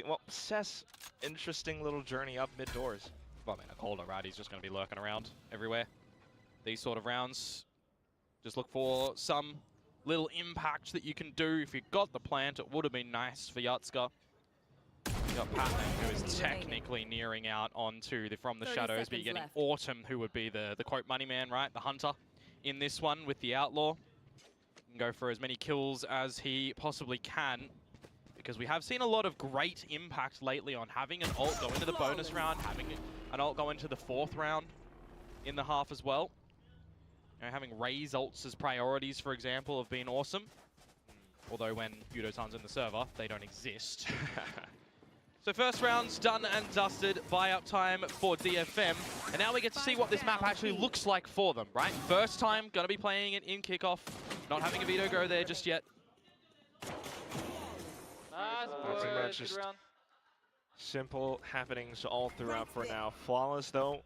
Well, Cess, interesting little journey up mid doors. Well, I mean, a caller, right? He's just going to be lurking around everywhere. These sort of rounds, just look for some little impact that you can do. If you got the plant, it would have been nice for Yatska. You got Patman, who is technically nearing out onto the From the Shadows, but you're getting Autumn, who would be the quote money man, right? The hunter in this one with the Outlaw. He can go for as many kills as he possibly can, because we have seen a lot of great impact lately on having an ult go into the bonus round, having an ult go into the 4th round in the half as well. You know, having Raze ults as priorities, for example, have been awesome. Although when Yudotan's in the server, they don't exist. So first round's done and dusted. Buy-up time for DFM. And now we get to see what this map actually looks like for them, right? First time, gonna be playing it in Kickoff. Not having a veto go there just yet. Pretty much just simple happenings all throughout for now. Flawless, though,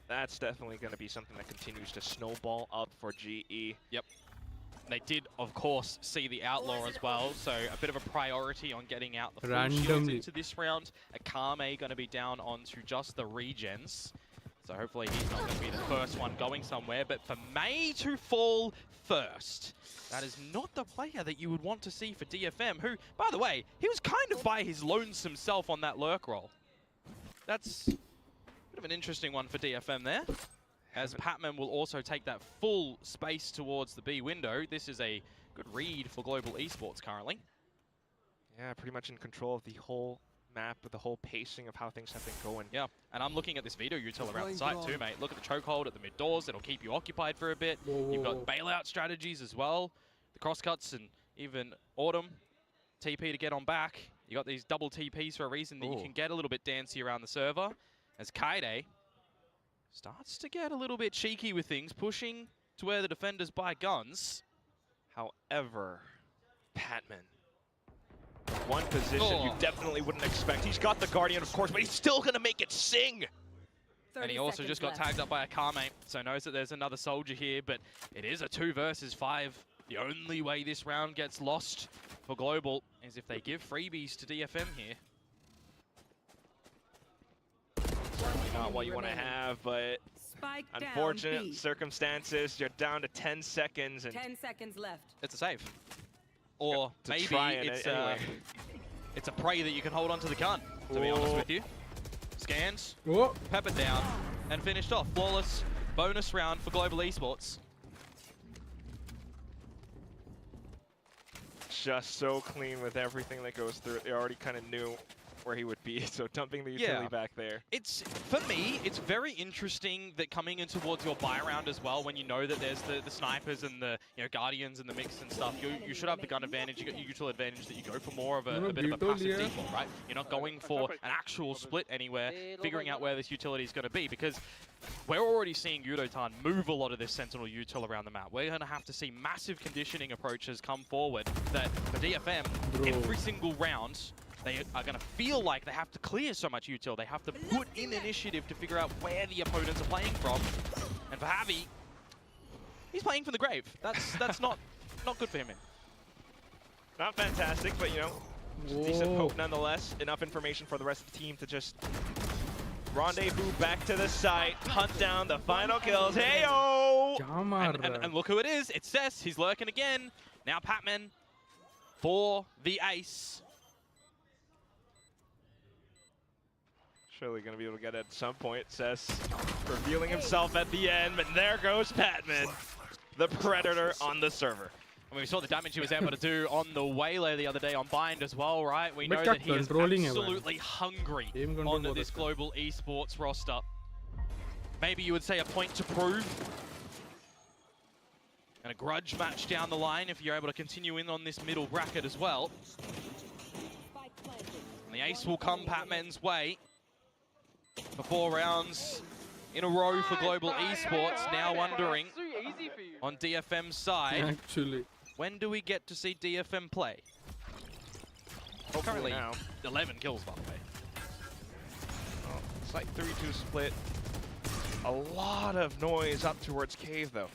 that's definitely going to be something that continues to snowball up for GE. Yep. They did, of course, see the Outlaw as well, so a bit of a priority on getting out the full shields into this round. Akame going to be down onto just the regens, so hopefully he's not going to be the first one going somewhere. But for May to fall first, that is not the player that you would want to see for DFM, who, by the way, he was kind of by his lonesome self on that lurk roll. That's a bit of an interesting one for DFM there, as Patman will also take that full space towards the B window. This is a good read for Global Esports currently. Yeah, pretty much in control of the whole map, with the whole pacing of how things have been going. Yeah, and I'm looking at this veto util around the site too, mate. Look at the chokehold at the mid doors. It'll keep you occupied for a bit. You've got bailout strategies as well. The crosscuts and even Autumn TP to get on back. You got these double TPs for a reason that you can get a little bit dancy around the server. As Kaide starts to get a little bit cheeky with things, pushing to where the defenders buy guns. However, Patman, one position you definitely wouldn't expect. He's got the Guardian, of course, but he's still going to make it sing. And he also just got tagged up by Akame, so knows that there's another soldier here, but it is a 2 versus 5. The only way this round gets lost for Global is if they give freebies to DFM here. Certainly not what you want to have, but unfortunate circumstances. You're down to 10 seconds. And 10 seconds left. It's a save. Or maybe it's a prey that you can hold onto the gun, to be honest with you. Scans, peppered down, and finished off. Flawless bonus round for Global Esports. Just so clean with everything that goes through it. They already kind of knew where he would be, so dumping the utility back there. It's, for me, it's very interesting that coming in towards your buy round as well, when you know that there's the snipers and the Guardians in the mix and stuff, you should have the gun advantage, you got your util advantage, that you go for more of a bit of a passive default, right? You're not going for an actual split anywhere, figuring out where this utility is going to be, because we're already seeing Yudotan move a lot of this Sentinel util around the map. We're going to have to see massive conditioning approaches come forward that for DFM, every single round, they are going to feel like they have to clear so much util. They have to put in initiative to figure out where the opponents are playing from. And for Javi, he's playing from the grave. That's not good for him. Not fantastic, but you know, decent poke nonetheless. Enough information for the rest of the team to just rendezvous back to the site, hunt down the final kills. Hey-oh! And look who it is. It's Cess. He's lurking again. Now Patman for the ace. Surely going to be able to get it at some point. Cess revealing himself at the end, but there goes Patman, the Predator on the server. I mean, we saw the damage he was able to do on the Waylay the other day on Bind as well, right? We know that he is absolutely hungry on this Global Esports roster. Maybe you would say a point to prove. And a grudge match down the line if you're able to continue in on this middle bracket as well. And the ace will come Patman's way. For 4 rounds in a row for Global Esports. Now wondering on DFM's side, when do we get to see DFM play? Currently now. 11 kills, by the way. Oh, slight 3-2 split. A lot of noise up towards Cave, though.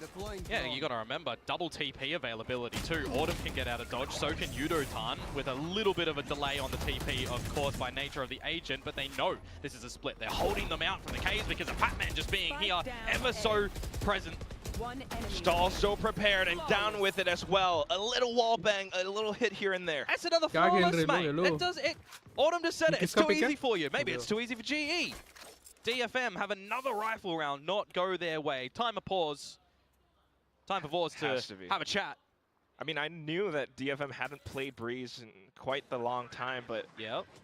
Yeah, you got to remember, double TP availability too. Autumn can get out of dodge, so can Yudo-tan, with a little bit of a delay on the TP, of course, by nature of the agent, but they know this is a split. They're holding them out from the caves because of Patman just being here, ever so present. Stall so prepared and down with it as well. A little wall bang, a little hit here and there. That's another flawless, mate. That does it. Autumn just said it. It's too easy for you. Maybe it's too easy for GE. DFM have another rifle round not go their way. Time of pause. Time for Vors to have a chat. I mean, I knew that DFM hadn't played Breeze in quite the long time, but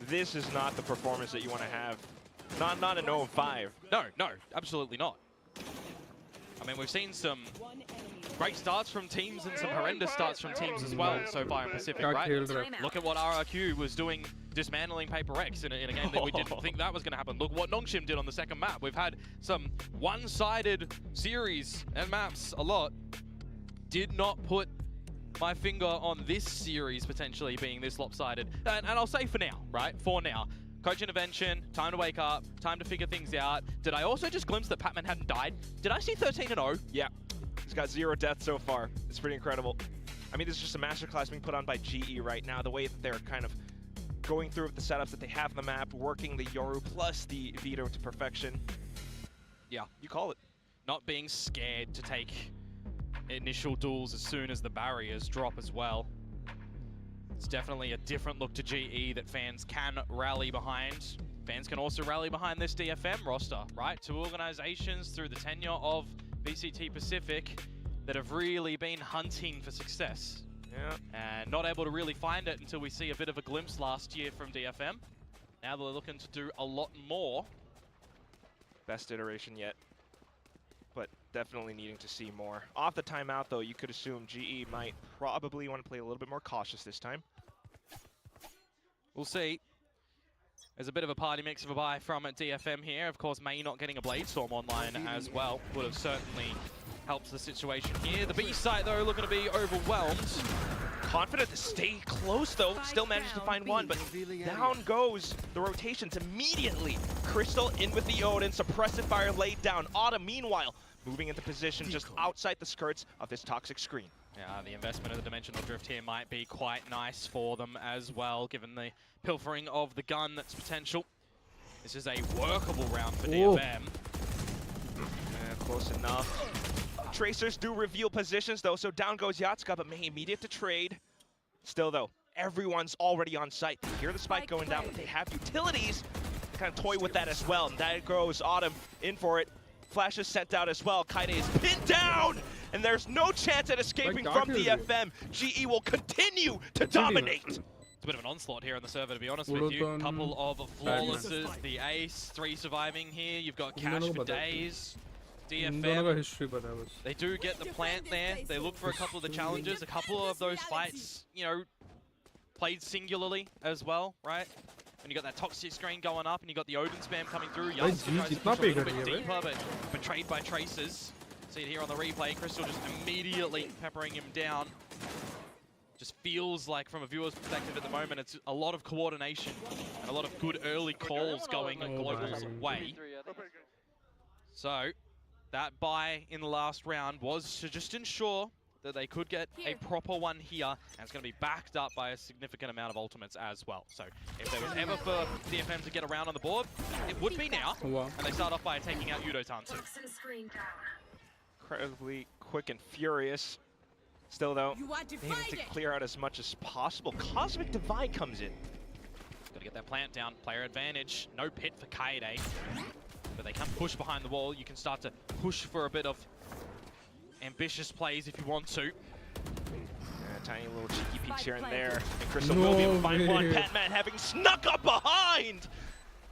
this is not the performance that you want to have. Not an 0-5. No, absolutely not. I mean, we've seen some great starts from teams and some horrendous starts from teams as well so far in Pacific, right? Look at what RRQ was doing, dismantling Paper X in a game that we didn't think that was going to happen. Look what Nongshim did on the second map. We've had some one-sided series and maps a lot. Did not put my finger on this series potentially being this lopsided. And I'll say for now, right? For now. Coach intervention, time to wake up, time to figure things out. Did I also just glimpse that Patman hadn't died? Did I see 13-0? Yeah. He's got 0 deaths so far. It's pretty incredible. I mean, this is just a masterclass being put on by GE right now. The way that they're kind of going through with the setups that they have on the map, working the Yoru plus the Veto to perfection. Yeah. You call it. Not being scared to take initial duels as soon as the barriers drop as well. It's definitely a different look to GE that fans can rally behind. Fans can also rally behind this DFM roster, right? Two organizations through the tenure of VCT Pacific that have really been hunting for success. Yeah. And not able to really find it until we see a bit of a glimpse last year from DFM. Now they're looking to do a lot more. Best iteration yet, but definitely needing to see more. Off the timeout, though, you could assume GE might probably want to play a little bit more cautious this time. We'll see. There's a bit of a party mix of a buy from DFM here. Of course, May not getting a Blade Storm online as well would have certainly helped the situation here. The B site, though, looking to be overwhelmed. Confident to stay close, though. Still managed to find one, but down goes the rotations immediately. Crystal in with the Odin. Suppressive fire laid down. Autumn, meanwhile, moving into position just outside the skirts of this toxic screen. Yeah, the investment of the Dimensional Drift here might be quite nice for them as well, given the pilfering of the gun that's potential. This is a workable round for DFM. Close enough. Tracers do reveal positions, though, so down goes Yatska, but May immediate to trade. Still, though, everyone's already on site. They hear the spike going down, but they have utilities to kind of toy with that as well. And that goes Autumn in for it. Flash is sent out as well. Kaide is pinned down, and there's no chance at escaping from DFM. GE will continue to dominate. It's a bit of an onslaught here on the server, to be honest with you. Couple of flawlesses, the ace, 3 surviving here. You've got Cash for days. DFM, they do get the plant there. They look for a couple of the challenges. A couple of those fights, you know, played singularly as well, right? When you got that toxic screen going up and you got the Odin spam coming through. Youngster tries to push a little bit deeper, but betrayed by Tracers. See it here on the replay. Crystal just immediately peppering him down. Just feels like, from a viewer's perspective at the moment, it's a lot of coordination and a lot of good early calls going Global's way. So, that buy in the last round was to just ensure that they could get a proper one here, and it's going to be backed up by a significant amount of ultimates as well. So if there was ever for DFM to get around on the board, it would be now. And they start off by taking out Yudo-tan too. Incredibly quick and furious. Still, though, they need to clear out as much as possible. Cosmic Divide comes in. Got to get that plant down. Player advantage. No pit for Kaide. But they can push behind the wall. You can start to push for a bit of ambitious plays if you want to. Tiny little cheeky peeks here and there. And Crystal will be able to find one. Patman having snuck up behind!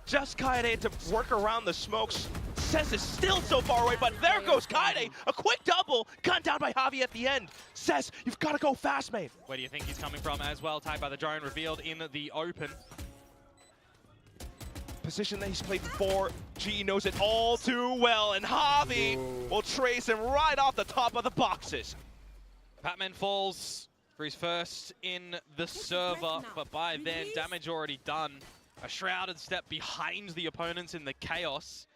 Just Kaide to work around the smokes. Sez is still so far away, but there goes Kaide. A quick double, gunned down by Javi at the end. Sez, you've got to go fast, mate. Where do you think he's coming from as well? Tied by the drone, revealed in the open. Position that he's played before. GE knows it all too well, and Javi will trace him right off the top of the boxes. Patman falls for his first in the server, but by then, damage already done. A shrouded step behind the opponents in the chaos.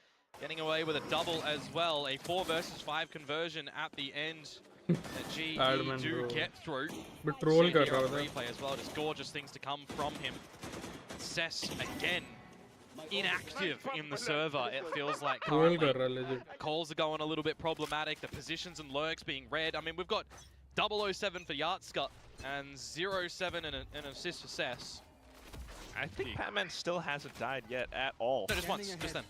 getting away with a double as well. A 4 versus 5 conversion at the end that GE do get through. But troll See kar here on raha the tha. replay as well. Just gorgeous things to come from him. Cess again inactive in the server, it feels like Troll currently. kar raha legit. Calls are going a little bit problematic. The positions and lurks being read. I mean, we've got 007 for Yatska and 07 and an assist for Cess. I think Patman still hasn't died yet at all. No, just once, just then.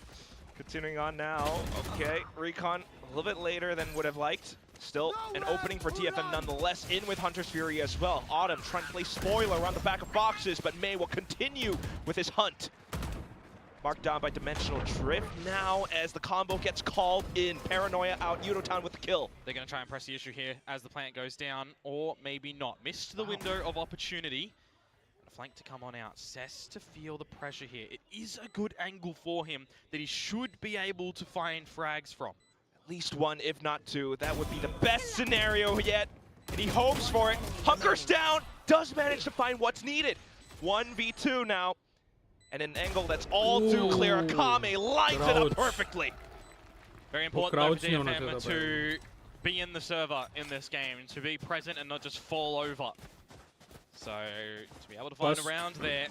Continuing on now. Okay, Recon a little bit later than would have liked. Still an opening for DFM nonetheless, in with Hunter's Fury as well. Autumn trying to play spoiler around the back of boxes, but May will continue with his hunt. Marked down by Dimensional Drift now as the combo gets called in. Paranoia out, Udotan with the kill. They're going to try and press the issue here as the plant goes down, or maybe not. Missed the window of opportunity. A flank to come on out. Cess to feel the pressure here. It is a good angle for him that he should be able to find frags from. At least one, if not two. That would be the best scenario yet. And he hopes for it. Hunkers down, does manage to find what's needed. 1v2 now. And an angle that's all too clear. Akame lines it up perfectly. Very important though for DFM to be in the server in this game, to be present and not just fall over. So to be able to find a round there,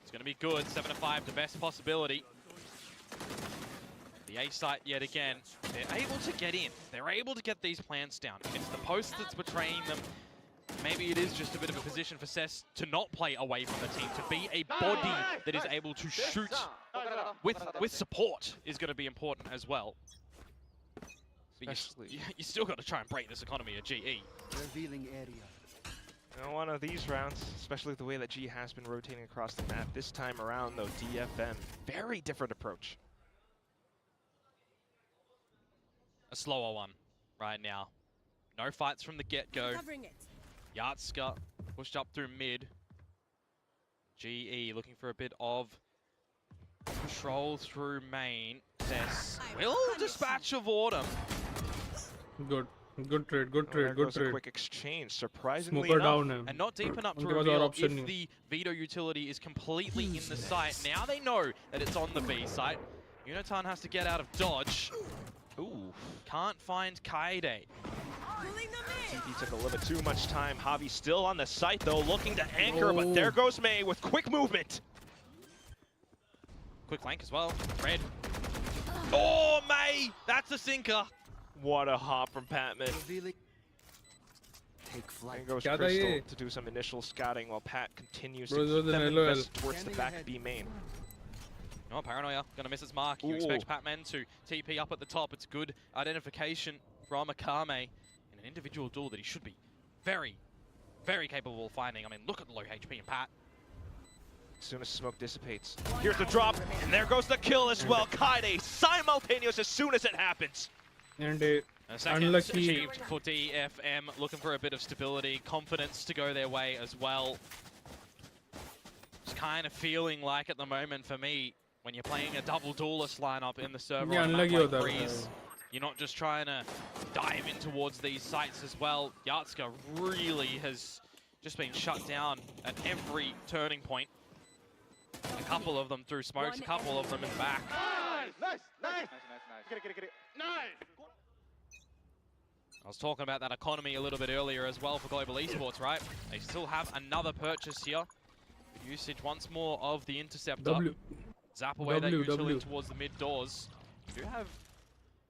it's going to be good. 7-5, the best possibility. The A site yet again. They're able to get in. They're able to get these plants down. It's the post that's betraying them. Maybe it is just a bit of a position for Cess to not play away from the team, to be a body that is able to shoot with support is going to be important as well. But you still got to try and break this economy of GE. Revealing area. One of these rounds, especially the way that G has been rotating across the map. This time around, though, DFM, very different approach. A slower one right now. No fights from the get-go. Yatska pushed up through mid. GE looking for a bit of control through main. Cess will dispatch of Autumn. Good. Good trade, good trade, good trade. A quick exchange, surprisingly Smoker enough. down. And not deep enough to reveal if the Veto utility is completely in the site. Now they know that it's on the B site. Unotan has to get out of dodge. Ooh, can't find Kaede. TP took a little bit too much time. Javi still on the site though, looking to anchor, but there goes May with quick movement. Quick flank as well. Red. Oh, May! That's a sinker. What a hop from Patman. Take flight. There goes Crystal to do some initial scouting while Pat continues to keep them invested towards the back B main. Oh, Paranoia gonna miss its mark. You expect Patman to TP up at the top. It's good identification from Akame in an individual duel that he should be very, very capable of finding. I mean, look at the low HP in Pat. As soon as smoke dissipates, here's the drop, and there goes the kill as well. Kaede simultaneous as soon as it happens. And a second achieved for DFM, looking for a bit of stability, confidence to go their way as well. Just kind of feeling like at the moment for me, when you're playing a double duelist lineup in the server on a map like Breeze, you're not just trying to dive in towards these sites as well. Yatska really has just been shut down at every turning point. A couple of them through smokes, a couple of them in the back. Nice. Get it. Nice. I was talking about that economy a little bit earlier as well for Global Esports, right? They still have another purchase here. Usage once more of the Interceptor. Zap away that utility towards the mid doors. You do have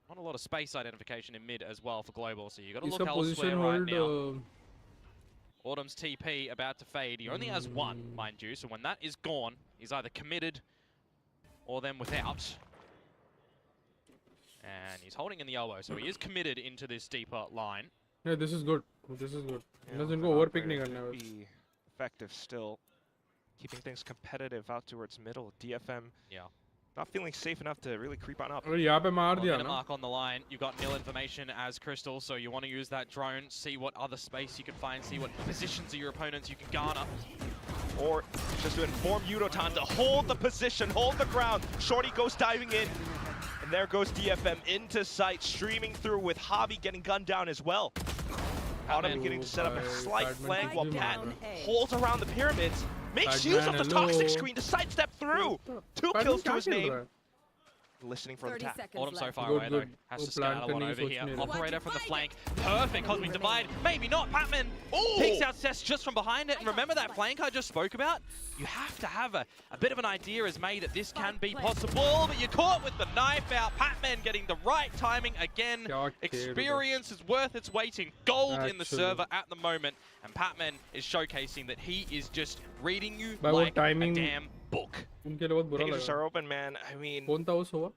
not a lot of space identification in mid as well for Global, so you got to look elsewhere right now. Autumn's TP about to fade. He only has one, mind you, so when that is gone, he's either committed or then without. And he's holding in the elbow, so he is committed into this deeper line. Yeah, this is good. This is good. Yeah, doesn't go over picking. Be effective still. Keeping things competitive out towards middle. DFM not feeling safe enough to really creep on up. Mark on the line. You've got nil information as Crystal, so you want to use that drone, see what other space you can find, see what positions of your opponents you can garner. Or just to inform Udotan to hold the position, hold the ground. Shorty goes diving in. And there goes DFM into sight, streaming through with Javi getting gunned down as well. Autumn getting to set up a slight flank while Pat holds around the pyramids. Makes use of the toxic screen to sidestep through. 2 kills to his name. listening for the 30 tap. seconds Autumn so left. far Good, away though. good. Has वो to scale plan one करने की over सोच here. नहीं रहा। Operator from the flank. Perfect Cosmic Divide. Maybe not. Patman takes out Cess just from behind it. And remember that flank I just spoke about? You have to have a bit of an idea as made that this can be possible. But you're caught with the knife out. Patman getting the right timing again. क्या Experience is worth its weight in gold in the Actually. server at the moment. And Patman is showcasing that he is just reading you By what like timing- a damn book. उनके लिए बहुत बुरा Pages लगा। are open, man. I mean, कौन था वो सुवा?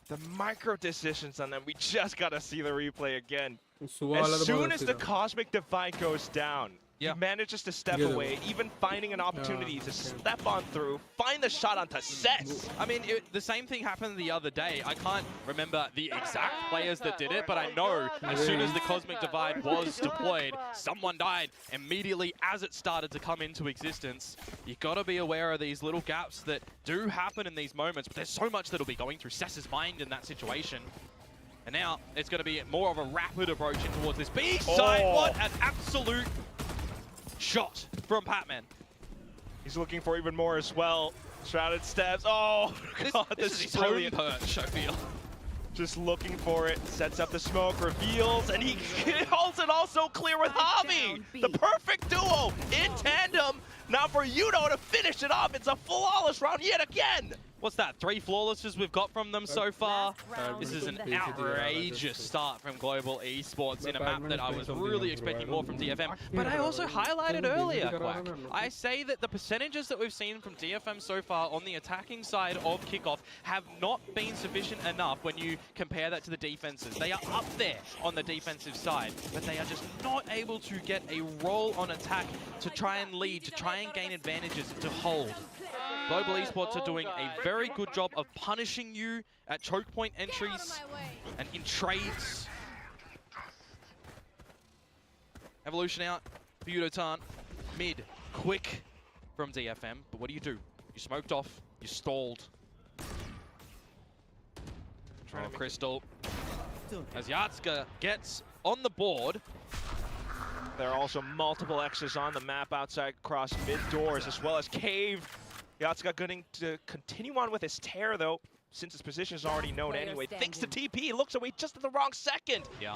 the micro decisions on them. We just gotta see the replay again. सुवा वाला As तो बहुत soon as अच्छी the था। cosmic divide goes down, Yeah. he manages to step Yeah. away, even finding an opportunity to step on through, find the shot onto Cess. I mean, the same thing happened the other day. I can't remember the exact players that did it, but I know as soon as the Cosmic Divide was deployed, someone died immediately as it started to come into existence. You gotta be aware of these little gaps that do happen in these moments, but there's so much that'll be going through Cess's mind in that situation. And now it's gonna be more of a rapid approach in towards this B side. Oh. What an absolute shot from Patman. He's looking for even more as well. Shrouded steps. Oh, God, This this is is his home brilliant. perch, I feel. Just looking for it, sets up the smoke, reveals, and he holds it also clear with Javi. The perfect duo in tandem. Now for Yudo to finish it off. It's a flawless round yet again. What's that? 3 flawlesses we've got from them so far. This is an VCT, outrageous start from Global Esports in a map that I was really expecting more from DFM. But I also highlighted earlier, Quack. I say that the percentages that we've seen from DFM so far on the attacking side of Kickoff have not been sufficient enough when you compare that to the defenses. They are up there on the defensive side, but they are just not able to get a roll on attack to try and lead, to try and gain advantages, to hold. Global Esports are doing a very good job of punishing you at choke point entries and in trades. Evolution out for Yudotan. Mid, quick from DFM. But what do? You smoked off, you stalled. Oh, Crystal. As Yatska gets on the board. There are also multiple X's on the map outside across mid doors, as well as Cave. Yatska going to continue on with his tear, though, since his position is already known anyway. Thanks to TP, looks away just at the wrong second. Yeah.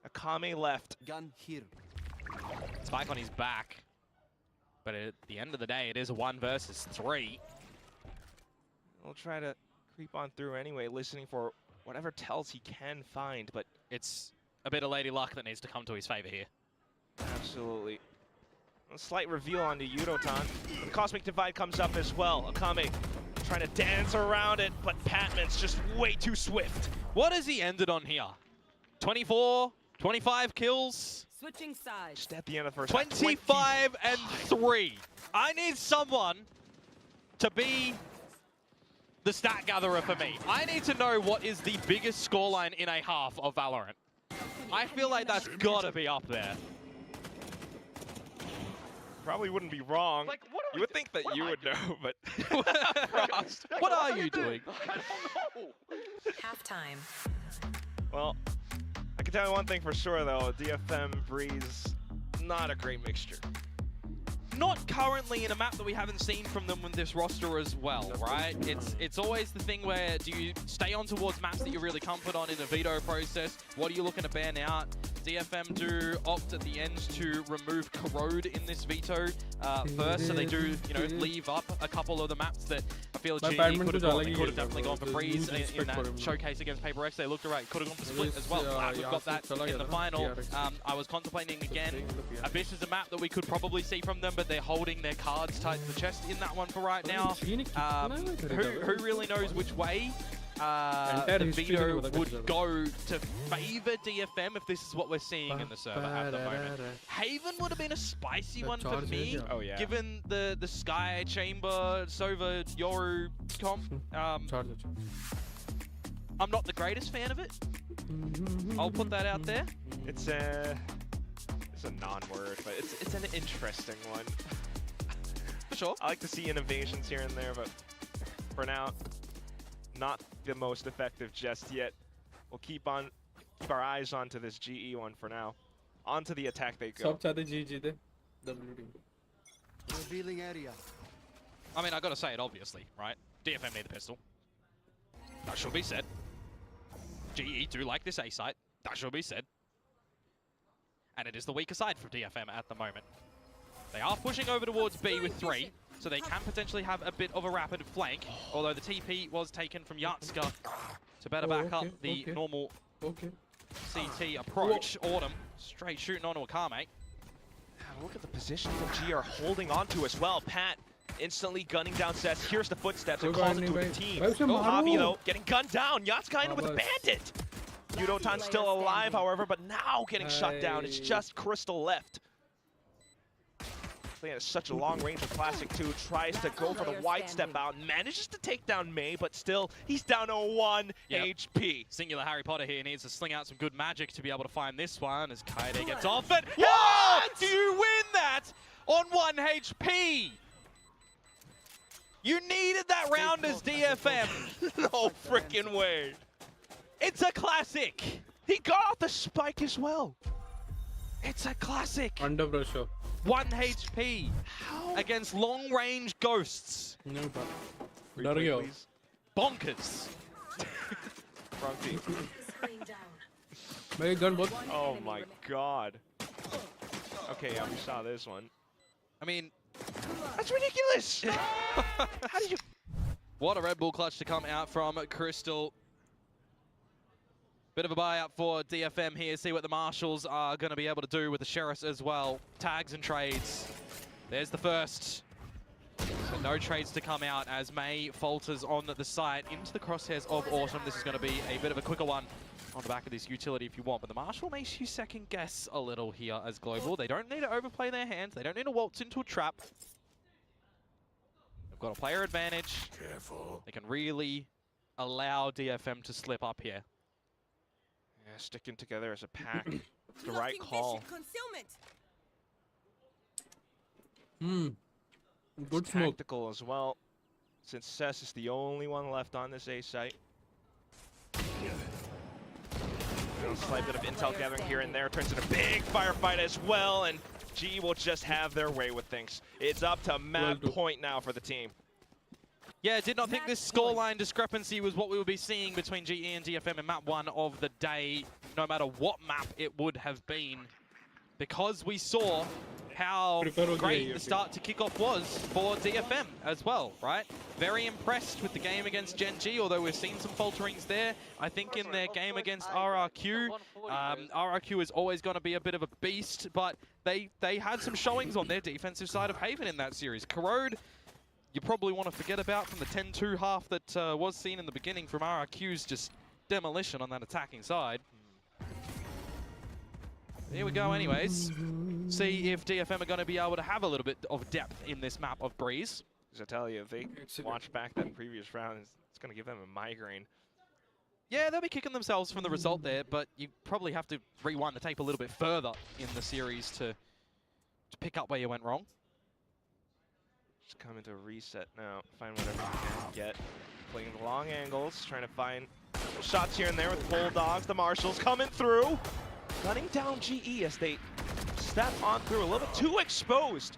Akame left. Gun here. Spike on his back. But at the end of the day, it is a 1 versus 3. We'll try to creep on through anyway, listening for whatever tells he can find, but It's a bit of lady luck that needs to come to his favor here. absolutely. A slight reveal onto Yudotan. The Cosmic Divide comes up as well. Akame trying to dance around it, but Patman's just way too swift. What has he ended on here? 24, 25 kills, Switching sides. Just at the end of the first half. 25 and 3. I need someone to be the stat gatherer for me. I need to know what is the biggest scoreline in a half of Valorant. I feel like that's gotta be up there. Probably wouldn't be wrong. Like, what are You we would think that you would know, but Frost. What are you doing? I don't know. Halftime. well, I can tell you one thing for sure though, DFM Breeze, not a great mixture. Not currently in a map that we haven't seen from them with this roster as well, right? It's always the thing where do you stay on towards maps that you're really comfort on in a veto process? What are you looking to ban out? DFM do opt at the end to remove Corrode in this veto first, so they do, leave up a couple of the maps that I feel GE Badminton could to have definitely gone for the Breeze huge in respect that for him. showcase against Paper X. They looked alright, could have gone for Split as well. We've got that in the final. I was contemplating again. Abyss is a map that we could probably see from them, but they're holding their cards tight to the chest in that one for right now. Who really knows which way the veto would go to favor DFM if this is what we're seeing in the server at the moment. Haven would have been a spicy one for me, Oh yeah. given the Sky Chamber, Sova, Yoru comp. I'm not the greatest fan of it. I'll put that out there. It's a non-word, but it's an interesting one. For sure. I like to see innovations here and there, but for now, not the most effective just yet. We'll keep our eyes onto this GE one for now. Onto the attack they go. सब चाहते जी जीते WD. Revealing area. I mean, I gotta say it obviously, right? DFM need the pistol. That should be said. GE do like this A site. That should be said. And it is the weaker side for DFM at the moment. They are pushing over towards B with 3, so they can potentially have a bit of a rapid flank, although the TP was taken from Yatska to better back up the normal CT approach. Autumn straight shooting onto a car, mate. Look at the position that G are holding on to as well. Pat instantly gunning down Sess. Here's the footsteps and calls it to the team. Javi though getting gunned down. Yatska in with a bandit. Yudotan's still alive, however, but now getting shut down. It's just Crystal left. Playing at such a long range of Classic 2, tries to go for the wide step out, manages to take down May, but still, he's down to 1 HP. Singular Harry Potter here needs to sling out some good magic to be able to find this one as Kaede gets off it. What? Do you win that on 1 HP? You needed that round as DFM. No freaking way. It's a classic. He got off the spike as well. It's a classic. Under pressure. 1 HP against long-range ghosts. No, डर गया हो. Bonkers. Wrong team. मेरी gun बहुत. Oh my god. Okay, yeah, we saw this one. I mean, that's ridiculous. How did you? What a Red Bull clutch to come out from Crystal. Bit of a buy-up for DFM here. See what the Marshals are going to be able to do with the Sheriffs as well. Tags and trades. There's the first. So no trades to come out as May falters on the side into the crosshairs of Autumn. This is going to be a bit of a quicker one on the back of this utility if you want. But the Marshal makes you second guess a little here as Global. They don't need to overplay their hands. They don't need to waltz into a trap. They've got a player advantage. Careful. They can really allow DFM to slip up here. Yeah, sticking together as a pack. It's the right call. Good it's smoke. Tactical as well, since Cess is the only one left on this A site. A slight bit of intel gathering here and there turns into a big firefight as well, and G will just have their way with things. It's up to map point now for the team. Yeah, did not think this scoreline discrepancy was what we would be seeing between GE and DFM in map 1 of the day, no matter what map it would have been, because we saw how great the start to Kickoff was for DFM as well, right? Very impressed with the game against Gen G, although we've seen some falterings there. I think in their game against RRQ, RRQ is always going to be a bit of a beast, but they had some showings on their defensive side of Haven in that series. Corrode, you probably want to forget about from the 10-2 half that was seen in the beginning from RRQ's just demolition on that attacking side. Here we go anyways. See if DFM are going to be able to have a little bit of depth in this map of Breeze. As I tell you, if they watch back that previous round, it's going to give them a migraine. Yeah, they'll be kicking themselves from the result there, but you probably have to rewind the tape a little bit further in the series to pick up where you went wrong. Just coming to a reset now, find whatever you can get. Playing the long angles, trying to find shots here and there with Bulldogs. The Marshals coming through. Gunning down GE as they step on through a little bit too exposed.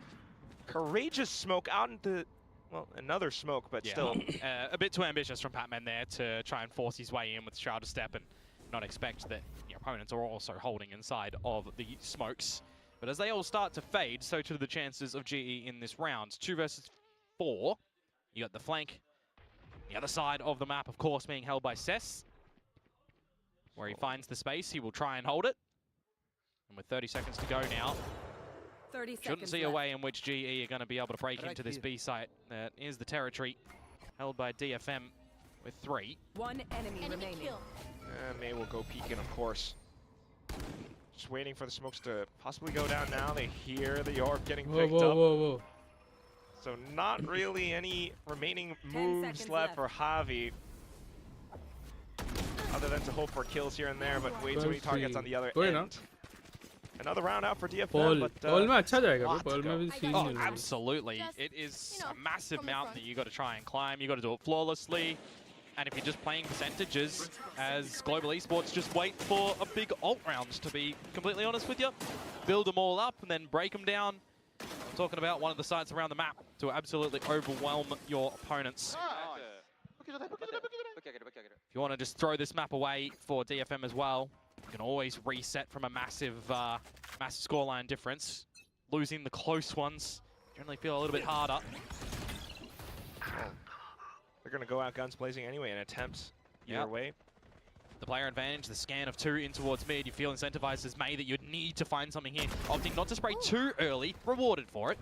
Courageous smoke out into, well, another smoke, but still. A bit too ambitious from Patman there to try and force his way in with Shroud of Step and not expect that your opponents are also holding inside of the smokes. But as they all start to fade, so too the chances of GE in this round. 2 versus 4. You got the flank. The other side of the map, of course, being held by Cess. Where he finds the space, he will try and hold it. And with 30 seconds to go now, shouldn't see a way in which GE are going to be able to break into this B site. That is the territory held by DFM with 3. 1 enemy remaining. May will go peeking, of course. Just waiting for the smokes to possibly go down now. They hear the orb getting picked up. So not really any remaining moves left for Javi. Other than to hope for kills here and there, but way too many targets on the other end. Another round out for DFM, but Pearl में अच्छा जाएगा bro. Pearl में भी scene oh, absolutely. It is a massive mountain that you got to try and climb. You got to do it flawlessly. And if you're just playing percentages, as Global Esports, just wait for a big ult round, to be completely honest with you. Build them all up and then break them down. I'm talking about one of the sites around the map to absolutely overwhelm your opponents. If you want to just throw this map away for DFM as well, you can always reset from a massive scoreline difference. Losing the close ones generally feel a little bit harder. They're going to go out guns blazing anyway and attempt either way. The player advantage, the scan of 2 in towards mid, you feel incentivized as May that you'd need to find something here. Opting not to spray too early, rewarded for it.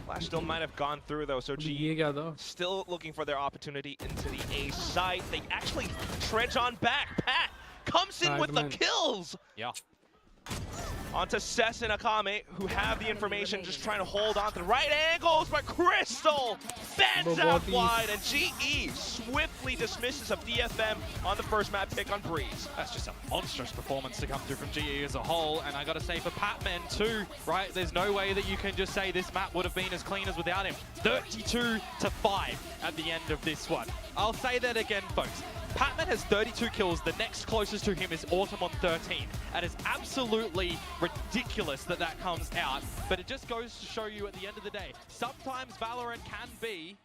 Flash still might have gone through though, so ये G क्या था? still looking for their opportunity into the A site. They actually trudge on back. Pat comes in with the kills! Yeah. Onto Cess and Akame, who have the information, just trying to hold on to the right angles, but Crystal bends out wide, and GE swiftly dismisses of DFM on the first map pick on Breeze. That's just a monstrous performance to come through from GE as a whole, and I gotta say for Patman too, right? There's no way that you can just say this map would have been as clean as without him. 32-5 at the end of this one. I'll say that again, folks. Patman has 32 kills. The next closest to him is Autumn on 13. And it's absolutely ridiculous that that comes out. But it just goes to show you at the end of the day, sometimes Valorant can be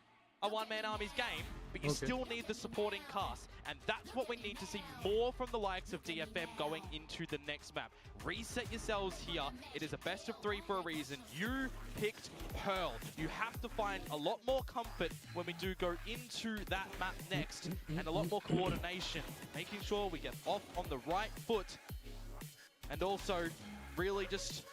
a one-man army's game, but you still need the supporting cast. And that's what we need to see more from the likes of DFM going into the next map. Reset yourselves here. It is a best of 3 for a reason. You picked Pearl. You have to find a lot more comfort when we do go into that map next, and a lot more coordination, making sure we get off on the right foot, and also really just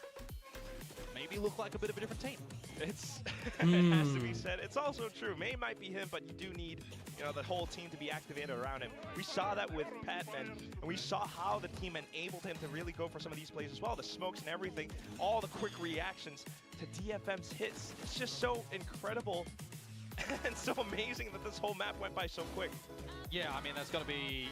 maybe look like a bit of a different team. It's it has to be said. It's also true. May might be him, but you do need, you know, the whole team to be activated around him. We saw that with Patman, and we saw how the team enabled him to really go for some of these plays as well. The smokes and everything, all the quick reactions to DFM's hits. It's just so incredible and so amazing that this whole map went by so quick. Yeah, I mean, that's got to be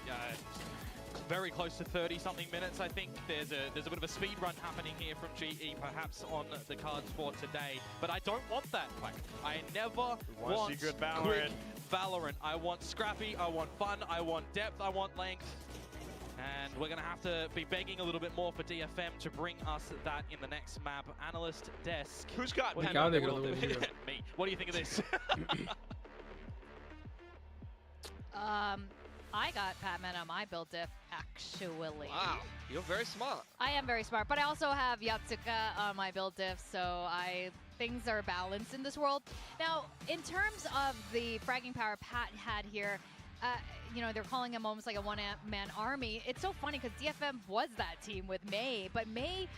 very close to 30-something minutes. I think there's a bit of a speed run happening here from GE, perhaps on the cards for today. But I don't want that. Like, I never want good Valorant. quick Valorant. I want scrappy. I want fun. I want depth. I want length. And we're going to have to be begging a little bit more for DFM to bring us that in the next map. Analyst desk. Who's got Me. What do you think of this? I got Patman on my build diff, actually. Wow, you're very smart. I am very smart, but I also have Yatsuka on my build diff, so things are balanced in this world. Now, in terms of the fragging power Pat had here, you know, they're calling him almost like a one-man army. It's so funny because DFM was that team with May, but May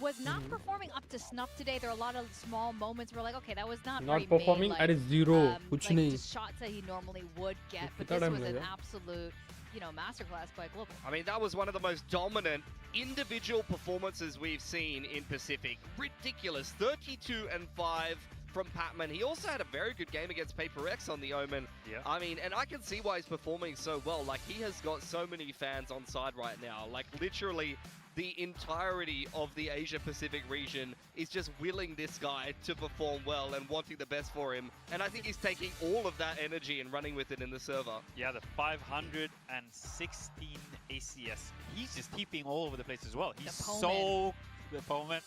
was not performing up to snuff today. There are a lot of small moments where like, okay, that was not very performing May, at a zero. like just shots that he normally would get, but this was an absolute, you know, masterclass by Global. I mean, that was one of the most dominant individual performances we've seen in Pacific. Ridiculous, 32-5. From Patman. He also had a very good game against Paper X on the Omen. Yeah. I mean, and I can see why he's performing so well. Like, he has got so many fans on side right now. Like, literally, the entirety of the Asia-Pacific region is just willing this guy to perform well and wanting the best for him. And I think he's taking all of that energy and running with it in the server. Yeah, the 516 ACS. He's just TPing all over the place as well. He's so... The Poman.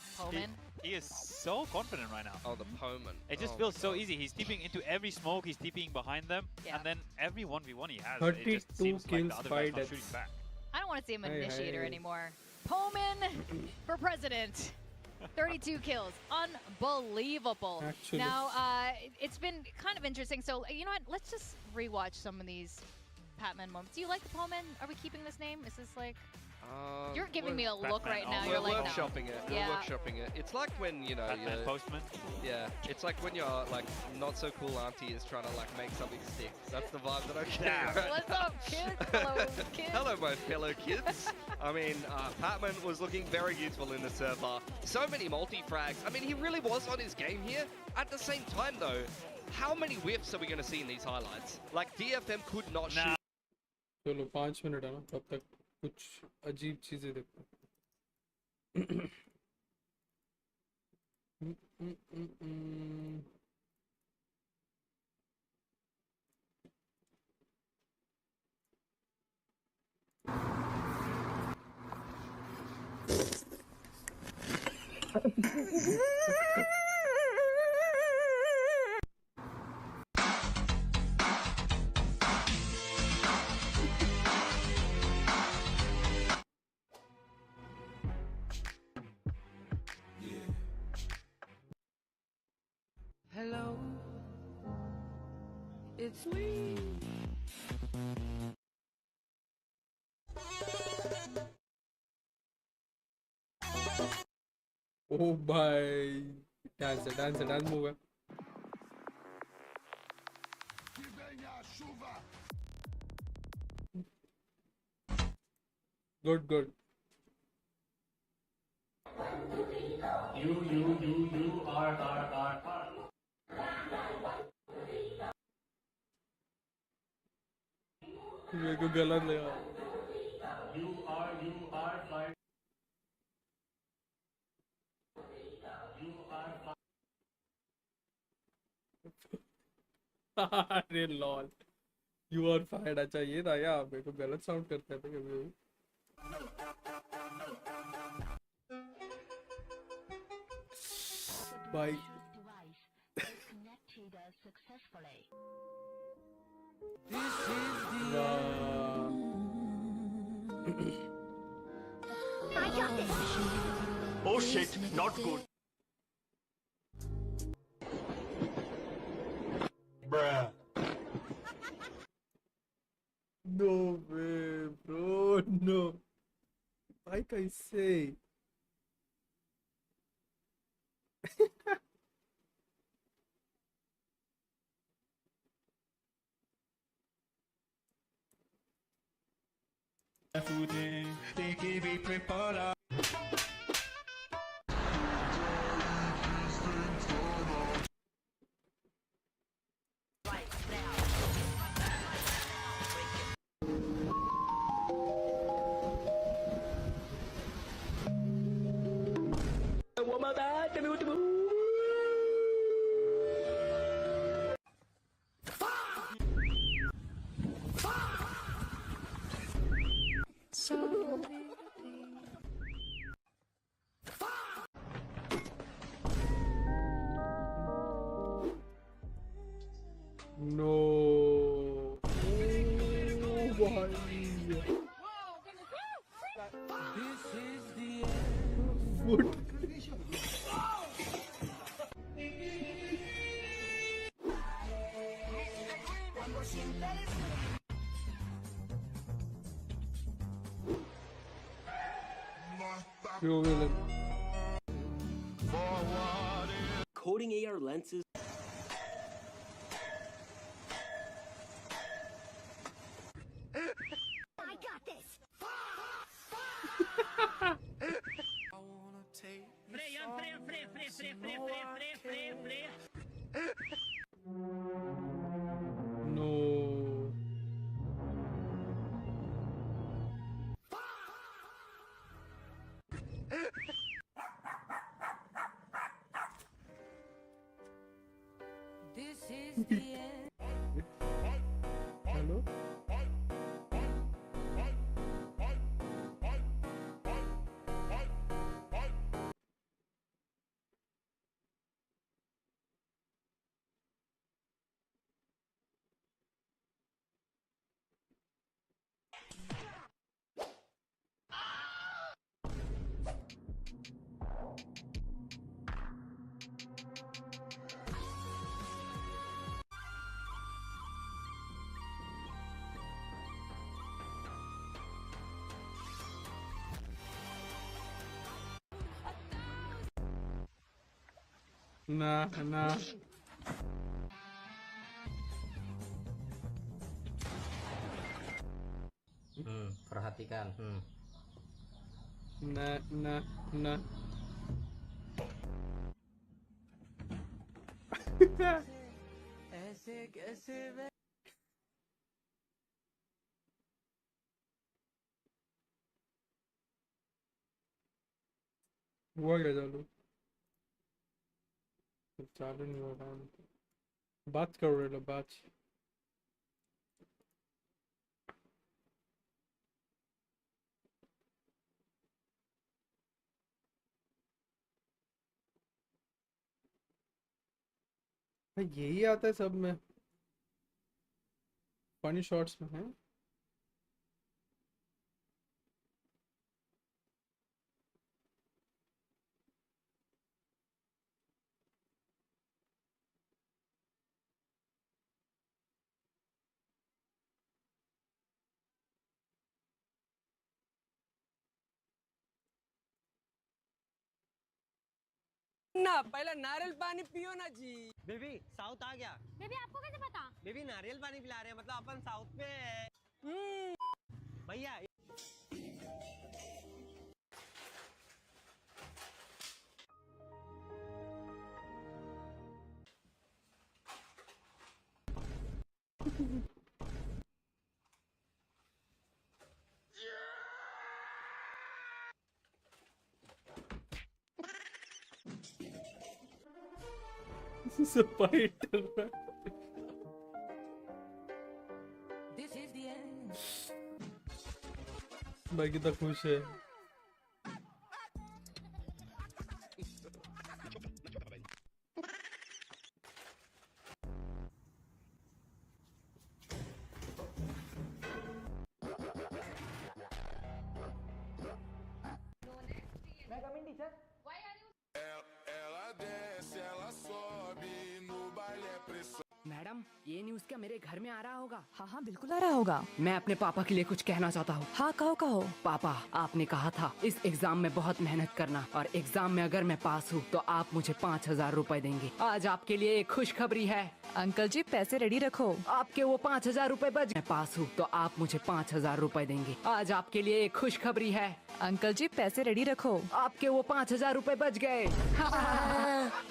He is so confident right now. Oh, the Poman. It just feels so easy. He's TPing into every smoke. He's TPing behind them. Yeah. And then every 1v1 he has, 32 it just seems like the other guy's not kills, shooting back. I don't want to see him an initiator anymore. Pullman for president. 32 kills. Unbelievable. Actually. Now, it's been kind of interesting. So, you know what? Let's just rewatch some of these Patman moments. Do you like the Pullman? Are we keeping this name? Is this like... You're giving me a look right now. You're We're like, workshopping it. Yeah. We're workshopping it. It's like when, you know, Batman Postman. yeah, it's like when your like not so cool auntie is trying to like make something stick. That's the vibe that I get. Right what's now. up, kids? Hello, kids. Hello, my fellow kids. I mean, Patman was looking very useful in the server. So many multi-frags. I mean, he really was on his game here. At the same time, though, how many whiffs are we going to see in these highlights? Like, DFM could not shoot. चलो 5 minute है ना तब तक कुछ अजीब चीजें देखो It's me. Oh भाई dance move है. Good. You are. मेरे को गलत लगा. You are fight. You are. अरे लॉल. You are fired. अच्छा ये था क्या? मेरे को गलत साउंड करता है कभी. भाई. Oh shit, not good. Bruh. No way, bro. No. Like I say. Tem que me preparar. No. Oh, boy. Foot. Pure villain. Coating AR lenses. I got this. No. This is the end. Hello? Nah. Perhatikan. Nah. हुआ क्या चालू नहीं हो रहा. बात कर रहे लो बात. भाई यही आता है सब में. फनी शॉट्स में है. ना पहले नारियल पानी पियो ना जी। बेबी साउथ आ गया। बेबी आपको कैसे पता? बेबी नारियल पानी पिला रहे हैं, मतलब अपन साउथ में है। भैया स्पाइडर भाई कितना खुश है। मैडम ये न्यूज़ क्या मेरे घर में आ रहा होगा? हाँ हाँ बिल्कुल आ रहा होगा। मैं अपने पापा के लिए कुछ कहना चाहता हूँ। हाँ कहो कहो। पापा आपने कहा था इस एग्जाम में बहुत मेहनत करना और एग्जाम में अगर मैं पास हूँ तो आप मुझे 5,000 रुपए देंगे। आज आपके लिए एक खुशखबरी है। अंकल जी पैसे रेडी रखो। आपके वो 5,000 रुपए बच गए। पास हूँ तो आप मुझे 5,000 रुपए देंगे। आज आपके लिए एक खुशखबरी है। अंकल जी पैसे रेडी रखो। आपके वो 5,000 रुपए बच गए।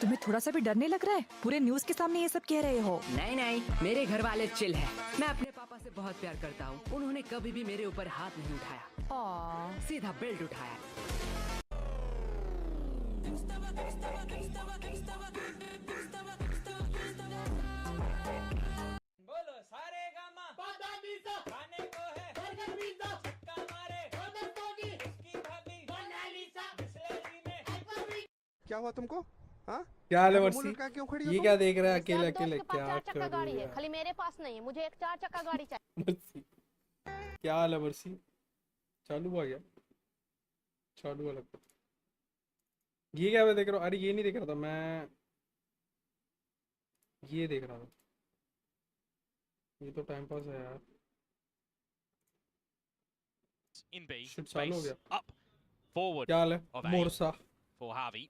तुम्हें थोड़ा सा भी डर नहीं लग रहा है? पूरे न्यूज़ के सामने ये सब कह रहे हो। नहीं नहीं मेरे घर वाले चिल है। मैं अपने पापा से बहुत प्यार करता हूँ। उन्होंने कभी भी मेरे ऊपर हाथ नहीं उठाया, सीधा बेल्ट उठाया। बोलो सारे गामा खाने को है बर्गर पिज़्ज़ा छक्का मारे उसकी भाभी मोनालिसा बिस्लरी में। क्या हुआ तुमको? हाँ क्या हाल है वर्षी? क्यों खड़ी ये क्या देख रहा है अकेले अकेले? क्या चार चक्का कर गाड़ी रही है, है खाली मेरे पास नहीं है, मुझे एक 4 चक्का गाड़ी चाहिए। वर्षी? क्या हाल है वर्षी? चालू हुआ क्या? चालू हुआ लगता है। ये क्या मैं देख रहा हूँ? अरे ये नहीं देख रहा था मैं, ये देख रहा था। ये तो टाइम पास है यार। In B, Should चालू हो base गया। up, forward क्या हाल है of A मोरसा? for Harvey.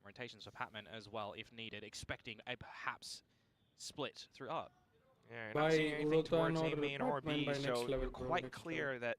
Rotations for Patman as well if needed, expecting a perhaps split through art. Yeah, By not seeing anything Urotan towards A or main or Batman B, by so next level, you're bro, quite next clear level. that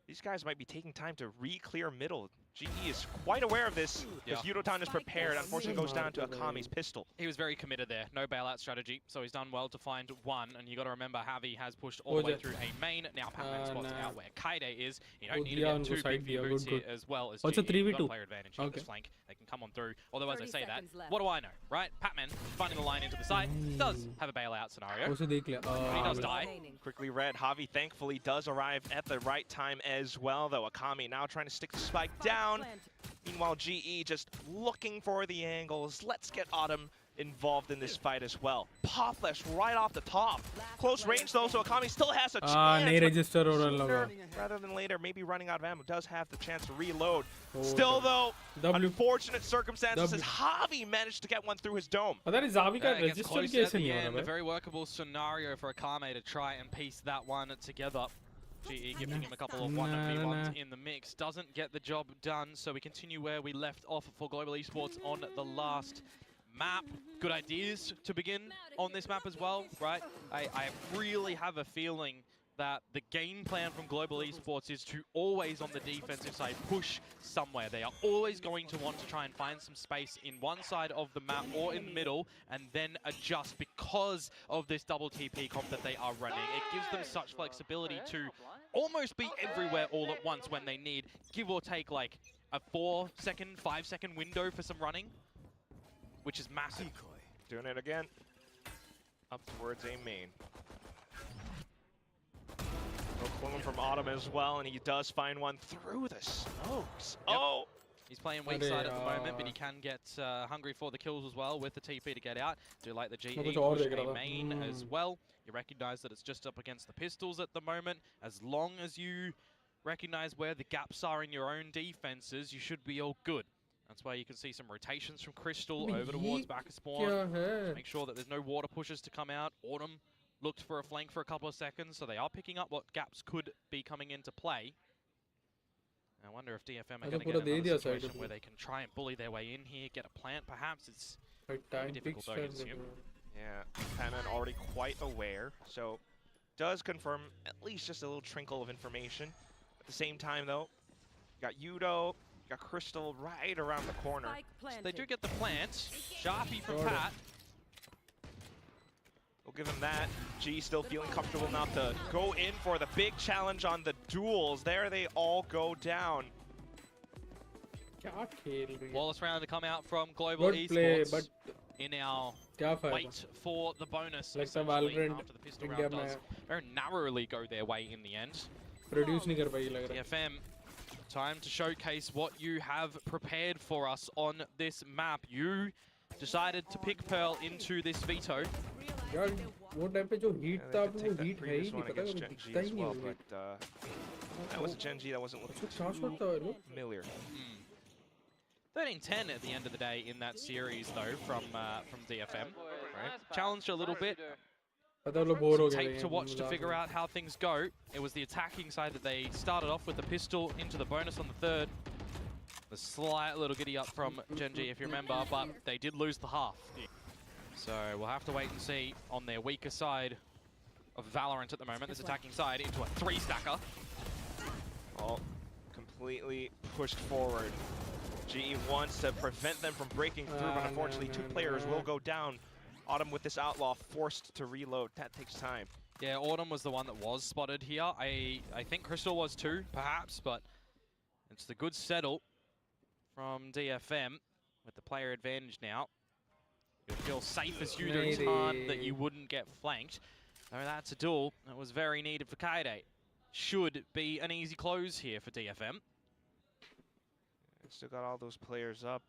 these guys might be taking time to re-clear middle. GE is quite aware of this, because Urotan is prepared. Unfortunately, goes down to Akami's pistol. He was very committed there. No bailout strategy, so he's done well to find one. And you got to remember, Javi has pushed all the way through a main. Now Patman spots out where Kaide is. You don't need to get too big for your boots here as well as GE. Also 3v2. You've got player advantage on this flank. They can come on through. Although, as I say that, what do I know, right? Patman finding the line into the side does have a bailout scenario. उसे देख लिया। But he does die. Quickly read. Javi thankfully does arrive at the right time as well, though. Akami now trying to stick the spike down. Meanwhile, GE just looking for the angles. Let's get Autumn involved in this fight as well. Popless right off the top. Close range though, so Akami still has a chance. नहीं register हो रहा Sooner लगा। rather than later, maybe running out of ammo, does have the chance to reload. Still though, unfortunate circumstances as Javi managed to get one through his dome. पता नहीं Xavi का It gets register close कैसे at the नहीं हो end. रहा A very workable scenario for Akame to try and piece that one together. GE giving him a couple of 1v1s in the mix. Doesn't get the job done, so we continue where we left off for Global Esports on the last map. Good ideas to begin on this map as well, right? I really have a feeling that the game plan from Global Esports is to always on the defensive side push somewhere. They are always going to want to try and find some space in one side of the map or in the middle and then adjust because of this double TP comp that they are running. It gives them such flexibility to almost be everywhere all at once when they need, give or take like a 4-second, 5-second window for some running, which is massive. Doing it again. Up towards A main. Cluing from Autumn as well, and he does find one through the smokes. Yep. Oh! He's playing weak side at the moment, but he can get hungry for the kills as well with the TP to get out. Do like the GE push A main as well. You recognize that it's just up against the pistols at the moment. As long as you recognize where the gaps are in your own defenses, you should be all good. That's why you can see some rotations from Crystal over towards back of spawn. Make sure that there's no water pushes to come out. Autumn looked for a flank for a couple of seconds, so they are picking up what gaps could be coming into play. I wonder if DFM are अच्छा, going to पूरा get दे another दिया situation side where they can try and bully their way in here, get a plant perhaps. It's Right, very time difficult though, fixed you'd assume. Yeah, Patman already quite aware, so does confirm at least just a little trinkle of information. At the same time, though, you got Yudo, you got Crystal right around the corner. So they do get the plant. Sharpie from Got it. Pat. We'll give him that. G still feeling comfortable enough to go in for the big challenge on the duels. There they all go down. क्या खेल रही है? Wallace round to come out from Global Good play, Esports but in our क्या फायदा? wait for the bonus. Like the essentially, Valorant after the pistol India round does में very narrowly go their way in the end. Produce नहीं कर पाई लग रहा है. DFM, time to showcase what you have prepared for us on this map. You decided to pick Pearl into this veto. यार वो time पे जो heat Yeah, था they did वो take that heat है ही previous नहीं one पता against वो Gen G दिखता as ही नहीं well, है. but that was a Gen G that wasn't looking अच्छा क्या shot था वो? familiar. 13-10 at the end of the day in that series though from DFM. Right? Challenged a little bit. पता वो लोग बोर हो Some गए tape to watch to figure out how things go. It was the attacking side that they started off with the pistol into the bonus on the third. The slight little giddy up from Gen G if you remember, but they did lose the half. So we'll have to wait and see on their weaker side of Valorant at the moment, this attacking side, into a 3-stacker. All completely pushed forward. GE wants to prevent them from breaking through, but unfortunately two players will go down. Autumn with this outlaw forced to reload. That takes time. Yeah, Autumn was the one that was spotted here. I think Crystal was too, perhaps, but it's the good settle from DFM with the player advantage now. You feel safe as you do. It's hard that you wouldn't get flanked. So that's a duel that was very needed for Kaide. Should be an easy close here for DFM. Still got all those players up.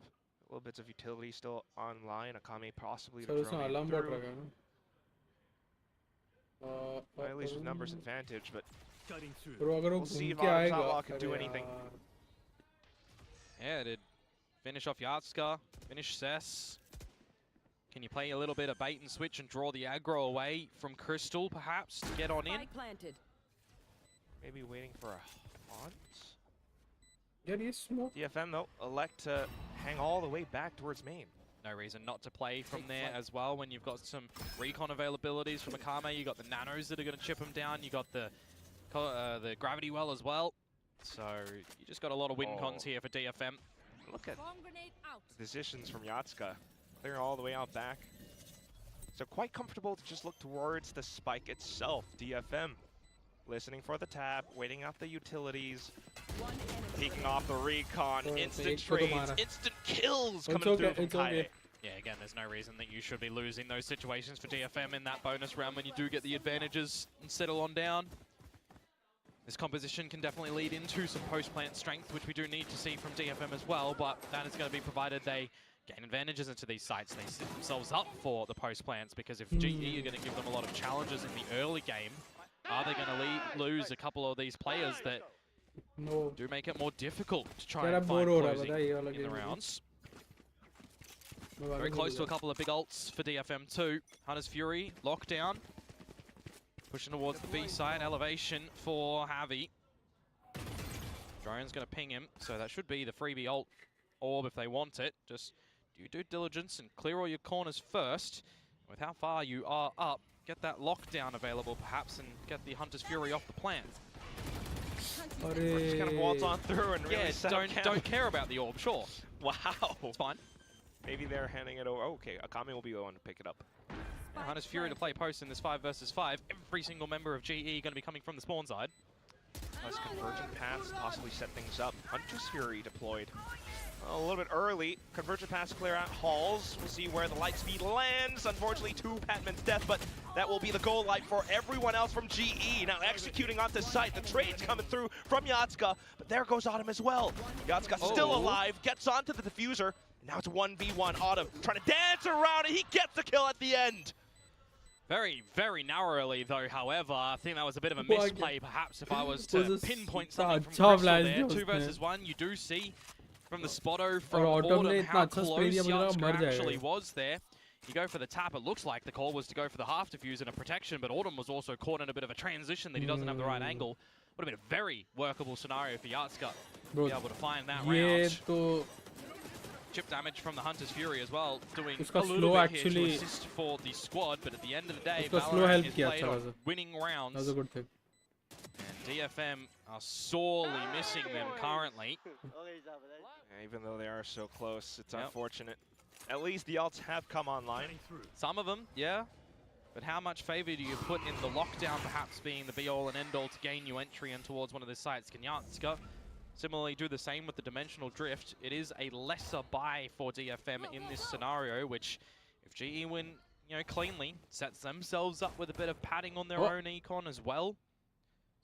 Little bits of utility still online. Akame possibly sir to उसने drone alarm in bot through. रखा ना. Well, at least with numbers advantage, but Bro, अगर वो we'll see घूम if के Autumn's आएगा. outlaw can do अरे anything. यार. Yeah, did finish off Yatska, finish Cess. Can you play a little bit of bait and switch and draw the aggro away from Crystal, perhaps, to get on in? Maybe waiting for a haunt? यार ये smoke. DFM, though, elect to hang all the way back towards main. No reason not to play from there as well when you've got some recon availabilities from Akame. You got the nanos that are going to chip him down. You got the gravity well as well. So you just got a lot of win cons here for DFM. Look at the decisions from Yatska. Clearing all the way out back. So quite comfortable to just look towards the spike itself. DFM listening for the tap, waiting out the utilities, peeking off the recon, instant trades, instant kills coming through from Kaide. Yeah, again, there's no reason that you should be losing those situations for DFM in that bonus round when you do get the advantages and settle on down. This composition can definitely lead into some post-plant strength, which we do need to see from DFM as well, but that is going to be provided they gain advantages into these sites. They set themselves up for the post-plants, because if GE are going to give them a lot of challenges in the early game, are they going to lose a couple of these players that do make it more difficult to try and find closing in the rounds? Very close to a couple of big ults for DFM too. Hunter's Fury, lockdown. Pushing towards the B side, elevation for Javi. Drone's going to ping him, so that should be the freebie ult orb if they want it. Just do due diligence and clear all your corners first. With how far you are up, get that lockdown available perhaps and get the Hunter's Fury off the plant. Or just kind of waltz on through and really set up don't care about the orb, sure. Wow. It's fine. Maybe they're handing it over. Okay, Akame will be the one to pick it up. Yeah, Hunter's Fury to play post in this 5 versus 5. Every single member of GE going to be coming from the spawn side. Nice convergent paths possibly set things up. Hunter's Fury deployed a little bit early. Convergent paths clear out halls. We'll see where the light speed lands. Unfortunately, 2 Patman's death, but that will be the goal light for everyone else from GE. Now executing onto site. The trades coming through from Yatska, but there goes Autumn as well. Yatska still alive, gets onto the diffuser. Now it's 1v1. Autumn trying to dance around, and he gets the kill at the end. Very, very narrowly, though, however. I think that was a bit of a misplay, perhaps, if I was to pinpoint something from Crystal there. 2 versus 1, you do see from the spotto from Autumn how close Yatska actually was there. You go for the tap, it looks like the call was to go for the half defuse and a protection, but Autumn was also caught in a bit of a transition that he doesn't have the right angle. Would have been a very workable scenario for Yatska. Bro, be able to find that ये round. तो Chip damage from the Hunter's Fury as well, doing उसका a little slow bit here actually to assist for the squad, but at the end of the day, उसका slow Valorant help is किया played अच्छा on खासा. winning rounds, That's a good thing. and DFM are sorely missing them currently. Yeah, even though they are so close, it's unfortunate. At least the ults have come online. Some of them, yeah. But how much favor do you put in the lockdown perhaps being the be-all and end-all to gain you entry in towards one of the sites? Can Yatska similarly do the same with the Dimensional Drift? It is a lesser buy for DFM in this scenario, which if GE win, you know, cleanly, sets themselves up with a bit of padding on their own econ as well.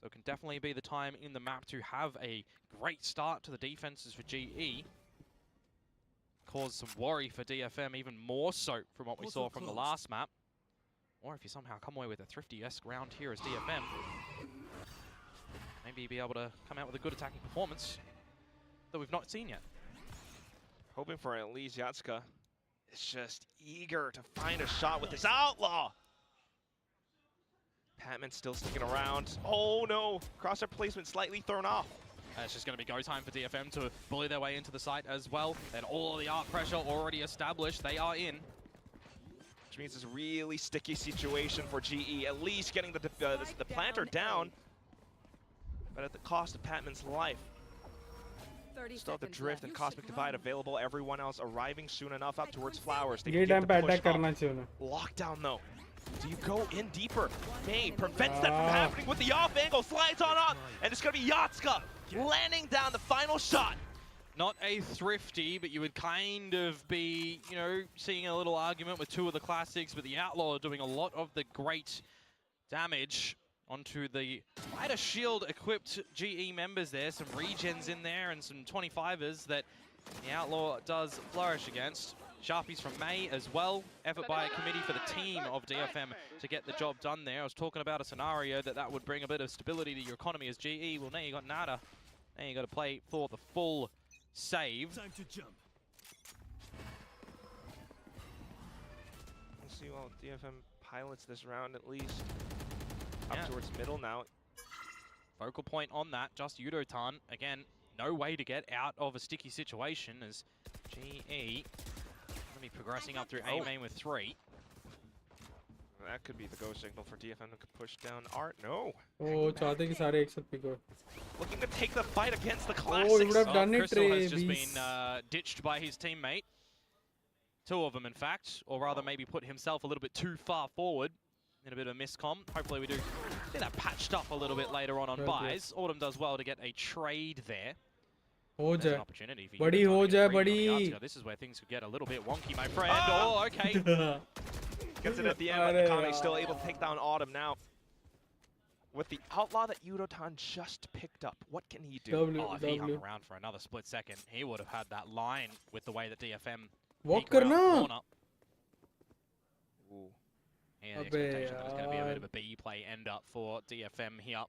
So it can definitely be the time in the map to have a great start to the defenses for GE. Cause some worry for DFM, even more so from what we saw from the last map. Or if you somehow come away with a thrifty-esque round here as DFM, maybe be able to come out with a good attacking performance that we've not seen yet. Hoping for at least Yatska is just eager to find a shot with this outlaw. Patman still sticking around. Oh no, crosshair placement slightly thrown off. It's just going to be go time for DFM to bully their way into the site as well. And all of the arc pressure already established, they are in. Which means it's a really sticky situation for GE, at least getting the planter down, but at the cost of Patman's life. Still have the Drift and Cosmic Divide available, everyone else arriving soon enough up towards Flowers. They can get the push up. Lockdown though. Do you go in deeper? May prevents that from happening with the off angle, slides on up, and it's going to be Yatska landing down the final shot. Not a thrifty, but you would kind of be, you know, seeing a little argument with two of the classics, but the Outlaw are doing a lot of the great damage onto the lighter shield-equipped GE members there. Some regens in there and some 25ers that the Outlaw does flourish against. Sharpies from May as well. Effort by a committee for the team of DFM to get the job done there. I was talking about a scenario that would bring a bit of stability to your economy as GE. Well, now you got nada. Now you got to play for the full save. Time to jump. We'll see while DFM pilots this round at least. Up towards middle now. Focal point on that, just Yudotan. Again, no way to get out of a sticky situation as GE going to be progressing up through A main with 3. That could be the go signal for DFM to push down Art. No. Oh, चाहते कि सारे एक साथ pick हो. Looking to take the fight against the classics. Oh, he would have done it, Crystal has just Travis. been ditched by his teammate. 2 of them, in fact, or rather maybe put himself a little bit too far forward in a bit of a miscom. Hopefully we do get that patched up a little bit later on buys. Autumn does well to get a trade there. हो There's an जाए. opportunity for बड़ी you to हो get जाए, free on the बड़ी. Artscar. This is where things could get a little bit wonky, my friend. Oh, okay. Gets it at the end, but Nakame still able to take down Autumn now. With the outlaw that Yudotan just picked up, what can he do? Oh, if he hung around for another split second, he would have had that line with the way that DFM Walk peek around the करना. corner. And the expectation that it was going to be a bit of a B play end up for DFM here,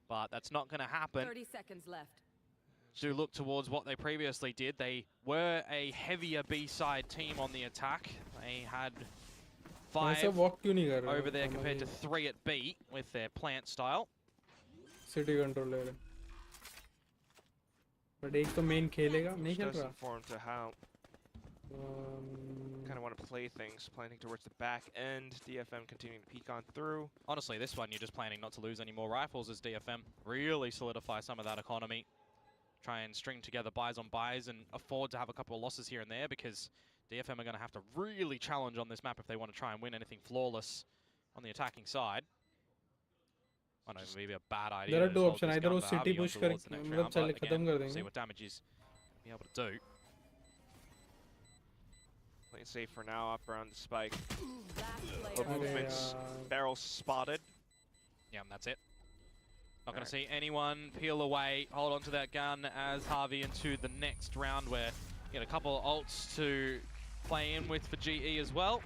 but that's not going to happen. 30 seconds left. Do look towards what they previously did. They were a heavier B-side team on the attack. They had 5 ऐसा walk क्यों नहीं कर रहा? over there compared to 3 at B with their plant style. City control ले रहे. But एक तो main खेलेगा, नहीं खेल रहा. Doesn't form to how. Kind of want to play things, planning towards the back end. DFM continuing to peek on through. Honestly, this one you're just planning not to lose any more rifles as DFM really solidify some of that economy. Try and string together buys on buys and afford to have a couple of losses here and there, because DFM are going to have to really challenge on this map if they want to try and win anything flawless on the attacking side. I know maybe a bad idea. There are to two hold options. this Either gun वो for city Harvey push on कर towards the next मतलब round, चले but खत्म again, कर देंगे. see what damage he's be able to do. Playing safe for now, up around the spike. Little movements, barrels spotted. Yeah, and that's it. Not going to see anyone peel away, hold on to that gun as Harvey into the next round, where you get a couple of ults to play in with for GE as well.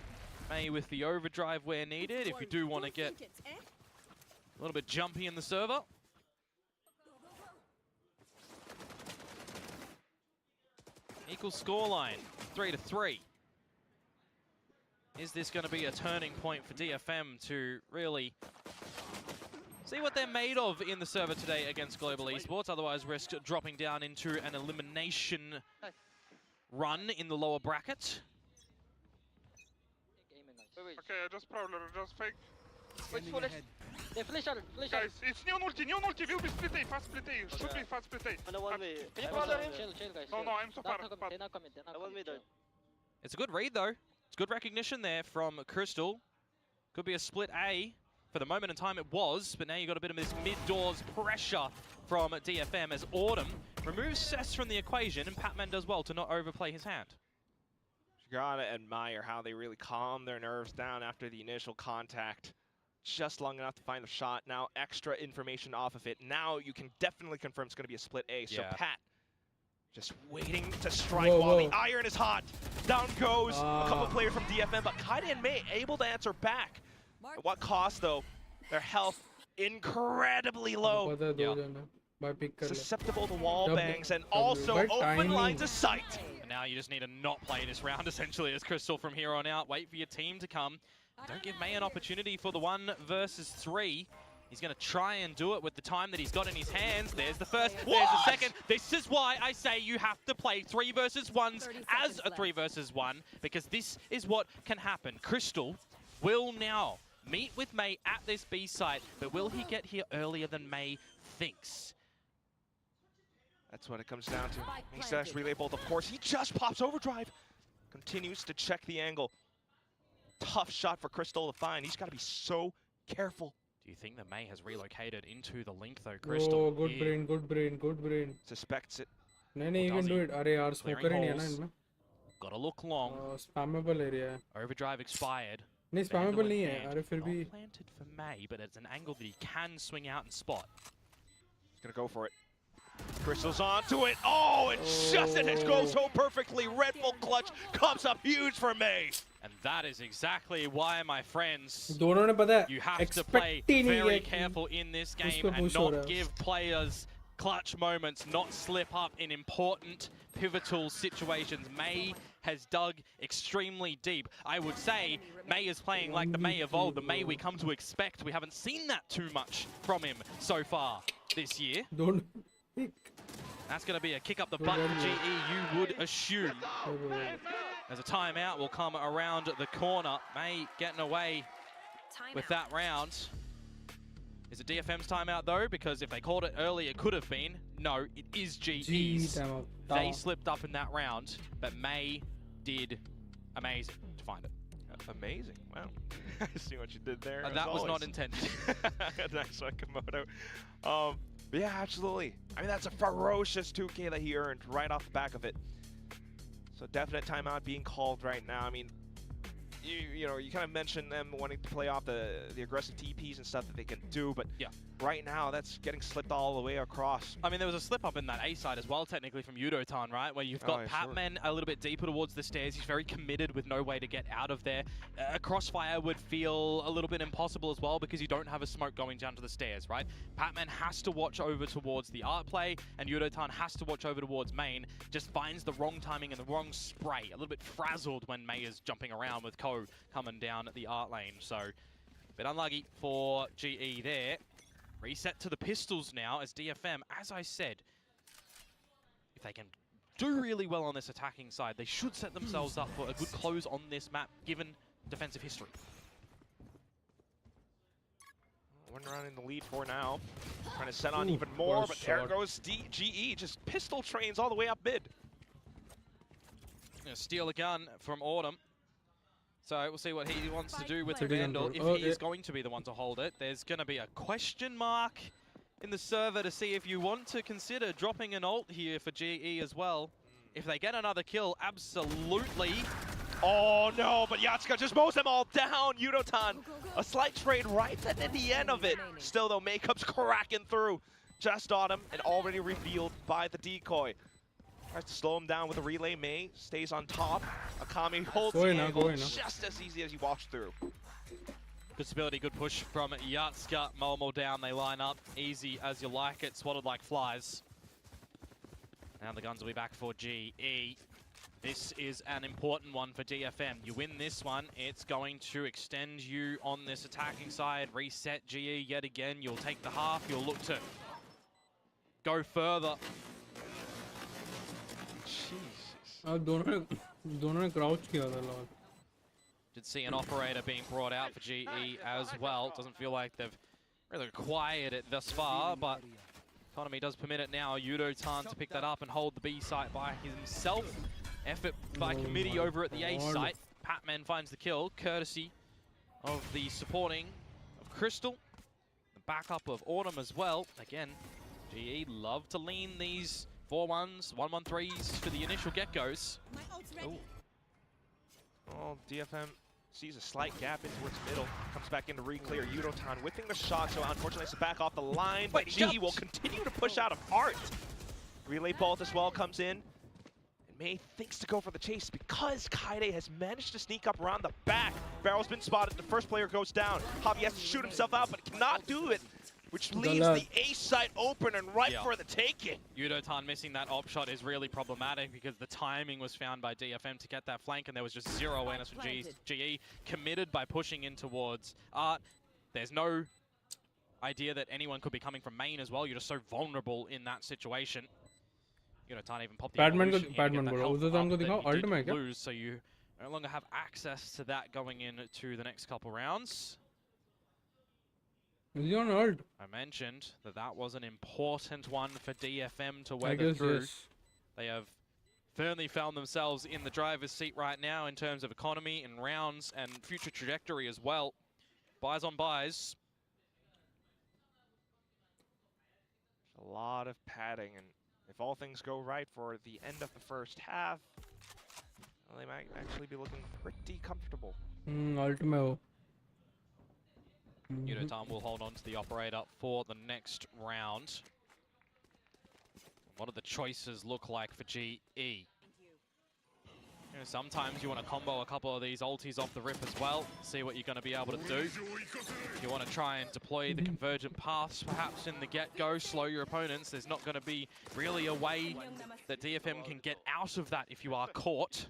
May with the overdrive where needed, if you do want to get a little bit jumpy in the server. Equal scoreline, 3-3. Is this going to be a turning point for DFM to really See what they're made of in the server today against Global Esports. Otherwise, risk dropping down into an elimination run in the lower bracket. Okay, I just prowler, just fake. Wait, flash. They flash out, flash out. Guys, it's neon ulti, will be split A, fast split A. Should be fast split A. On the one way. Can you prowler him? Chill, guys. No, I'm so far. They're not coming. One way done. It's a good read, though. It's good recognition there from Crystal. Could be a split A. For the moment in time, it was, but now you've got a bit of this mid-doors pressure from DFM as Autumn removes Cess from the equation, and Patman does well to not overplay his hand. You gotta admire how they really calm their nerves down after the initial contact. Just long enough to find the shot. Now extra information off of it. Now you can definitely confirm it's gonna be a split A. So Yeah. Pat just waiting to strike while the iron is hot. Down goes a couple players from DFM, but Kaide and May able to answer back. At what cost though? Their health incredibly low. Susceptible to wall bangs and also open lines of sight. Now you just need to not play this round essentially as Crystal from here on out. Wait for your team to come. Don't give May an opportunity for the 1 versus 3. He's going to try and do it with the time that he's got in his hands. There's the first, there's the second. This is why I say you have to play 3 versus 1s as a 3 versus 1, because this is what can happen. Crystal will now meet with May at this B site, but will he get here earlier than May thinks? That's what it comes down to. He relay bolt, of course. He just pops overdrive. Continues to check the angle. Tough shot for Crystal to find. He's got to be so careful. Do you think that May has relocated into the link though, Crystal? Oh, good brain. Suspects it. No, you can do it. Arey, yaar, smoker nahi hai na inme. Gotta look long. Spammable area. Overdrive expired. No, spammable nahi hai. Arey, fir bhi. Planted for May, but it's an angle that he can swing out and spot. He's gonna go for it. Crystal's onto it. Oh, and just it goes so perfectly. Red Bull clutch comes up huge for May. And that is exactly why, my friends, दोनों ने पता है, you have to play very careful in this game and not give players clutch moments, not slip up in important, pivotal situations. May has dug extremely deep. I would say May is playing like the May of old, the May we come to expect. We haven't seen that too much from him so far this year. Don't. That's going to be a kick up the butt for GE, you would assume. As a timeout will come around the corner. May getting away with that round. Is it DFM's timeout though? Because if they called it early, it could have been. No, it is GE's. They slipped up in that round, but May did amazing to find it. Amazing, wow. I see what you did there. That was not intended. Nice one, Komodo. Yeah, absolutely. I mean, that's a ferocious 2K that he earned right off the back of it. So definite timeout being called right now. I mean, you know, you kind of mentioned them wanting to play off the aggressive TPs and stuff that they can do, but yeah, right now that's getting slipped all the way across. I mean, there was a slip up in that A side as well, technically from Yudotan, right? Where you've got Patman a little bit deeper towards the stairs. He's very committed with no way to get out of there. A crossfire would feel a little bit impossible as well because you don't have a smoke going down to the stairs, right? Patman has to watch over towards the art play, and Yudotan has to watch over towards main. Just finds the wrong timing and the wrong spray. A little bit frazzled when May is jumping around with Ko coming down at the art lane. So, a bit unlucky for GE there. Reset to the pistols now as DFM, as I said, if they can do really well on this attacking side, they should set themselves up for a good close on this map, given defensive history. One round in the lead for now. Trying to set on even more, but there goes GE, just pistol trains all the way up mid. Gonna steal a gun from Autumn. So we'll see what he wants to do with the Vandal, if he is going to be the one to hold it. There's going to be a question mark in the server to see if you want to consider dropping an ult here for GE as well. If they get another kill, absolutely. Oh no, but Yatsuka just mows them all down. Yudotan, a slight trade right at the end of it. Still though, Makeup's cracking through. Just on him and already revealed by the decoy. Tries to slow him down with a relay. May stays on top. Akami holds the angle just as easy as he walks through. Good stability, good push from Yatsuka. Momo down, they line up. Easy as you like it, swatted like flies. Now the guns will be back for GE. This is an important one for DFM. You win this one, it's going to extend you on this attacking side, reset GE yet again. You'll take the half, you'll look to go further. Jesus. दोनों ने crouch किया था lol. Did see an operator being brought out for GE as well. Doesn't feel like they've really acquired it thus far, but economy does permit it now. Yudo-tan to pick that up and hold the B site by himself. Effort by committee over at the A site. Patman finds the kill, courtesy of the supporting of Crystal. The backup of Autumn as well. Again, GE love to lean these 4-1s, 1-1-3s for the initial get-goes. Well, DFM sees a slight gap into its middle. Comes back into re-clear. Yudo-tan whipping the shot, so unfortunately it's back off the line. But GE will continue to push out apart. Relay bolt as well comes in. May thinks to go for the chase because Kaide has managed to sneak up around the back. Barrel's been spotted, the first player goes down. Javi has to shoot himself out, but cannot do it, which leaves the A site open and ripe for the taking. Yudo-tan missing that op shot is really problematic because the timing was found by DFM to get that flank and there was just zero awareness from GE. Committed by pushing in towards Art. There's no idea that anyone could be coming from main as well. You're just so vulnerable in that situation. Yudo-tan even popped the Padman बोलो उधर हमको दिखाओ alt में क्या? Lose, so you no longer have access to that going into the next couple rounds. Is he on ult? I mentioned that that was an important one for DFM to weather through. Yes. They have firmly found themselves in the driver's seat right now in terms of economy and rounds and future trajectory as well. Buys on buys. A lot of padding, and if all things go right for the end of the first half, well, they might actually be looking pretty comfortable. Ult में हो. Yudo-tan will hold on to the operator for the next round. What do the choices look like for GE? Sometimes you want to combo a couple of these ultis off the rip as well, see what you're going to be able to do. If you want to try and deploy the convergent paths, perhaps in the get-go, slow your opponents. There's not going to be really a way that DFM can get out of that if you are caught.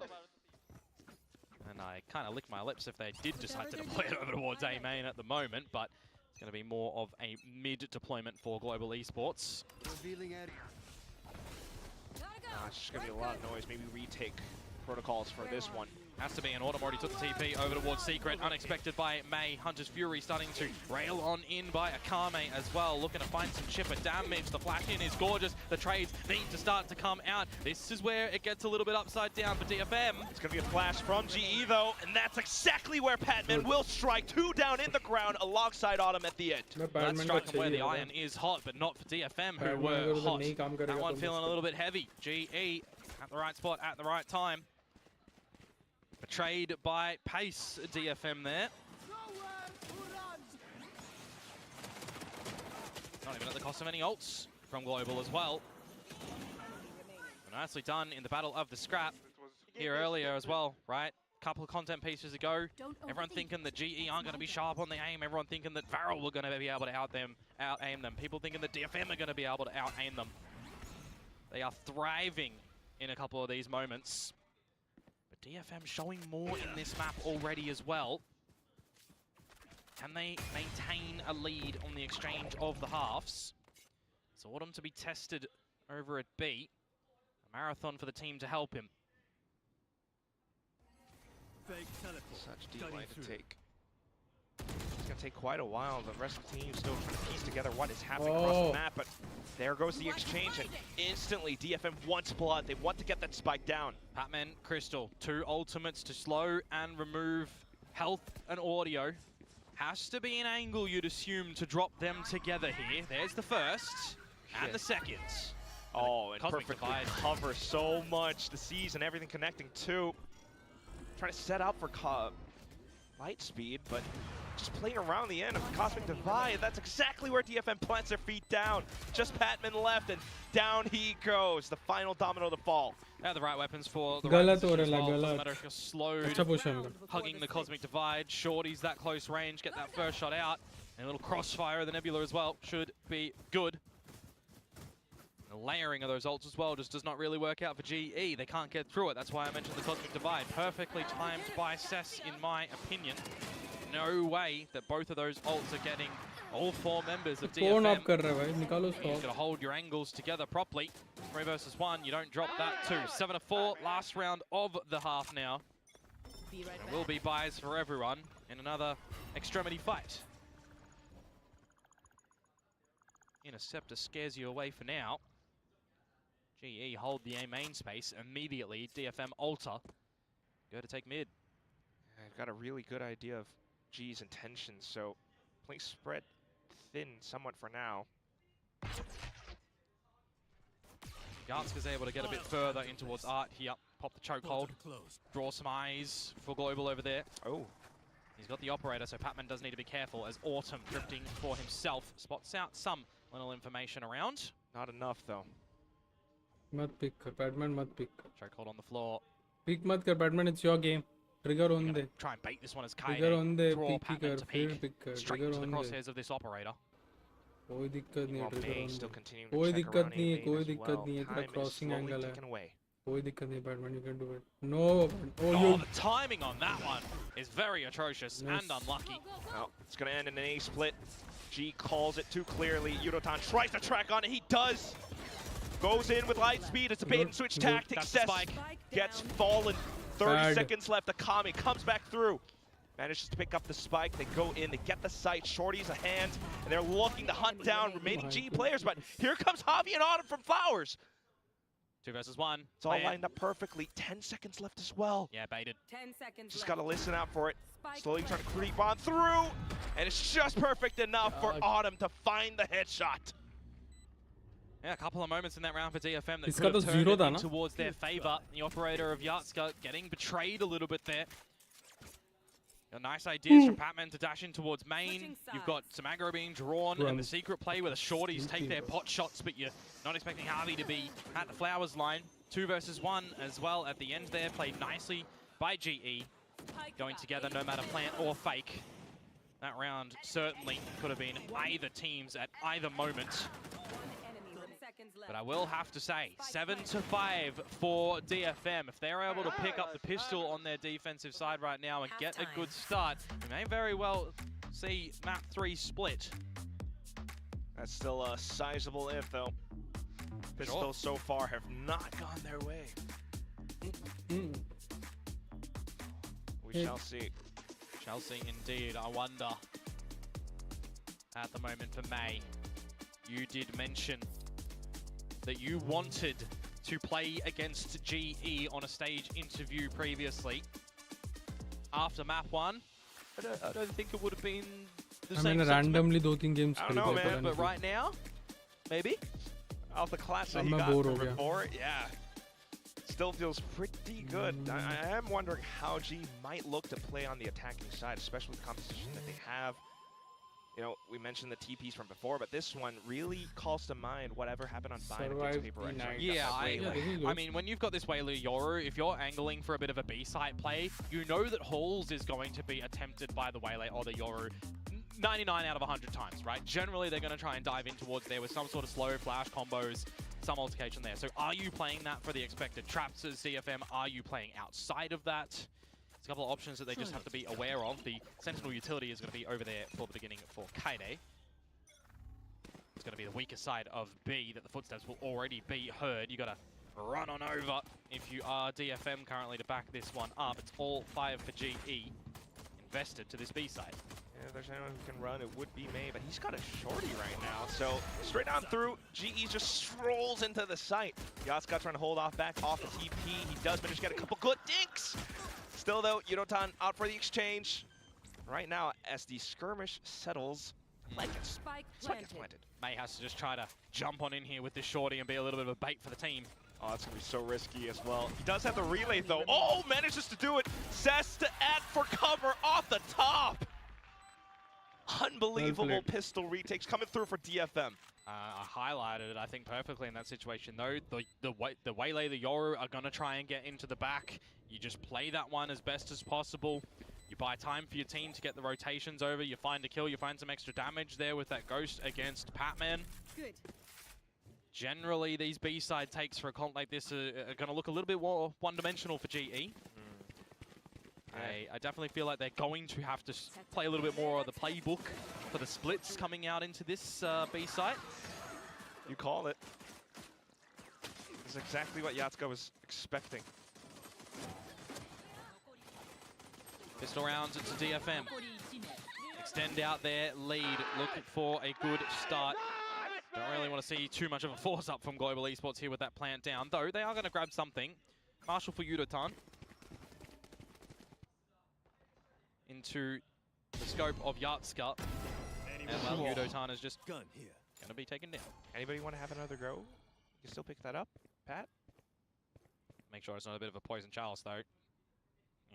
And I kind of lick my lips if they did decide to deploy it over towards A main at the moment, but it's going to be more of a mid-deployment for Global Esports. It's just going to be a lot of noise. Maybe retake protocols for this one. Has to be an Autumn already took the TP over towards Secret. Unexpected by May. Hunter's Fury starting to rail on in by Akame as well. Looking to find some chipper damage. The flash in is gorgeous. The trades need to start to come out. This is where it gets a little bit upside down for DFM. It's going to be a flash from GE though, and that's exactly where Patman will strike. 2 down in the ground alongside Autumn at the end. That's striking where the iron is hot, but not for DFM who were hot. That one feeling a little bit heavy. GE at the right spot at the right time. Betrayed by pace, DFM there. Not even at the cost of any ults from Global as well. Nicely done in the battle of the scrap here earlier as well, right? Couple of content pieces ago. Everyone thinking that GE aren't going to be sharp on the aim. Everyone thinking that Varel were going to be able to out-aim them. People thinking that DFM are going to be able to out-aim them. They are thriving in a couple of these moments. DFM showing more in this map already as well. Can they maintain a lead on the exchange of the halves? So Autumn to be tested over at B. A marathon for the team to help him. Such deep line to take. It's going to take quite a while. The rest of the team is still trying to piece together what is happening across the map, but there goes the exchange, and instantly DFM wants blood. They want to get that spike down. Patman, Crystal, 2 ultimates to slow and remove health and audio. Has to be an angle you'd assume to drop them together here. There's the first and the second. Oh, and perfectly cover so much. The C's and everything connecting too. Trying to set up for light speed, but just playing around the end of the Cosmic Divide. That's exactly where DFM plants their feet down. Just Patman left, and down he goes. The final domino to fall. Yeah, the right weapons for the right position as well. Doesn't matter if you're slowed, hugging the Cosmic Divide. Shorty's that close range, get that first shot out. And a little crossfire of the Nebula as well should be good. A layering of those ults as well just does not really work out for GE. They can't get through it. That's why I mentioned the Cosmic Divide. Perfectly timed by Cess, in my opinion. No way that both of those ults are getting all 4 members of DFM. You just got to hold your angles together properly. 3 versus 1, you don't drop that too. 7-4, last round of the half now. There will be buys for everyone in another extremity fight. Interceptor scares you away for now. GE hold the A main space immediately. DFM alter. Go to take mid. I've got a really good idea of G's intentions, so play spread thin somewhat for now. Gartska's able to get a bit further in towards Art here. Pop the chokehold. Draw some eyes for Global over there. Oh. He's got the operator, so Patman does need to be careful as Autumn drifting for himself. Spots out some little information around. Not enough though. Mat pick kar, Patman mat pick. Chokehold on the floor. Pick mat kar, Patman, it's your game. Trigger on the. Try and bait this one as Trigger on the draw pick Patman to peek. Straight into the on the. crosshairs of this operator. कोई दिक्कत नहीं है trigger still on continuing to कोई check दिक्कत around नहीं है A कोई as दिक्कत well. नहीं है तेरा Time is crossing slowly angle है ticking away. कोई दिक्कत नहीं Batman you can do it no Oh, the timing on that one is very atrocious and unlucky. Well, it's going to end in an A split. G calls it too clearly. Yudotan tries to track on it. He does. Goes in with light speed. It's a bait and switch tactic. That's the Cess spike. gets fallen. 30 Bad. seconds left. Akami comes back through. Manages to pick up the spike. They go in. They get the sight. Shorty's a hand. And they're looking to hunt down remaining G players. But here comes Javi and Autumn from Flowers. 2 versus 1. It's all lined up perfectly. 10 seconds left as well. Yeah, baited. 10 seconds Just got to listen out for it. Slowly trying to creep on through. And it's just perfect enough for Autumn to find the headshot. Yeah, a couple of moments in that round for DFM that It's could got have a turned zero it da, na? towards their favor. The operator of Yatska getting betrayed a little bit there. Nice ideas from Patman to dash in towards main. You've got some aggro being drawn and the secret play where the shorties take their pot shots, but you're not expecting Harvey to be at the Flowers line. 2 versus 1 as well at the end there. Played nicely by GE. Going together no matter plant or fake. That round certainly could have been either teams at either moment. But I will have to say, 7-5 for DFM. If they're able to pick up the pistol on their defensive side right now and get a good start, we may very well see map 3 split. That's still a sizable if, though. Pistols so far have not gone their way. We shall see. Shall see indeed. I wonder, at the moment for May, you did mention that you wanted to play against GE on a stage interview previously. After map 1, I don't think it would have been the same मैंने randomly 2-3 games I don't know, खेले, man, पता but नहीं right now, maybe? Off the class that he मैं got bored from हो गया. before, yeah. Still feels pretty good. I am wondering how G might look to play on the attacking side, especially with the competition that they have. You know, we mentioned the TPs from before, but this one really calls to mind whatever happened on Bind against Paper X. Yeah, I mean, when you've got this Wayloo Yoru, if you're angling for a bit of a B-side play, you know that Halls is going to be attempted by the Waylay or the Yoru 99 out of 100 times, right? Generally, they're going to try and dive in towards there with some sort of slow flash combos, some altercation there. So are you playing that for the expected traps as DFM? Are you playing outside of that? There's a couple of options that they just have to be aware of. The Sentinel utility is going to be over there for the beginning for Kaide. It's going to be the weaker side of B that the footsteps will already be heard. You got to run on over if you are DFM currently to back this one up. It's all 5 for GE invested to this B side. Yeah, if there's anyone who can run, it would be May, but he's got a shorty right now. So straight on through, GE just strolls into the site. Yatska trying to hold off back off the TP. He does manage to get a couple good dinks. Still though, Yudotan out for the exchange. Right now, as the skirmish settles, Spike gets planted. May has to just try to jump on in here with this shorty and be a little bit of a bait for the team. Oh, that's going to be so risky as well. He does have the relay though. Oh, manages to do it. Cess to add for cover off the top. Unbelievable pistol retakes coming through for DFM. I highlighted it, I think, perfectly in that situation, though. The Waylay, the Yoru are going to try and get into the back. You just play that one as best as possible. You buy time for your team to get the rotations over. You find a kill. You find some extra damage there with that Ghost against Patman. Good. Generally, these B-side takes for a comp like this are going to look a little bit more one-dimensional for GE. I definitely feel like they're going to have to play a little bit more of the playbook for the splits coming out into this B-side. You call it. This is exactly what Yatska was expecting. Pistol rounds into DFM. Extend out their lead, looking for a good start. Don't really want to see too much of a force up from Global Esports here with that plant down, though they are going to grab something. Marshall for Yudotan. Into the scope of Yatska. And well, Yudotan is just going to be taken down. Anybody want to have another go? You can still pick that up, Pat? Make sure it's not a bit of a poison chalice, though.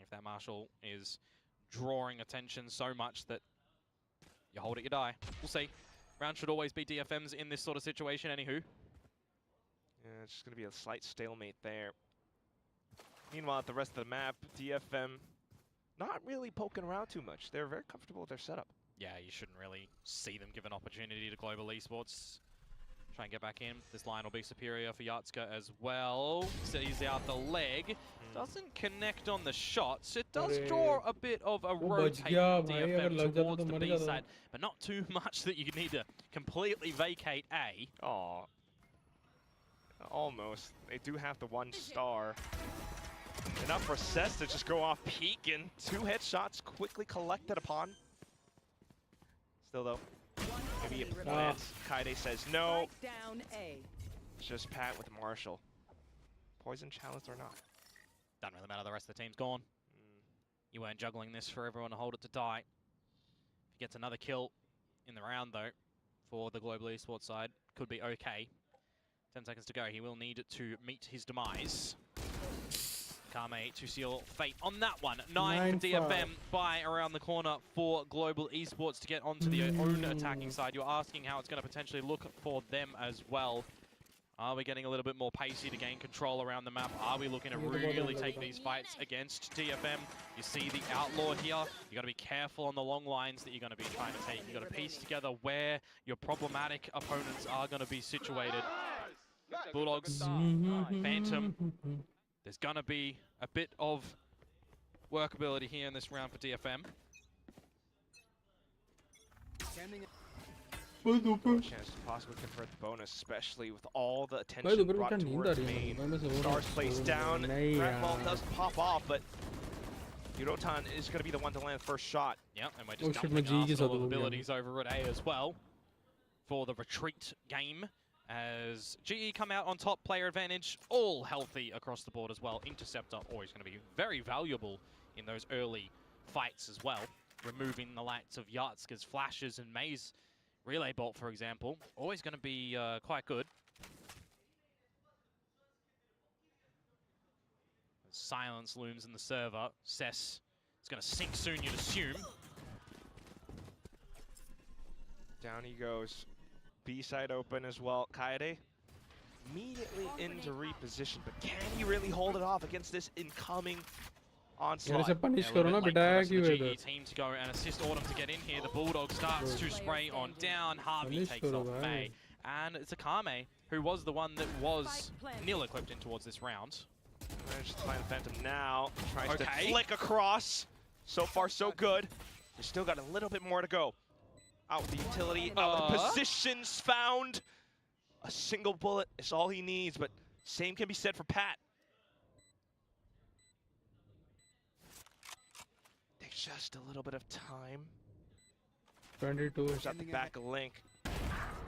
If that Marshall is drawing attention so much that you hold it, you die. We'll see. Round should always be DFMs in this sort of situation, anywho. Yeah, it's just going to be a slight stalemate there. Meanwhile, at the rest of the map, DFM not really poking around too much. They're very comfortable with their setup. Yeah, you shouldn't really see them give an opportunity to Global Esports. Try and get back in. This line will be superior for Yatska as well. Sees out the leg. Doesn't connect on the shots. It does draw a bit of a rotate from DFM towards the B side, but not too much that you need to completely vacate A. Oh, almost. They do have the 1 star. Enough for Cess to just go off peak, and 2 headshots quickly collected upon. Still though, maybe a plant. Kaide says no. Down A. Just Pat with Marshall. Poison chalice or not. Doesn't really matter, the rest of the team's gone. You weren't juggling this for everyone to hold it to die. If he gets another kill in the round though, for the Global Esports side, could be okay. 10 seconds to go, he will need to meet his demise. Kame to seal fate on that one. 9 for DFM by around the corner for Global Esports to get onto the own attacking side. You're asking how it's going to potentially look for them as well. Are we getting a little bit more pacey to gain control around the map? Are we looking to really take these fights against DFM? You see the Outlaw here. You got to be careful on the long lines that you're going to be trying to take. You got to piece together where your problematic opponents are going to be situated. Bulldogs, Phantom. There's going to be a bit of workability here in this round for DFM. Chance to possibly convert the bonus, especially with all the attention brought towards main. Stars placed down, Grand Ball doesn't pop off, but Yudotan is going to be the one to land the first shot. Yep, and we're just dumping Arsenal abilities over at A as well for the retreat game. As GE come out on top, player advantage, all healthy across the board as well. Interceptor always going to be very valuable in those early fights as well. Removing the likes of Yatska's flashes and Maze Relay Bolt, for example, always going to be quite good. As silence looms in the server. Cess is going to sink soon, you'd assume. Down he goes. B side open as well. Kaede immediately into reposition, but can he really hold it off against this incoming onslaught? Punish karo na beta the GE team to go and assist Autumn to get in here. The Bulldog starts to spray on down. Harvey takes off May. And it's Akame who was the one that was nil equipped in towards this round. Managed to find Phantom now. Tries to flick across. So far, so good. We've still got a little bit more to go. Out with the utility, out with the positions found. A single bullet is all he needs, but same can be said for Pat. Takes just a little bit of time. 22. There's at the back link.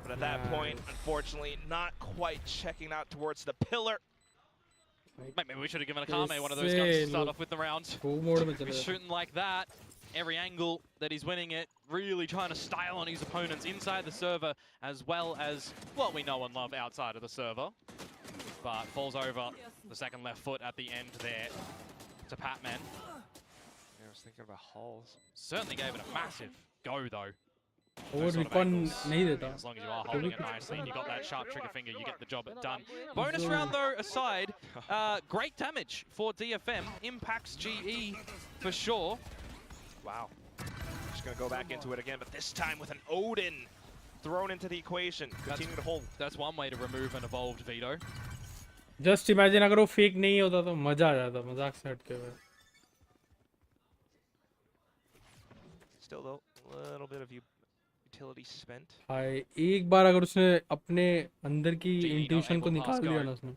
But at that point, unfortunately, not quite checking out towards the pillar. Maybe we should have given Akame one of those guns to start off with the round. He's shooting like that. Every angle that he's winning it, really trying to style on his opponents inside the server, as well as what we know and love outside of the server. But falls over the second left foot at the end there to Patman. Yeah, I was thinking about Halls. Certainly gave it a massive go, though. As long as you are holding it nicely and you got that sharp trigger finger, you get the job done. Bonus round, though, aside, great damage for DFM. Impacts GE for sure. Wow. Just going to go back into it again, but this time with an Odin. thrown into the equation. Continue to hold. That's one way to remove an evolved veto. Just imagine अगर वो fake नहीं होता तो मजा आ जाता, मजाक से हट के हुए. Still though, a little bit of utility spent. हाय, एक बार अगर उसने अपने अंदर की intuition को निकाल लिया ना उसने.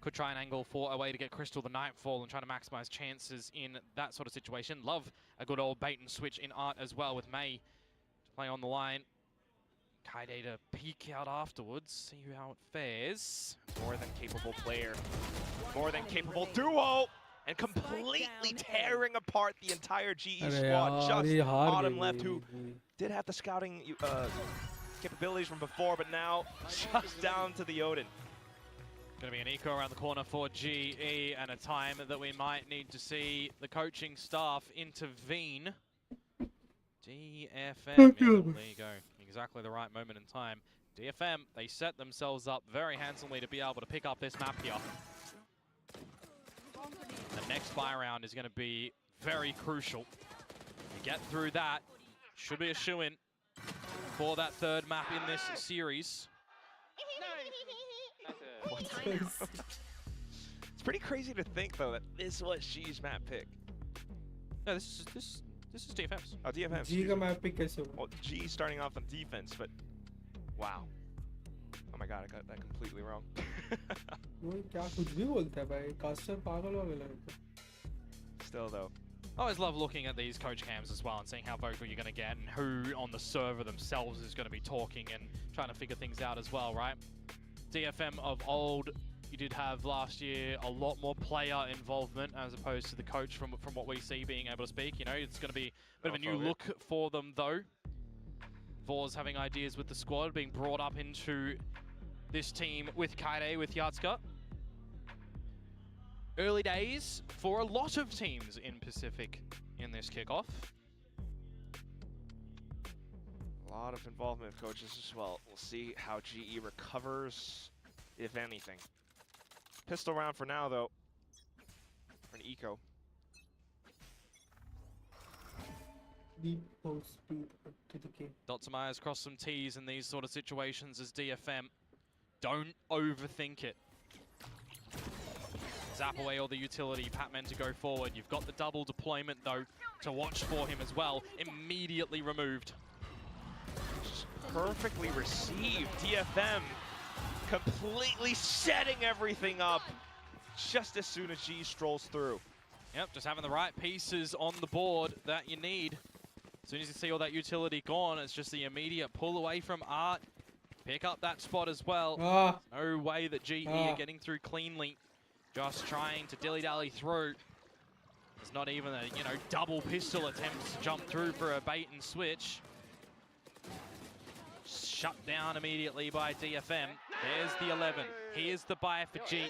Could try and angle for a way to get Crystal the Nightfall and try to maximize chances in that sort of situation. Love a good old bait and switch in Art as well with May to play on the line. Kaide to peek out afterwards, see how it fares. More than capable player. More than capable duo! And completely tearing apart the entire GE squad. Just Autumn left, who did have the scouting capabilities from before, but now just down to the Odin. Going to be an eco around the corner for GE, and a time that we might need to see the coaching staff intervene. DFM, there you go. Exactly the right moment in time. DFM, they set themselves up very handsomely to be able to pick up this map here. The next buy round is going to be very crucial. To get through that, should be a shoo-in for that third map in this series. It's pretty crazy to think though that this was G's map pick. No, this is DFM's. Oh, DFM's. G का map pick कैसे हुआ? Well, G starting off on defense, but wow. Oh my god, I got that completely wrong. वो क्या कुछ भी बोलता है भाई, caster पागल हो गया लगता है. Still though. I always love looking at these coach cams as well and seeing how vocal you're going to get and who on the server themselves is going to be talking and trying to figure things out as well, right? DFM of old, you did have last year a lot more player involvement as opposed to the coach from what we see being able to speak. You know, it's going to be a bit of a new look for them though. Vors having ideas with the squad, being brought up into this team with Kaide, with Yatska. Early days for a lot of teams in Pacific in this kickoff. A lot of involvement of coaches as well. We'll see how GE recovers, if anything. Pistol round for now, though. For an eco. Deep post speed to the K. Dotsameyer's crossed some T's in these sort of situations as DFM. Don't overthink it. Zap away all the utility, Patman to go forward. You've got the double deployment, though, to watch for him as well. Immediately removed. Perfectly received. DFM completely setting everything up just as soon as G strolls through. Yep, just having the right pieces on the board that you need. As soon as you see all that utility gone, it's just the immediate pull away from Art. Pick up that spot as well. No way that GE are getting through cleanly. Just trying to dilly-dally through. There's not even a, double pistol attempt to jump through for a bait and switch. Shut down immediately by DFM. There's the 11. Here's the buy for GE.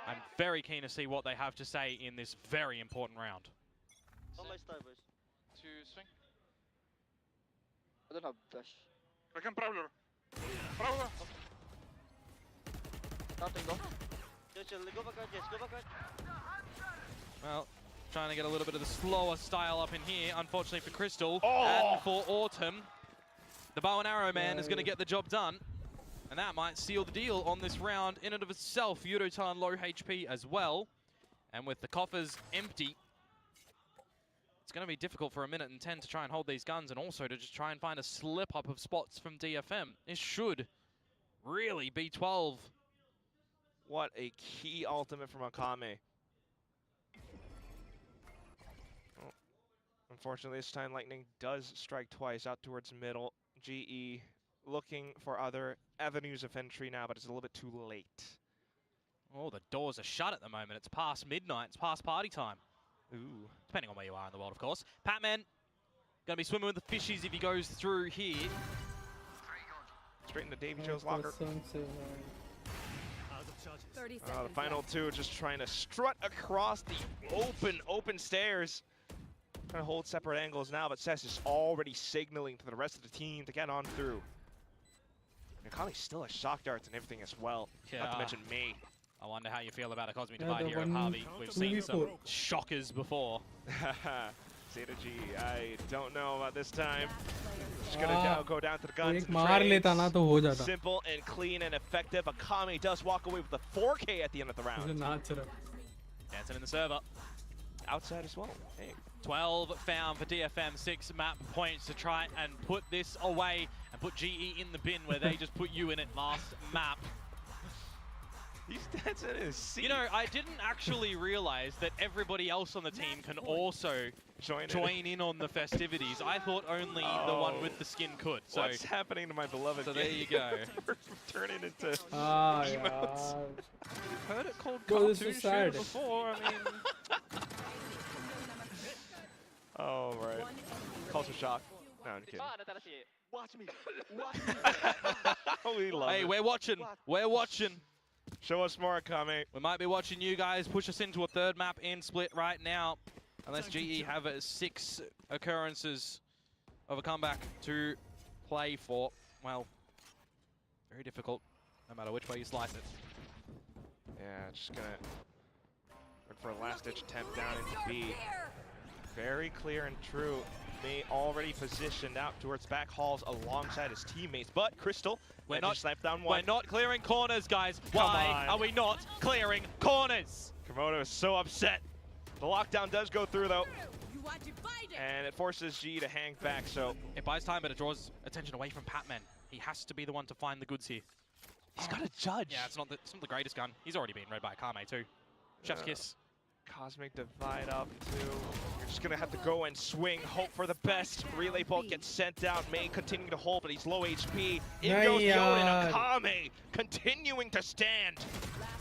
I'm very keen to see what they have to say in this very important round. To swing. I don't have dash. I can Prowler. Prowler. Nothing, go. Go back. Well, trying to get a little bit of the slower style up in here, unfortunately for Crystal. And for Autumn, the bow and arrow man is going to get the job done. And that might seal the deal on this round in and of itself. Yudotan low HP as well. And with the coffers empty, it's going to be difficult for a minute and 10 to try and hold these guns and also to just try and find a slip up of spots from DFM. This should really be 12. What a key ultimate from Akame. Oh, unfortunately, this time Lightning does strike twice out towards middle. GE looking for other avenues of entry now, but it's a little bit too late. Oh, the doors are shut at the moment. It's past midnight. It's past party time. Ooh. Depending on where you are in the world, of course. Patman, going to be swimming with the fishies if he goes through here. Straight into Davy Joe's locker. The final two just trying to strut across the open stairs. Trying to hold separate angles now, but Cess is already signaling to the rest of the team to get on through. Akami still has shock darts and everything as well. Yeah. Not to mention me. I wonder how you feel about a Cosmic Divide here at Harvey. We've seen some shockers before. Zeta G, I don't know about this time. just gonna go down to the guns. एक मार लेता ना तो हो जाता. Simple and clean and effective. Akame does walk away with a 4K at the end of the round. उसे नाच रहा. Dancing in the server. Outside as well. Hey. 12 found for DFM, 6 map points to try and put this away and put GE in the bin where they just put you in it last map. He's dancing in his seat. You know, I didn't actually realize that everybody else on the team can also join in on the festivities. I thought only the one with the skin could. So what's happening to my beloved So game? there you go. We're turning into Ah, emotes. I've heard it called Bro, this cartoon is shooter sad. before. I mean, Oh, right. Culture shock. No, I'm kidding. Watch me. We love hey, it. we're watching. We're watching. Show us more, Akame. We might be watching you guys push us into a third map in split right now. Unless GE have 6 occurrences of a comeback to play for. Well, very difficult, no matter which way you slice it. Yeah, just gonna look for a last-ditch attempt down into B. Very clear and true. May already positioned out towards back halls alongside his teammates, but Crystal, We're not sniped down one. We're not clearing corners, guys. Come Why on. are we not clearing corners? Komodo is so upset. The lockdown does go through though, and it forces G to hang back. So it buys time, but it draws attention away from Patman. He has to be the one to find the goods here. he's got a judge. Yeah, it's not the greatest gun. He's already been read by Akame too. Chef's kiss. Cosmic Divide up too. You're just gonna have to go and swing, hope for the best. Relay bolt gets sent out. May continue to hold, but he's low HP. In goes the Odin. Akame continuing to stand.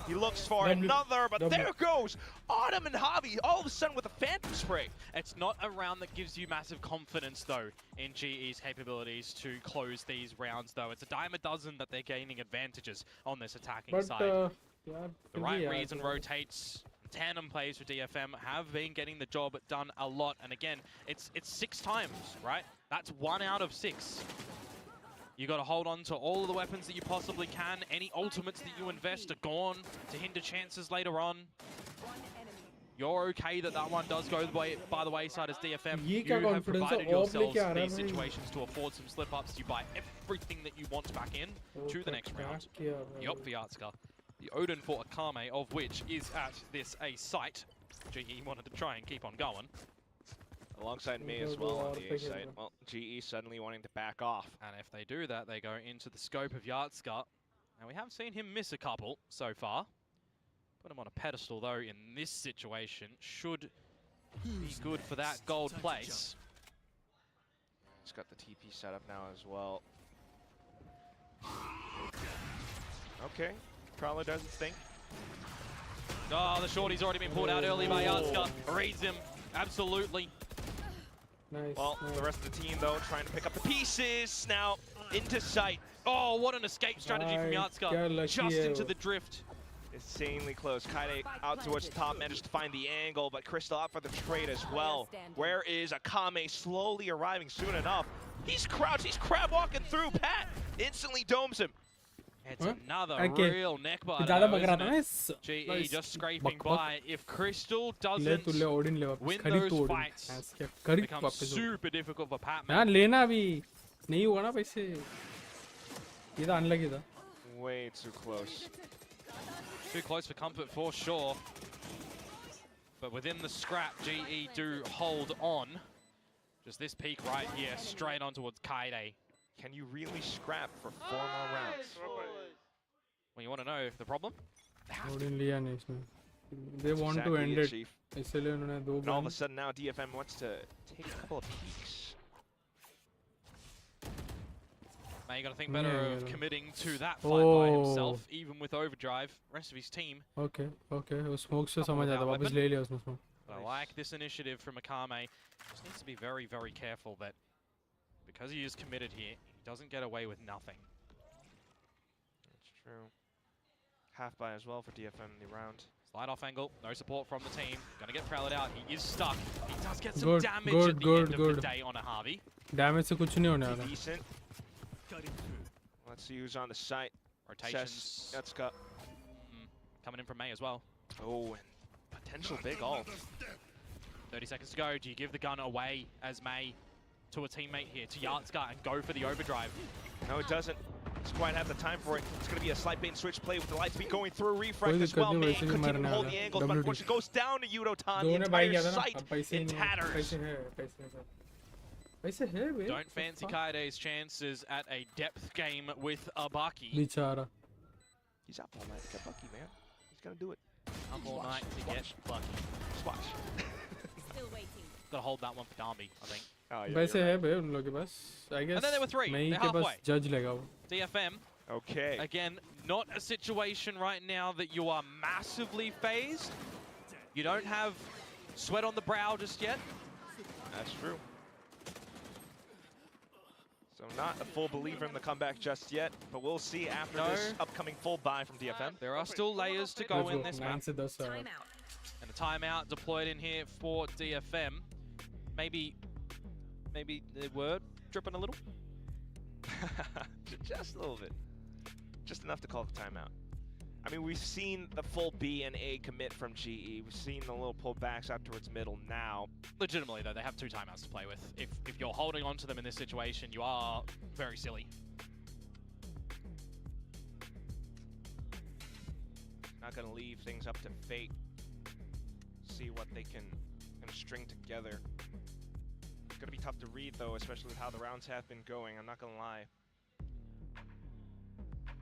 He looks for another, but there goes Autumn and Hobby all of a sudden with a Phantom Spray. It's not a round that gives you massive confidence though in GE's capabilities to close these rounds though. It's a dime a dozen that they're gaining advantages on this attacking side. The right reads and rotates. Tandem plays for DFM have been getting the job done a lot, and again, it's 6 times, right? That's 1 out of 6. You got to hold on to all of the weapons that you possibly can. Any ultimates that you invest are gone to hinder chances later on. You're okay that one does go by the wayside as DFM. You have provided yourselves these situations to afford some slip-ups. You buy everything that you want back in to the next round. Yup, for Yatska. The Odin for Akame, of which is at this A site. GE wanted to try and keep on going. Alongside me as well on the A site. Well, GE suddenly wanting to back off. And if they do that, they go into the scope of Yatska. Now we have seen him miss a couple so far. Put him on a pedestal though in this situation. Should be good for that gold place. He's got the TP set up now as well. Okay. Prowler does its thing. Oh, the shorty's already been pulled out early by Yatska. Reads him. Absolutely. Nice. Well, the rest of the team, though, trying to pick up the pieces. Now, into sight. Oh, what an escape strategy from Yatska. Just into the drift. Insanely close. Kaide out towards the top, managed to find the angle, but Crystal out for the trade as well. Where is Akame slowly arriving soon enough? He's crouched. He's crab walking through. Pat instantly domes him. It's another real neck bar, GE just scraping by. If Crystal doesn't win those fights, it becomes super difficult for Patman. लेना भी नहीं होगा ना पैसे. ये तो unlucky था. Way too close. Too close for comfort for sure. But within the scrap, GE do hold on. Just this peak right here, straight on towards Kaide. Can you really scrap for 4 more rounds? Well, you want to know the problem? They want to end it. And all of a sudden now DFM wants to take a couple of peeks. Now you got to think better of committing to that fight by himself, even with overdrive. Rest of his team. Okay. वो smoke से समझ आता वापस ले लिया उसने smoke. I like this initiative from Akame. Just needs to be very, very careful that because he is committed here, he doesn't get away with nothing. That's true. Half buy as well for DFM in the round. Slide off angle, no support from the team. Gonna get Prowled out. He is stuck. He does get some damage at the end of the day on a Harvey. Damage से कुछ नहीं होने वाला. Decent. Let's see who's on the site. Rotations. That's got coming in from May as well. Oh, and potential big ult. 30 seconds to go. Do you give the gun away as May to a teammate here, to Yartzgar, and go for the overdrive. No, it doesn't. Just quite have the time for it. It's going to be a slight bait and switch play with the light speed going through. Refract as well. May continue to hold the angles, but unfortunately goes down to Yudotan. The entire site in tatters. Don't fancy Kaide's chances at a depth game with Abaki. Bichara. He's up all night to get lucky, man. He's going to do it. Up all night to get lucky. Splash. Still waiting. Gotta hold that one for Darby, I think. Oh, yeah, वैसे है बे उन लोगों के पास I guess And then there were three. मैं ही They're के पास halfway. judge लगा वो DFM. Okay. Again, not a situation right now that you are massively phased. You don't have sweat on the brow just yet. That's true. So not a full believer in the comeback just yet, but we'll see after this upcoming full buy from DFM. There are still layers to go in this map. से 10 And a timeout deployed in here for DFM. Maybe the word dripping a little. Just a little bit. Just enough to call the timeout. I mean, we've seen the full B and A commit from GE. We've seen the little pullbacks out towards middle now. Legitimately, though, they have 2 timeouts to play with. If you're holding on to them in this situation, you are very silly. Not going to leave things up to fate. See what they can string together. It's going to be tough to read, though, especially with how the rounds have been going. I'm not going to lie.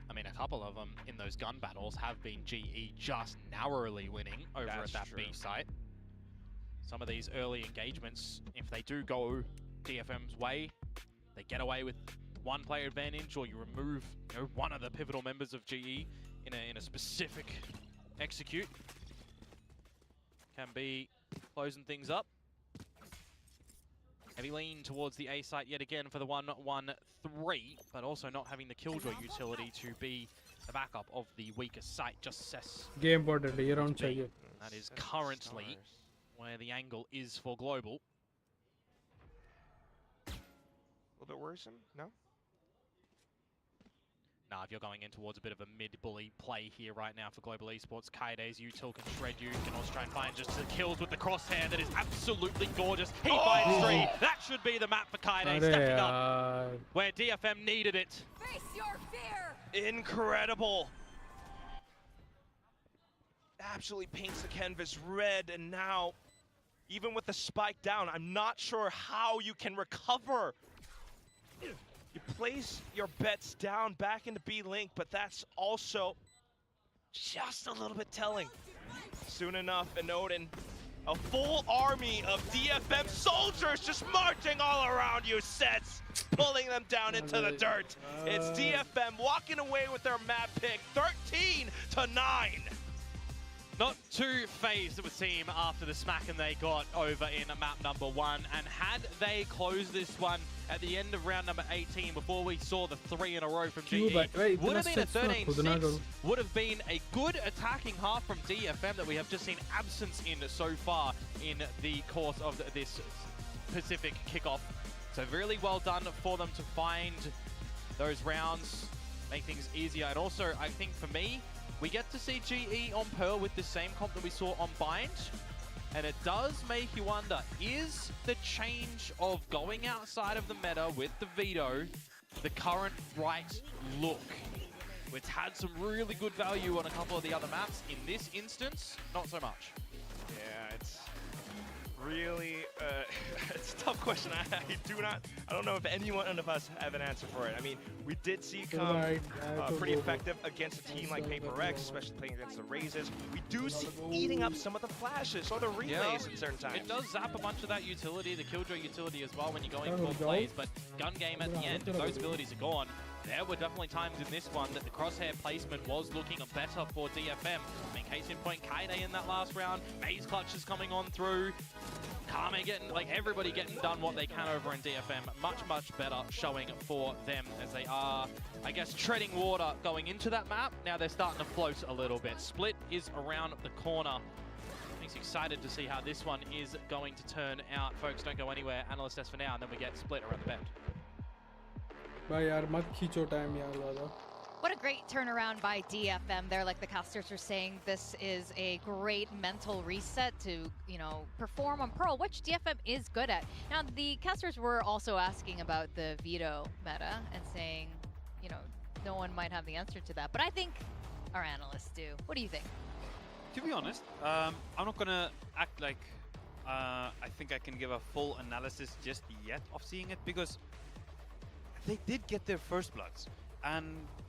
I mean, a couple of them in those gun battles have been GE just narrowly winning over That's at that true. B site. Some of these early engagements, if they do go DFM's way, they get away with 1 player advantage, or you remove one of the pivotal members of GE in a specific execute. Can be closing things up. Heavy lean towards the A site yet again for the 1-1-3, but also not having the Killjoy utility to be the backup of the weaker site. Just Cess. Game important ये round चाहिए. That is currently where the angle is for Global. A little bit worrisome, no? Nah, if you're going in towards a bit of a mid-bully play here right now for Global Esports, Kaide's util can shred you. You can also try and find just the kills with the crosshair. That is absolutely gorgeous. He finds 3. That should be the map for Kaide, stepping up where DFM needed it. Face your fear. Incredible. Absolutely paints the canvas red, and now, even with the spike down, I'm not sure how you can recover. You place your bets down back into B-Link, but that's also just a little bit telling. Soon enough, and Odin, a full army of DFM soldiers just marching all around you, Sets, pulling them down into the dirt. It's DFM walking away with their map pick, 13-9. Not too phased of a team after the smacking they got over in map number 1. And had they closed this one at the end of round number 18 before we saw the 3 in a row from GE, would have been a 13-6, would have been a good attacking half from DFM that we have just seen absence in so far in the course of this Pacific kickoff. So really well done for them to find those rounds, make things easier. And also, I think for me, we get to see GE on Pearl with the same comp that we saw on Bind. And it does make you wonder, is the change of going outside of the meta with the veto the current right look? It's had some really good value on a couple of the other maps. In this instance, not so much. Yeah, it's really, it's a tough question. I don't know if anyone of us have an answer for it. I mean, we did see it come pretty effective against a team like PaperX, especially playing against the Razes. We do see eating up some of the flashes or the relays at certain times. It does zap a bunch of that utility, the Killjoy utility as well when you're going for plays, but gun game at the end, if those abilities are gone, there were definitely times in this one that the crosshair placement was looking better for DFM. I mean, case in point, Kaide in that last round, Maze clutches coming on through, Kame getting, like everybody getting done what they can over in DFM. Much better showing for them as they are, I guess, treading water going into that map. Now they're starting to float a little bit. Split is around the corner. Makes you excited to see how this one is going to turn out. Folks, don't go anywhere. Analyst test for now, and then we get Split around the bend. भाई यार मत खींचो time यार ज़्यादा What a great turnaround by DFM there. Like the casters are saying, this is a great mental reset to, you know, perform on Pearl, which DFM is good at. Now, the casters were also asking about the veto meta and saying, you know, no one might have the answer to that. But I think our analysts do. What do you think? To be honest, I'm not gonna act like I think I can give a full analysis just yet of seeing it, because they did get their first bloods, and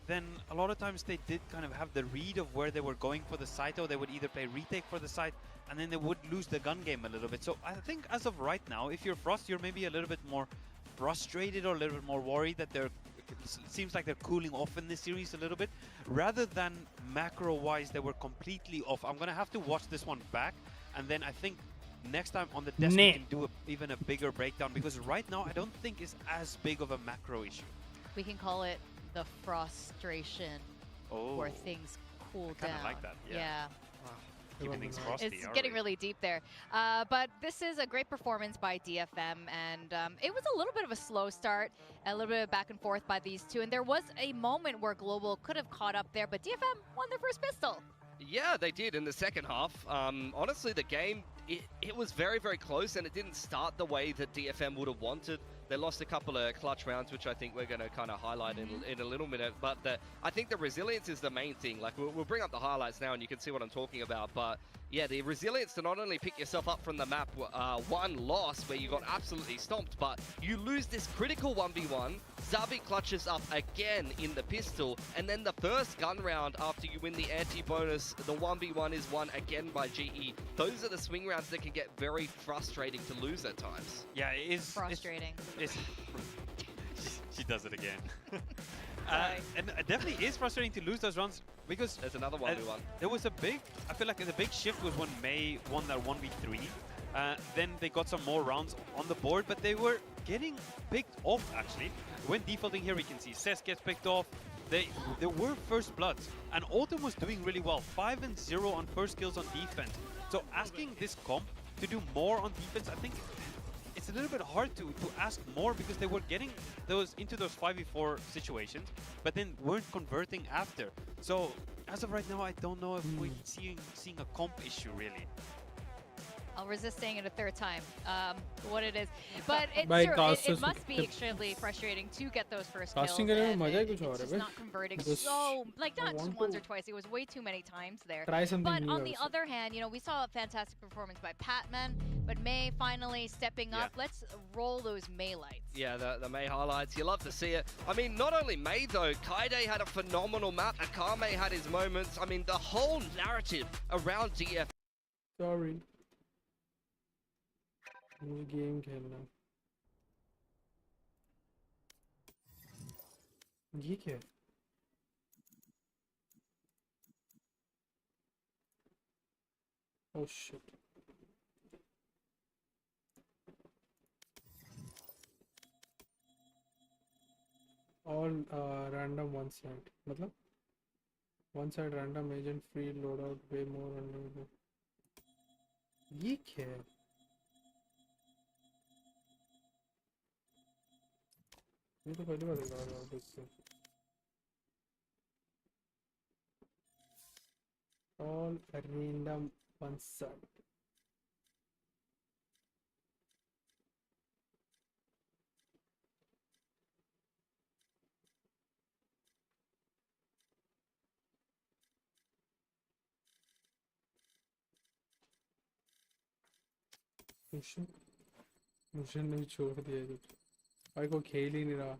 then a lot of times they did kind of have the read of where they were going for the site, or they would either play retake for the site, and then they would lose the gun game a little bit. So I think as of right now, if you're Frost, you're maybe a little bit more frustrated or a little bit more worried that it seems like they're cooling off in this series a little bit, rather than macro-wise they were completely off. I'm gonna have to watch this one back, and then I think next time on the desk we can do even a bigger breakdown, because right now I don't think it's as big of a macro issue. We can call it the frustration, where things cool down. I kind of like that, yeah. Keeping things frosty. It's getting really deep there. But this is a great performance by DFM, and it was a little bit of a slow start, a little bit of back and forth by these two, and there was a moment where Global could have caught up there, but DFM won their first pistol. Yeah, they did in the second half. Honestly, the game, it was very, very close, and it didn't start the way that DFM would have wanted. They lost a couple of clutch rounds, which I think we're going to kind of highlight in a little minute. But I think the resilience is the main thing. Like, we'll bring up the highlights now, and you can see what I'm talking about. But yeah, the resilience to not only pick yourself up from the map, one loss where you got absolutely stomped, but you lose this critical 1v1. Zabi clutches up again in the pistol, and then the first gun round after you win the anti-bonus, the 1v1 is won again by GE. Those are the swing rounds that can get very frustrating to lose at times. Yeah, it is frustrating. She does it again. And it definitely is frustrating to lose those rounds, because there's another 1v1. There was a big, I feel like the big shift was when May won their 1v3. Then they got some more rounds on the board, but they were getting picked off actually. When defaulting here, we can see Cess gets picked off. There were first bloods, and Autumn was doing really well. 5 and 0 on first kills on defense. So asking this comp to do more on defense, I think it's a little bit hard to ask more, because they were getting into those 5v4 situations, but then weren't converting after. So as of right now, I don't know if we're seeing a comp issue really. I'll resist saying it a third time, what it is. But it's true, it must be extremely frustrating to get those first kills, and it's just not converting so, like, not just once or twice, it was way too many times there. But on the other hand, you know, we saw a fantastic performance by Patman, but May finally stepping up. Let's roll those May lights. Yeah, the May highlights, you love to see it. I mean, not only May though, Kaide had a phenomenal map, Akame had his moments. I mean, the whole narrative around DF. Sorry. मुझे game खेलना। ये क्या है? Oh shit. All random one side. मतलब one side random agent free loadout way more random. ये क्या है? ये तो पहली बार देखा रहा हूँ इससे। All random one side. Mission ने भी छोड़ दिया है, भाई को खेल ही नहीं रहा।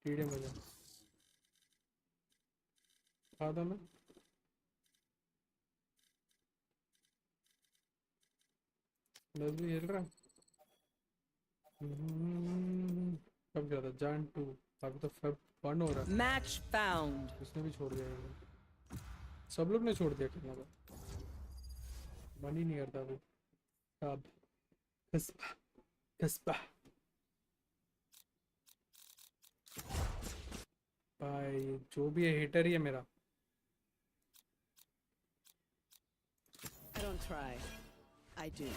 कीड़े मजा खाता मैं बस भी खेल रहा। कब गया था जान 2, अभी तो फेब 1 हो रहा है। Match found. उसने भी छोड़ दिया, सब लोग ने छोड़ दिया खेलना। मन ही नहीं करता अभी। अब कस्बा भाई जो भी है हिटर ही है मेरा। I don't try. I do.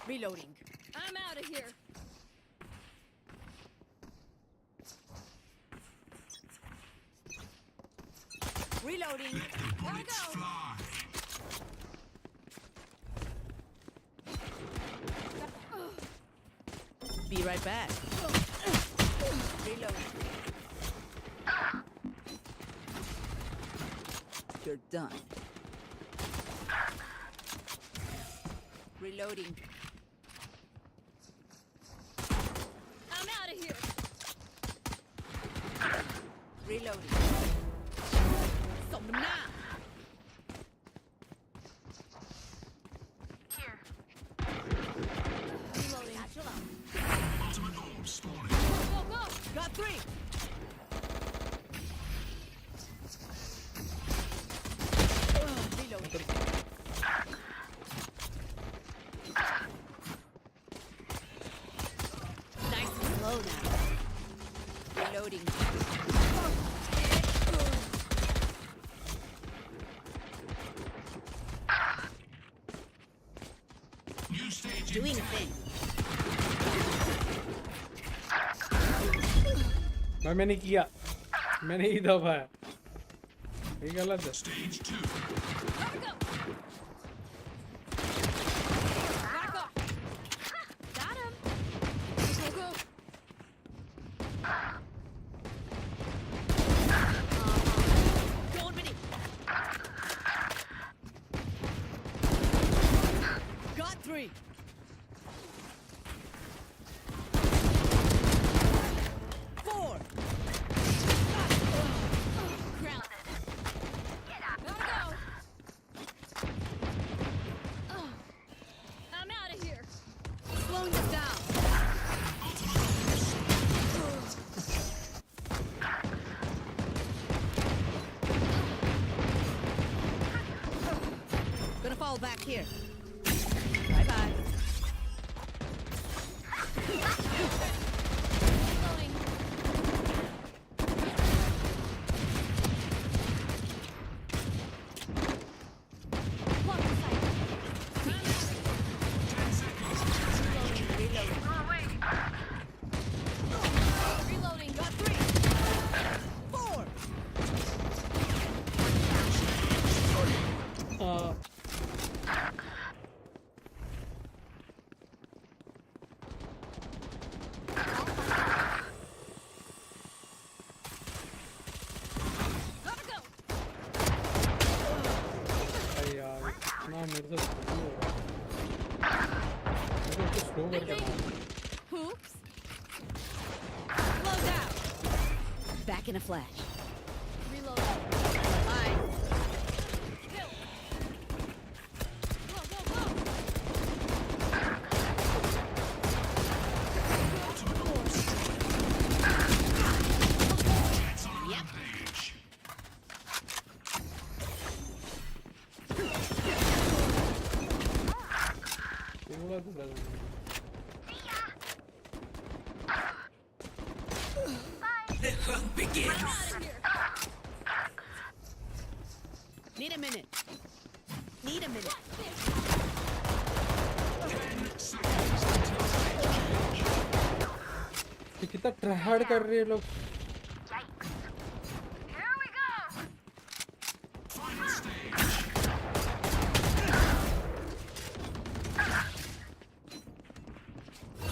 Reloading. I'm out of here. Reloading. Gotta go. Be right back. Reloading. You're done. Reloading. I'm out of here. Reloading. Xong them now. Here. Reloading. Satchel out. Ultimate orb spawning. Go, go, go. Got 3. Reloading. Nice and slow now. Reloading. New stage Doing a thing. भाई मैंने किया, मैंने ही दबाया, ये गलत है। Stage 2. Gotta go. Back off. Got him. Go, go. Going with it. Got 3. Fall back here. Bye bye. Reloading. Block the sight. Reloading. Reloading. Got 3. 4. Hoops. Slow down. Back in a flash. Reload. Bye. Go. Go, go, go. Yep. The hunt begins. Need a minute. Need a minute. 10 seconds until stage. ये कितना ट्रायहार्ड कर रहे हैं लोग। Final stage.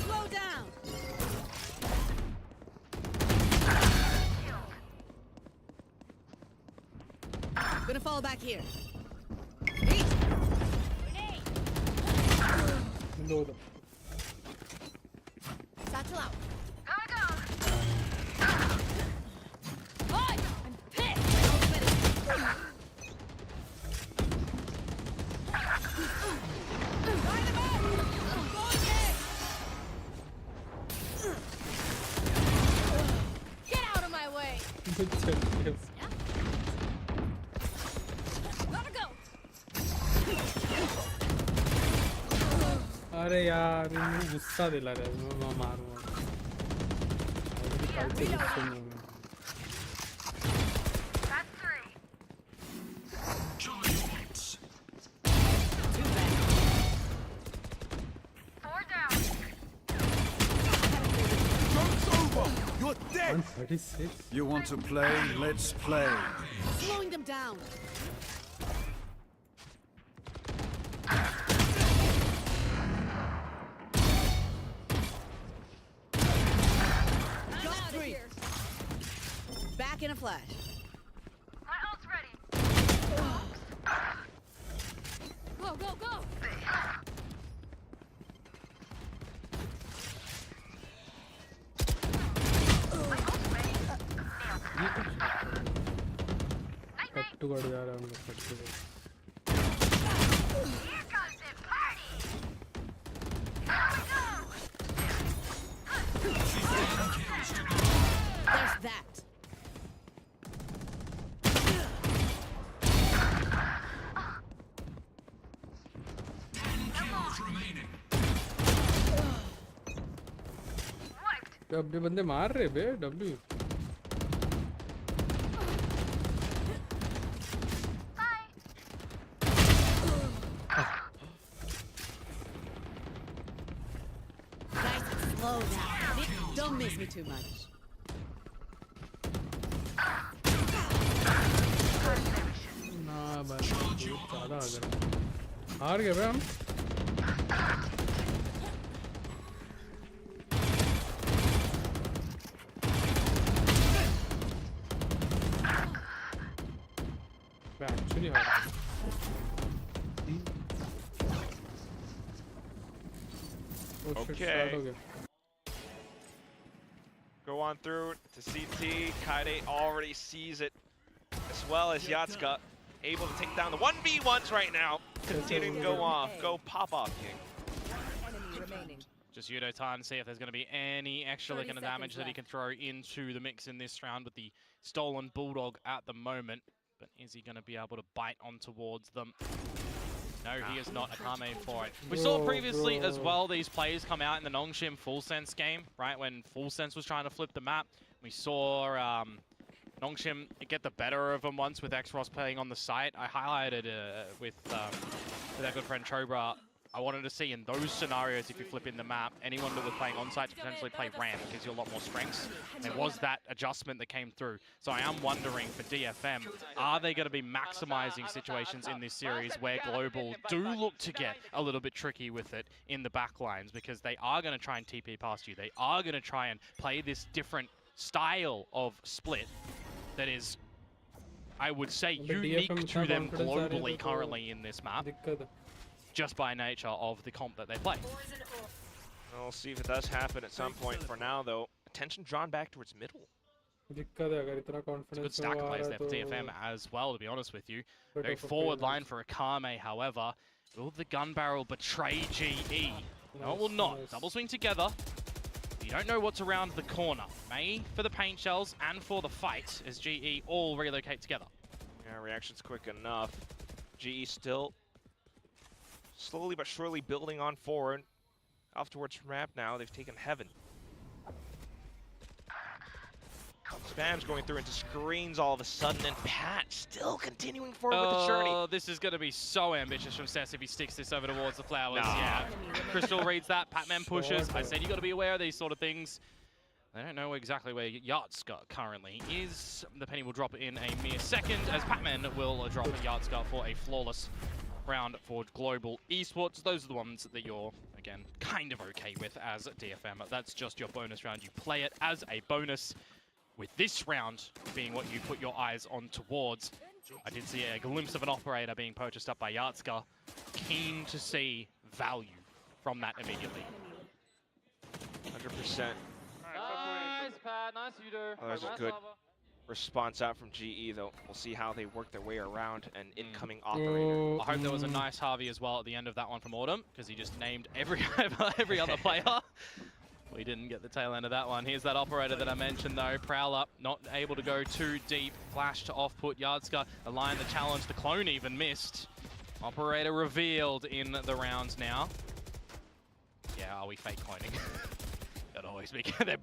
Slow down. Gonna fall back here. दो दो। Satchel out. Gotta go. Boy, I'm pissed. Fire them up. Going in. Get out of my way. Gotta go. अरे यार मुझे गुस्सा दिला रहा है, मैं मारूंगा। Charge points. 136. You want to play? Let's play. Slowing them down. Got 3. Back in a flash. My ult's ready. Go, go, go! कट्टू गड़ जा रहा है हम लोग कट्टू गड़ There's that. अपने बंदे मार रहे बे W Nice and slow now. Don't miss me too much. ना बस ज़्यादा आ गया हार गए बे हम एक्चुअली हार Okay. Go on through to CT. Kaide already sees it, as well as Yatsuka, able to take down the 1v1s right now. Continuing to go off. Go pop off, King. Just Yudo time to see if there's going to be any extra kind of damage that he can throw into the mix in this round with the stolen Bulldog at the moment. But is he going to be able to bite on towards them? No, he is not. Akame for it. We saw previously as well these players come out in the Nongshim Full Sense game, right? When Full Sense was trying to flip the map. We saw Nongshim get the better of them once with X-Ross playing on the site. I highlighted with our good friend Chobra. I wanted to see in those scenarios, if you flip in the map, anyone that was playing on-site to potentially play ramp gives you a lot more strengths. There was that adjustment that came through. So I am wondering for DFM, are they going to be maximizing situations in this series where Global do look to get a little bit tricky with it in the backlines, because they are going to try and TP past you. They are going to try and play this different style of split that is, I would say, unique to them globally currently in this map, just by nature of the comp that they play. We'll see if it does happen at some point. For now, though, attention drawn back towards middle. It's a good stack of plays there for DFM as well, to be honest with you. Very forward line for Akame, however. Will the gun barrel betray GE? No, it will not. Double swing together. You don't know what's around the corner. May for the paint shells and for the fight as GE all relocate together. Yeah, reaction's quick enough. GE still slowly but surely building on forward. Off towards ramp now. They've taken heaven. Spam's going through into screens all of a sudden, and Pat still continuing forward with the journey. This is going to be so ambitious from Cess if he sticks this over towards the flowers. Yeah, Crystal reads that. Patman pushes. I said you got to be aware of these sort of things. I don't know exactly where Yatsuka currently is. The penny will drop in a mere second, as Patman will drop Yatsuka for a flawless round for Global Esports. Those are the ones that you're, again, kind of okay with as DFM. That's just your bonus round. You play it as a bonus, with this round being what you put your eyes on towards. I did see a glimpse of an operator being purchased up by Yatsuka. Keen to see value from that immediately. 100%. Nice, Pat. Nice, Yudo. Oh, there's a good response out from GE, though. We'll see how they work their way around an incoming operator. I hope there was a nice Harvey as well at the end of that one from Autumn, because he just named every other player. We didn't get the tail end of that one. Here's that operator that I mentioned, though. Prowler not able to go too deep. Flash to off-put. Yardska, the line, the challenge. The clone even missed. Operator revealed in the rounds now. Yeah, are we fake cloning? That always be. They're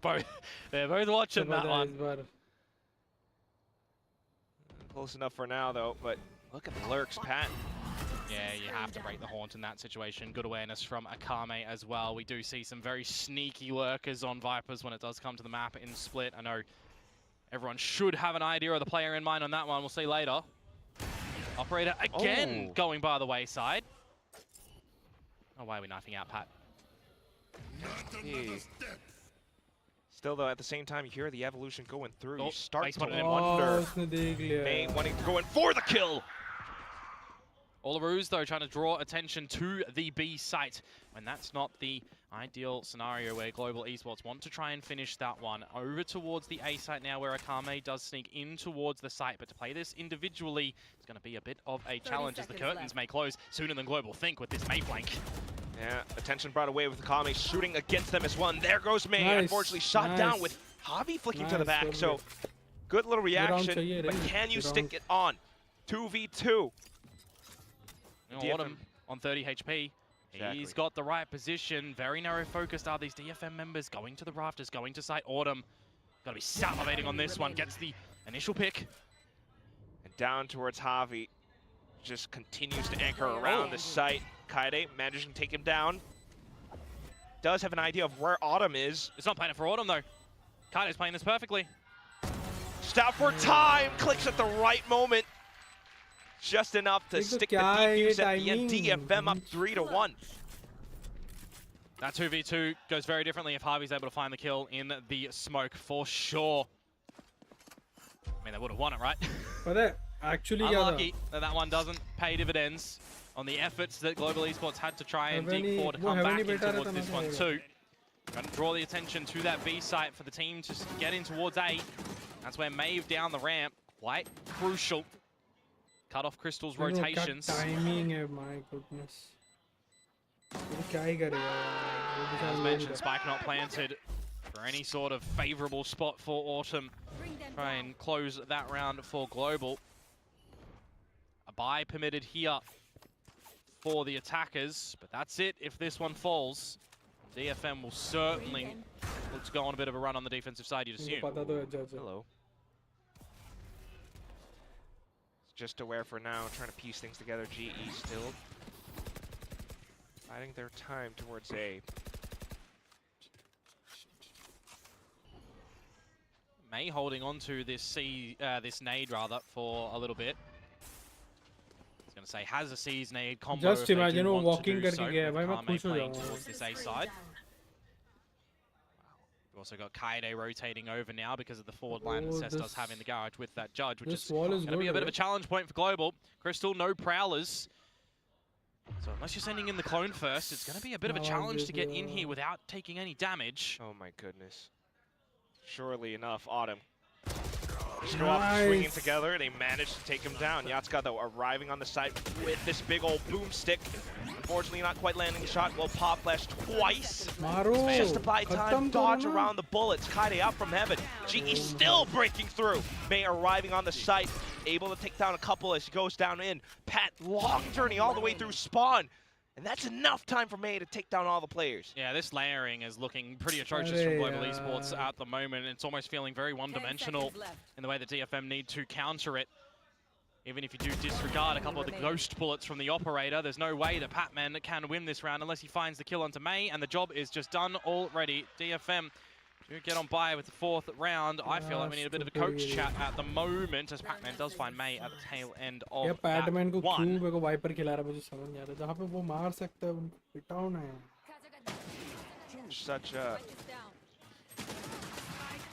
both watching that one. Close enough for now, though. But look at the lurks, Pat. Yeah, you have to break the haunt in that situation. Good awareness from Akame as well. We do see some very sneaky lurkers on Vipers when it does come to the map in Split. I know everyone should have an idea of the player in mind on that one. We'll see later. Operator again going by the wayside. Oh, why are we knifing out, Pat? Still, though, at the same time, you hear the evolution going through. Oh, you start nice to put it in. wonder. May wanting to go in for the kill. Olaroos, though, trying to draw attention to the B site, and that's not the ideal scenario where Global Esports want to try and finish that one. Over towards the A site now, where Akame does sneak in towards the site, but to play this individually is going to be a bit of a challenge as the curtains may close sooner than Global think with this May flank. Yeah, attention brought away with Akame shooting against them as well, and there goes May, Nice, unfortunately shot down with Javi flicking to the back, so good little reaction, but can you stick it on? 2v2. Autumn on 30 HP. Exactly. He's got the right position. Very narrow focused are these DFM members. Going to the rafters, going to site. Autumn. Got to be salivating on this one. Gets the initial pick. And down towards Javi. Just continues to anchor around the site. Kaide managing to take him down. Does have an idea of where Autumn is. It's not playing it for Autumn, though. Kaide's playing this perfectly. Stop for time. Clicks at the right moment. Just enough to stick the defuse at the end. DFM up 3-1. That 2v2 goes very differently if Harvey's able to find the kill in the smoke for sure. I mean, they would have won it, right? But actually, unlucky that one doesn't pay dividends on the efforts that Global Esports had to try and dig for to come back in towards this one too. Trying to draw the attention to that B site for the team to get in towards A. That's where Maeve down the ramp, quite crucial. Cut off Crystal's rotations. Timing है, my goodness. As mentioned, Spike not planted for any sort of favorable spot for Autumn. Try and close that round for Global. A buy permitted here for the attackers, but that's it if this one falls. DFM will certainly look to go on a bit of a run on the defensive side, you'd assume. Hello. Just aware for now, trying to piece things together. GE still biding their time towards A. May holding on to this this nade rather for a little bit. I was going to say has a C's nade combo. Just imagine वो walking करके गया है भाई मैं खुश हो जाऊंगा. Towards this A side. We've also got Kaide rotating over now because of the forward line that Cess does have in the garage with that judge, which is going to be a bit of a challenge point for Global. Crystal, no prowlers. So unless you're sending in the clone first, it's going to be a bit of a challenge to get in here without taking any damage. Oh my goodness. Surely enough, Autumn. Just go off swinging together. They managed to take him down. Yatsuka, though, arriving on the site with this big old boomstick. Unfortunately, not quite landing the shot. Will pop flash twice. Just to buy time, dodge around the bullets. Kaide out from heaven. GE still breaking through. May arriving on the site, able to take down a couple as he goes down in. Pat, long journey all the way through spawn. And that's enough time for May to take down all the players. Yeah, this layering is looking pretty atrocious from Global Esports at the moment. It's almost feeling very one-dimensional in the way that DFM need to counter it. Even if you do disregard a couple of the ghost bullets from the operator, there's no way that Patman can win this round unless he finds the kill onto May, and the job is just done already. DFM do get on by with the fourth round. I feel like we need a bit of a coach chat at the moment, as Patman does find May at the tail end of that Patman को one. क्यों मेरे को wiper खिला रहा है मुझे समझ नहीं आ रहा जहाँ पे वो मार सकता है उनको पिटाओ ना Such a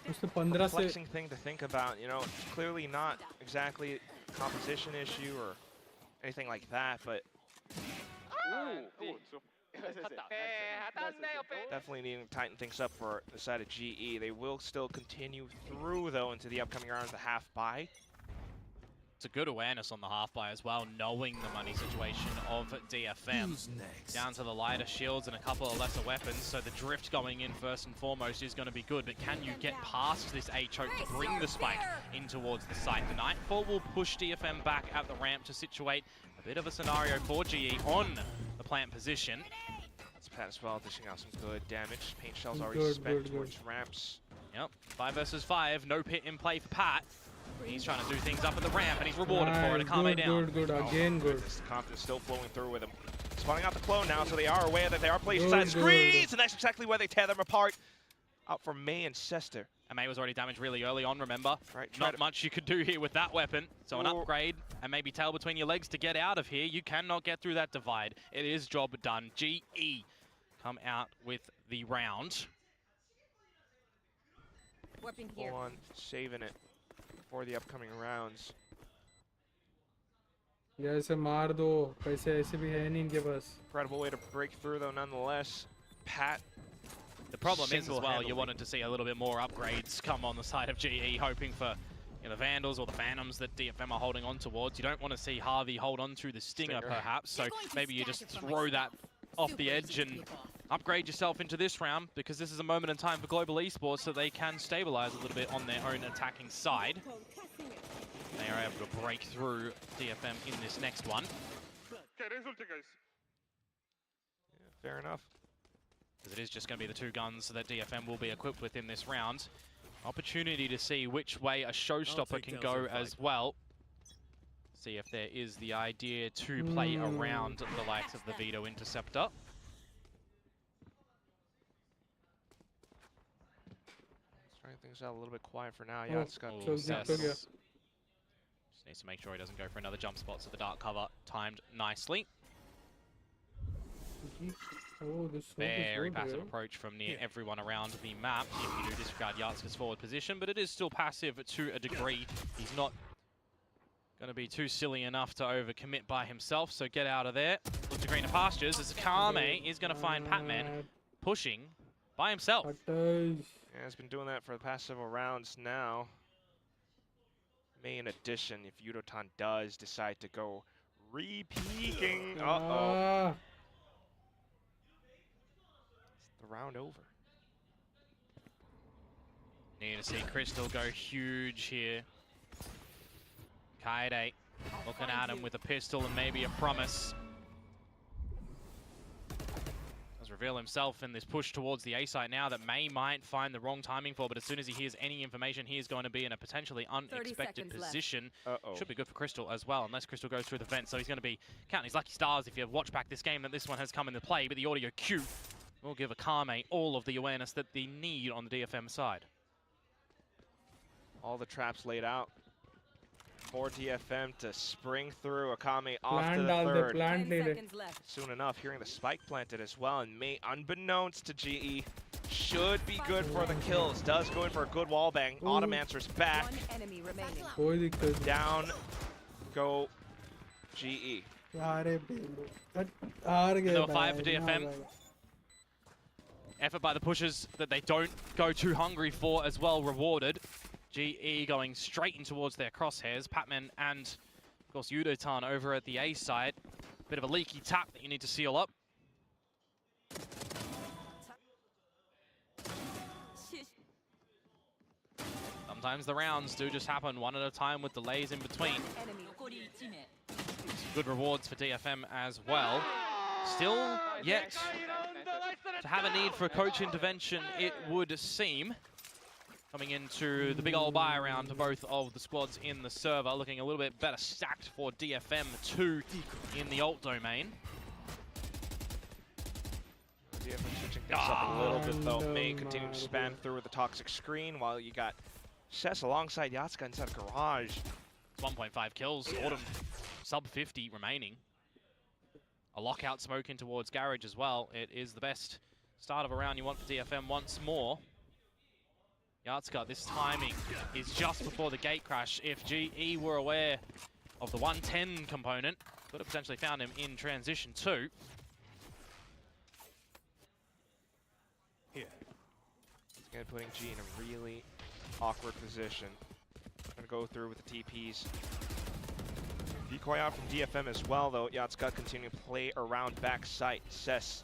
उसने 15 से perplexing thing to think about. You know, it's clearly not exactly a composition issue or anything like that, but definitely needing to tighten things up for the side of GE. They will still continue through, though, into the upcoming rounds, the half bye. It's a good awareness on the half buy as well, knowing the money situation of DFM. Down to the lighter shields and a couple of lesser weapons, so the drift going in first and foremost is going to be good, but can you get past this A choke to bring the spike in towards the site? The Nightfall will push DFM back at the ramp to situate a bit of a scenario for GE on the plant position. That's Pat as well, dishing out some good damage. Paint shells already spent towards ramps. Yep, 5 versus 5, no pit in play for Pat. He's trying to do things up at the ramp, and he's rewarded for it. Akame Good, down. good, good. Again, good. The confidence still flowing through with him. Spawning out the clone now, so they are aware that they are placed Good, inside good. screens, and that's exactly where they tear them apart. Out for May and Sester. And May was already damaged really early on, remember? Right, Not much you could do here with that weapon. So an Ooh. upgrade and maybe tail between your legs to get out of here. You cannot get through that divide. It is job done. GE come out with the round. Warping here. Full on saving it for the upcoming rounds. या ऐसे मार दो पैसे ऐसे भी है नहीं इनके पास. Incredible way to break through though nonetheless. Pat. The problem is as well, you Single-handedly. wanted to see a little bit more upgrades come on the side of GE, hoping for the Vandals or the Phantoms that DFM are holding on towards. You don't want to see Harvey hold on to the Stinger perhaps, so maybe you just throw that off the edge and upgrade yourself into this round, because this is a moment in time for Global Esports so they can stabilize a little bit on their own attacking side. They are able to break through DFM in this next one. Okay, result, guys. Yeah, fair enough. Because it is just going to be the two guns that DFM will be equipped with in this round. Opportunity to see which way a showstopper can go as well. See if there is the idea to play around the likes of the Vito Interceptor. Starting things out a little bit quiet for now. Oh, Yeah, it's got Oh, Cess. Cess. Just needs to make sure he doesn't go for another jump spot, so the dark cover timed nicely. Oh, this Very passive approach from near everyone around the map. If you do disregard Yatska's forward position, but it is still passive to a degree. He's not going to be too silly enough to overcommit by himself, so get out of there. Look to greener pastures as Akame is going to find Patman pushing by himself. Attack. Yeah, he's been doing that for the past several rounds now. May in addition, if Yudotan does decide to go re-peeking. Uh-oh. It's the round over. Need to see Crystal go huge here. Kaede looking at him with a pistol and maybe a promise. Does reveal himself in this push towards the A site now that May might find the wrong timing for, but as soon as he hears any information, he is going to be in a potentially unexpected position. Should be good for Crystal as well, unless Crystal goes through the vent, so he's going to be counting his lucky stars if you watch back this game that this one has come into play, but the audio cue will give Akame all of the awareness that they need on the DFM side. All the traps laid out for DFM to spring through. Akame off to the third. Soon enough, hearing the spike planted as well, and May, unbeknownst to GE, should be good for the kills. Does go in for a good wall bang. Automancer's back. Down go GE. Number 5 for DFM. Effort by the pushers that they don't go too hungry for as well, rewarded. GE going straight in towards their crosshairs. Patman and, of course, Yudotan over at the A side. Bit of a leaky tap that you need to seal up. Sometimes the rounds do just happen one at a time with delays in between. Good rewards for DFM as well. Still yet to have a need for a coach intervention, it would seem. Coming into the big old buy around to both of the squads in the server, looking a little bit better stacked for DFM 2 in the ult domain. DFM switching things up a little bit though. May continuing to spam through with the toxic screen while you got Cess alongside Yatska inside garage. 1.5 kills, Autumn sub 50 remaining. A lockout smoke in towards garage as well. It is the best start of a round you want for DFM once more. Yatska, this timing is just before the gate crash. If GE were aware of the 110 component, could have potentially found him in transition 2. Here. Again, putting G in a really awkward position. Gonna go through with the TPs. Decoy out from DFM as well, though. Yatska continuing to play around backside. Cess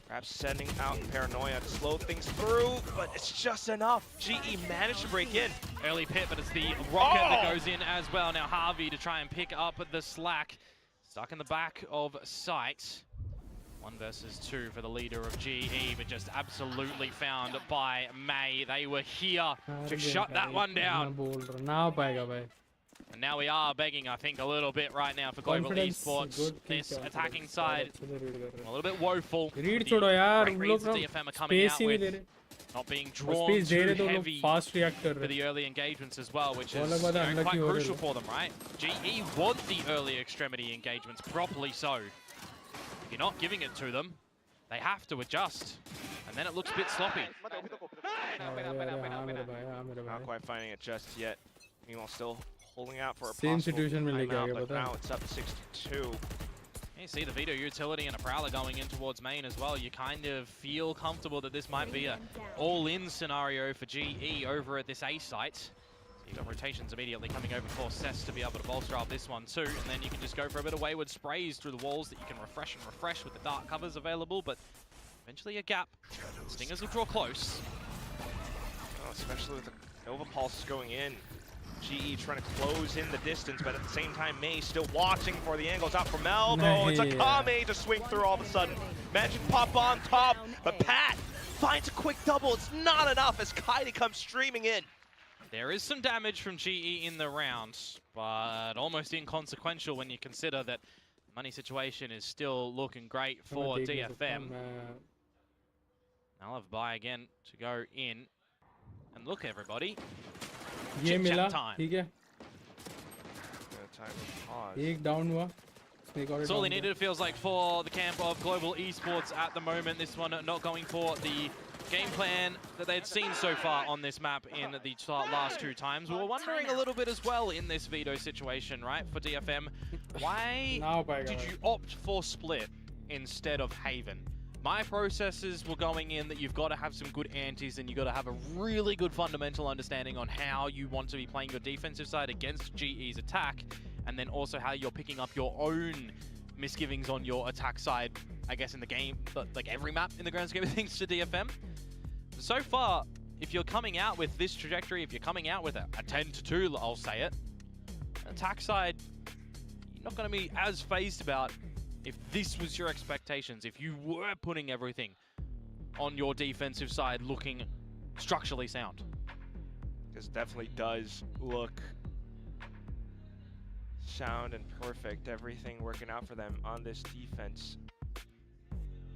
perhaps sending out Paranoia to slow things through, but it's just enough. GE managed to break in. Early pit, but it's the rocket that goes in as well. Now Harvey to try and pick up the slack. Stuck in the back of sight. 1 versus 2 for the leader of GE, but just absolutely found by May. They were here to shut that one down. ना पाएगा भाई. And now we are begging, I think, a little bit right now for Global Confidence, Esports. good This confidence. attacking side, अच्छे से read कर रहे a little bit woeful. Read The छोड़ो यार, great उन reads लोग that ना DFM are coming space out ही नहीं with, दे रहे. not being और drawn space दे too रहे तो लोग heavy fast react कर for रहे. the early engagements as well, which वो is अलग बात है, quite unlucky हो रहे crucial लोग. for them, right? GE want the early extremity engagements, properly so. If you're not giving it to them, they have to adjust, and then it looks a bit sloppy. Not quite finding it just yet. Meanwhile, still holding out for a Same possible situation में लेके आ timeout, गया, but पता है? now it's up 6-2. You see the Vito utility and a Prowler going in towards main as well. You kind of feel comfortable that this might be a all-in scenario for GE over at this A site. So you've got rotations immediately coming over for Cess to be able to bolster up this one too. And then you can just go for a bit of wayward sprays through the walls that you can refresh and refresh with the dark covers available. But eventually a gap. Stingers will draw close. Oh, especially with the Nova Pulse going in. GE trying to close in the distance, but at the same time, May still watching for the angles out from elbow. It's a Kame to swing through all of a sudden. Magic pop on top, but Pat finds a quick double. It's not enough as Kaidi comes streaming in. There is some damage from GE in the round, but almost inconsequential when you consider that money situation is still looking great for DFM. I'll have buy again to go in. And look, everybody. ये मिला, time. ठीक है. एक down हुआ. That's all they needed, it feels like, for the camp of Global Esports at the moment. This one not going for the game plan that they'd seen so far on this map in the last 2 times. We were wondering a little bit as well in this Vito situation, right, for DFM. Why did you opt for Split instead of Haven? My processes were going in that you've got to have some good antis and you've got to have a really good fundamental understanding on how you want to be playing your defensive side against GE's attack, and then also how you're picking up your own misgivings on your attack side, I guess, in the game, but like every map in the grand scheme of things to DFM. So far, if you're coming out with this trajectory, if you're coming out with a 10-2, I'll say it, attack side, you're not going to be as phased about if this was your expectations, if you were putting everything on your defensive side looking structurally sound. This definitely does look sound and perfect. Everything working out for them on this defense.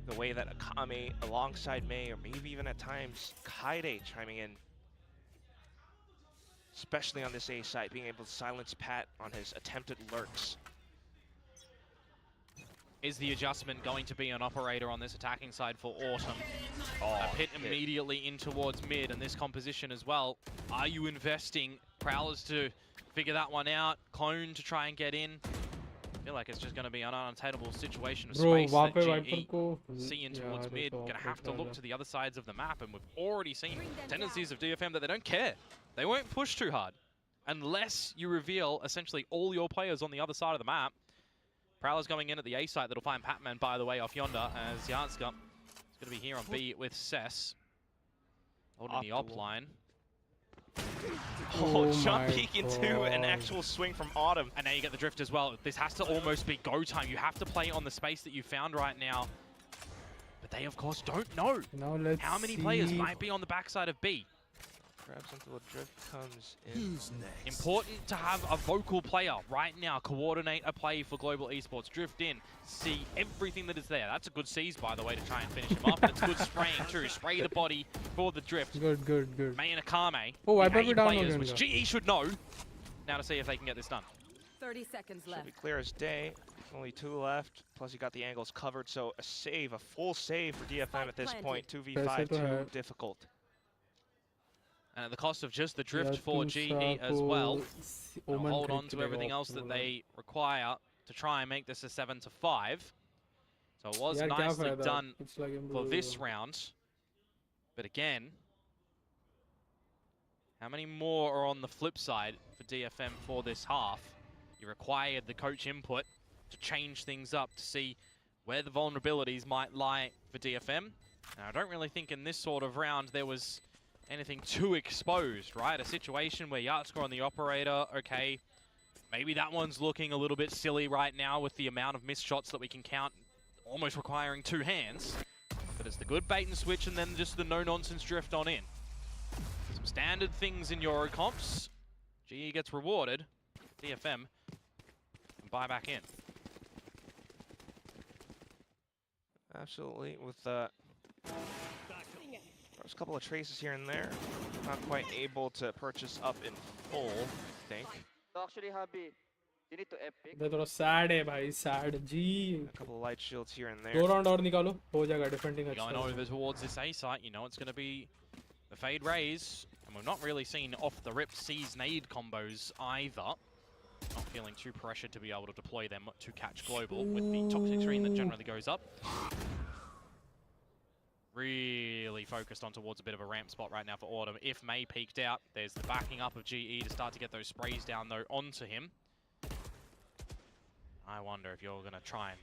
The way that Akame alongside May, or maybe even at times Kaide chiming in. Especially on this A side, being able to silence Pat on his attempted lurks. Is the adjustment going to be an operator on this attacking side for Autumn? A pit immediately in towards mid, and this composition as well. Are you investing Prowlers to figure that one out? Clone to try and get in? I feel like it's just going to be an unattainable situation of space that GE see in towards mid. Going to have to look to the other sides of the map, and we've already seen tendencies of DFM that they don't care. They won't push too hard unless you reveal essentially all your players on the other side of the map. Prowler's going in at the A site. That'll find Patman, by the way, off yonder, as Yatska is going to be here on B with Cess. Holding the op line. Oh, jump peek into an actual swing from Autumn. And now you get the drift as well. This has to almost be go time. You have to play on the space that you found right now. But they, of course, don't know how many players might be on the backside of B. Grabs until a drift comes in. Important to have a vocal player right now. Coordinate a play for Global Esports. Drift in. See everything that is there. That's a good seize, by the way, to try and finish him off. And it's good spraying, too. Spray the body for the drift. Good, good, good. May and Akame. Oh, I the A down players, again, which GE should know. Now to see if they can get this done. 30 seconds left. Should be clear as day. Only 2 left. Plus, you got the angles covered. So a save, a full save for DFM at this point. 2v5, too difficult. And at the cost of just the drift for GE as well. They'll hold on to everything else that they require to try and make this a 7-5. So it was nicely done for this round. But again, how many more are on the flip side for DFM for this half? You required the coach input to change things up to see where the vulnerabilities might lie for DFM. And I don't really think in this sort of round there was anything too exposed, right? A situation where Yatska on the operator, okay, maybe that one's looking a little bit silly right now with the amount of missed shots that we can count almost requiring two hands. But it's the good bait and switch and then just the no-nonsense drift on in. Some standard things in Euro comps. GE gets rewarded. DFM can buy back in. Absolutely, with first couple of traces here and there, not quite able to purchase up in full, I think. Actually, Habi, you need to epic. ये थोड़ा sad है भाई, sad ji. A couple of light shields here and there. 2 round और निकालो, हो जाएगा defending अच्छा. Going over towards this A site, you know it's going to be the fade raise, and we've not really seen off the rip C's nade combos either. Not feeling too pressured to be able to deploy them to catch global with the toxic screen that generally goes up. Really focused on towards a bit of a ramp spot right now for Autumn. If May peeked out, there's the backing up of GE to start to get those sprays down though onto him. I wonder if you're going to try and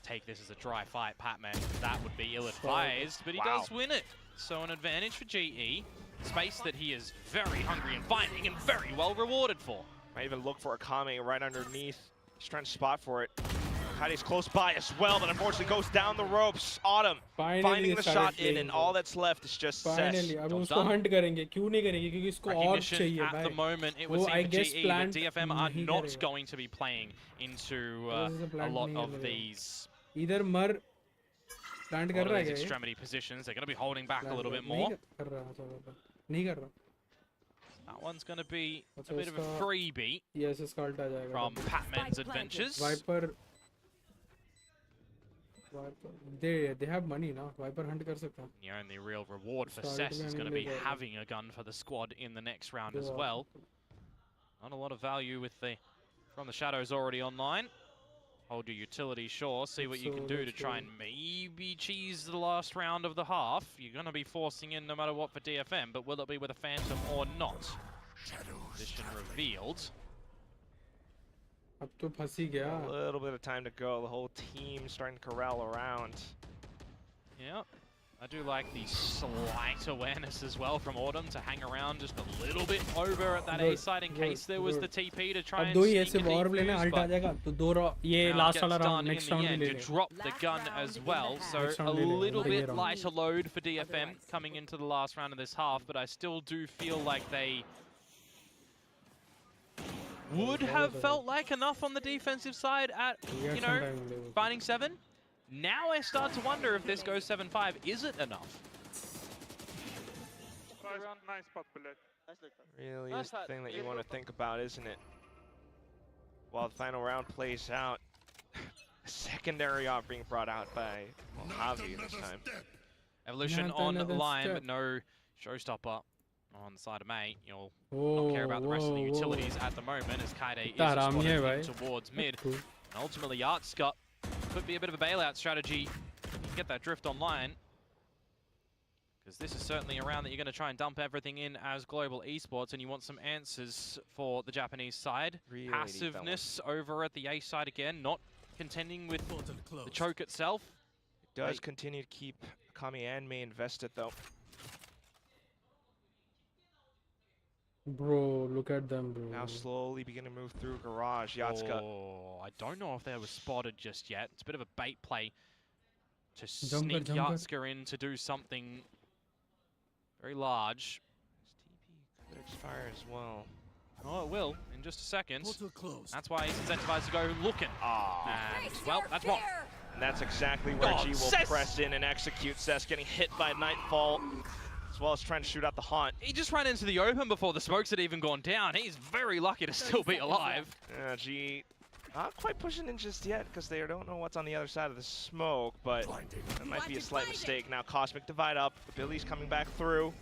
take this as a dry fight, Patman. That would be ill-advised, but he does win it. So an advantage for GE. Space that he is very hungry and finding and very well rewarded for. Might even look for a Kame right underneath. He's trying to spot for it. Kaide's close by as well, but unfortunately goes down the ropes. Autumn finding the shot in, and all that's left is just Finally, अब उसको hunt करेंगे. क्यों नहीं करेंगे? क्योंकि इसको और चाहिए at भाई. the moment, it would seem for GE that DFM are not going to be playing into a lot of these इधर मर plant कर रहा है क्या? extremity positions. They're going to be holding back a little bit more. नहीं कर रहा. That one's going to be a bit of a freebie from Patman's adventures. Viper. They have money now. Viper hunt कर सकता. The only real reward for Cess is going to be having a gun for the squad in the next round as well. Not a lot of value with the from the shadows already online. Hold your utility, sure. See what you can do to try and maybe cheese the last round of the half. You're going to be forcing in no matter what for DFM, but will it be with a Phantom or not? Position revealed. A little bit of time to go. The whole team starting to corral around. Yeah, I do like the slight awareness as well from Autumn to hang around just a little bit over at that A side in case there was the TP to try and sneak a defuse, but gets done in the end. You drop the gun as well, so a little bit lighter load for DFM coming into the last round of this half, but I still do feel like they would have felt like enough on the defensive side at, you know, finding 7. Now I start to wonder if this goes 7-5, is it enough? Nice spot, Bullet. Really is the thing that you want to think about, isn't it? While the final round plays out, secondary op being brought out by Javi this time. Evolution on the line, but no showstopper on the side of May. You'll not care about the rest of the utilities at the moment as Kaide is spotted towards mid. And ultimately, Artska could be a bit of a bailout strategy. You can get that drift online. Because this is certainly a round that you're going to try and dump everything in as global esports, and you want some answers for the Japanese side. Really passiveness over at the A side again, not contending with the choke itself. It does continue to keep Kami and May invested though. Bro, look at them, bro. Now slowly beginning to move through garage. Yatsuka. Oh, I don't know if they were spotted just yet. It's a bit of a bait play to sneak Yatsuka in to do something very large. His TP could expire as well. Oh, it will in just a second. That's why he's incentivized to go looking. And, well, that's what. And that's exactly where G will press in and execute. Cess getting hit by Nightfall, as well as trying to shoot out the haunt. He just ran into the open before the smokes had even gone down. He's very lucky to still be alive. G not quite pushing in just yet because they don't know what's on the other side of the smoke, but that might be a slight mistake. Now Cosmic Divide up. Billy's coming back through.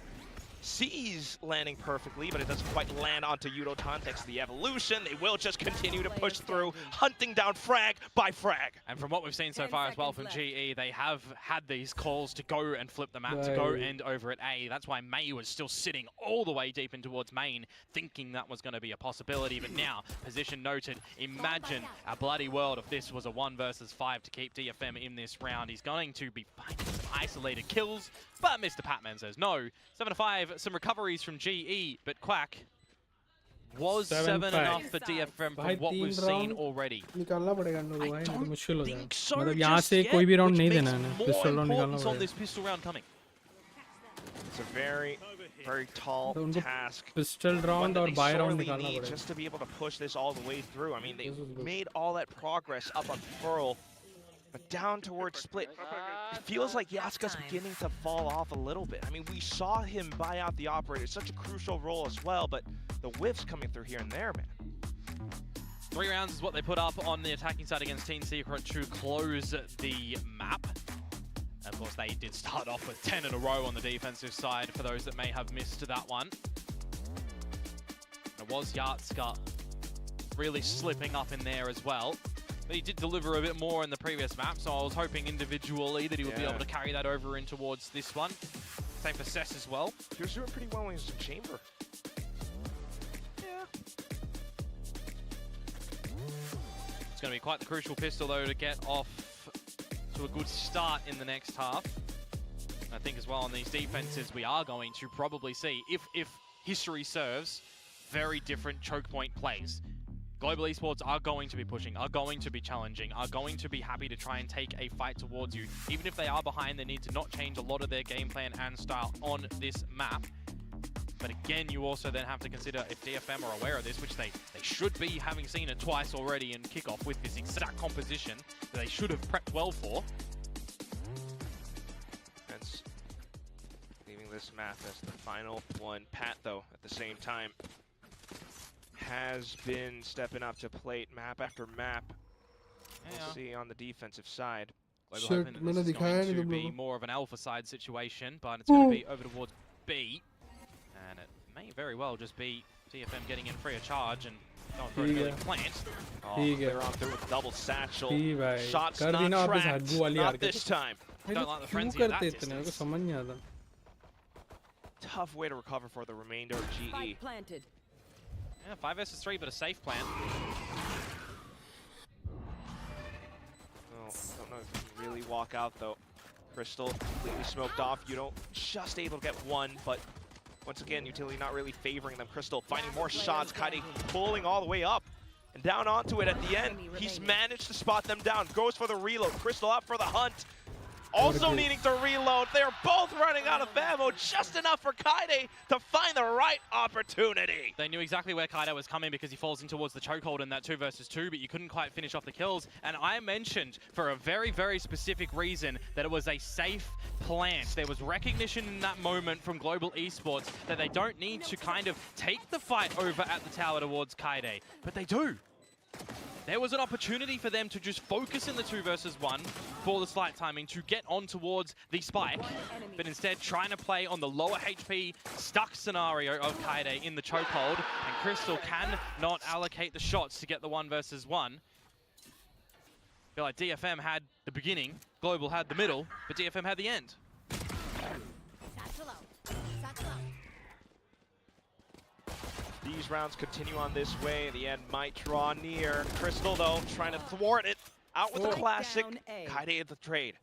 C's landing perfectly, but it doesn't quite land onto Yudo Tantex. The evolution, they will just continue to push through, hunting down frag by frag. And from what we've seen so far as well from GE, they have had these calls to go and flip the map, to go end over at A. That's why May was still sitting all the way deep in towards main, thinking that was going to be a possibility. But now, position noted. Imagine a bloody world if this was a 1 versus 5 to keep DFM in this round. He's going to be finding some isolated kills, but Mr. Patman says no. 7-5, some recoveries from GE, but Quack Was 7 enough for DFM from what we've seen already? निकालना पड़ेगा इन लोगों को भाई, नहीं तो मुश्किल हो जाएगा। So मतलब यहाँ से just कोई भी yet, राउंड which नहीं makes देना है ना, more पिस्टल राउंड निकालना importance on पड़ेगा। this pistol round coming. It's a very, very tall तो उनको task. Pistol One round that और they बाय राउंड sorely निकालना need पड़ेगा। just to be able to push this all the way through. I mean, they This is good. made all that progress up on Pearl, but down towards Split, it feels like Yasuka's beginning to fall off a little bit. I mean, we saw him buy out the operator, such a crucial role as well, but the whiffs coming through here and there, man. 3 rounds is what they put up on the attacking side against Team Secret to close the map. And of course, they did start off with 10 in a row on the defensive side, for those that may have missed that one. It was Yatska really slipping up in there as well. But he did deliver a bit more in the previous map, so I was hoping individually that he would be able to carry that over in towards this one. Same for Cess as well. He was doing pretty well when he was in Chamber. It's going to be quite the crucial pistol, though, to get off to a good start in the next half. And I think as well on these defenses, we are going to probably see, if history serves, very different choke point plays. Global Esports are going to be pushing, are going to be challenging, are going to be happy to try and take a fight towards you. Even if they are behind, they need to not change a lot of their game plan and style on this map. But again, you also then have to consider if DFM are aware of this, which they should be, having seen it twice already in Kickoff with this exact composition that they should have prepped well for. That's leaving this map as the final one. Pat, though, at the same time, has been stepping up to plate map after map. We'll see on the defensive side. Global hoping that this is going to be more of an alpha side situation, but it's going to be over towards B. And it may very well just be DFM getting in free of charge and going for a really plant. Oh, they're on through with double satchel. Shots कर दी ना not वापस tracked. हड्बू वाली Not हरकत। this time. Don't like the क्यों frenzy at that करते इतने? मेरे को distance. समझ नहीं आता। Tough way to recover for the remainder of GE. Planted. Yeah, 5 versus 3, but a safe plan. Oh, don't know if you can really walk out though. Crystal completely smoked off. You don't just able to get one, but once again, Utility not really favoring them. Crystal finding more shots. Kaide pulling all the way up and down onto it at the end. He's managed to spot them down. Goes for the reload. Crystal up for the hunt. Also needing to reload. They're both running out of ammo. Just enough for Kaide to find the right opportunity. They knew exactly where Kaide was coming because he falls in towards the chokehold in that 2 versus 2, but you couldn't quite finish off the kills. And I mentioned for a very, very specific reason that it was a safe plant. There was recognition in that moment from Global Esports that they don't need to kind of take the fight over at the tower towards Kaide, but they do. There was an opportunity for them to just focus in the 2 versus 1 for the slight timing to get on towards the spike, but instead trying to play on the lower HP stuck scenario of Kaide in the chokehold, and Crystal cannot allocate the shots to get the 1 versus 1. I feel like DFM had the beginning, Global had the middle, but DFM had the end. These rounds continue on this way. The end might draw near. Crystal, though, trying to thwart it. Out with the classic. Kaide at the trade.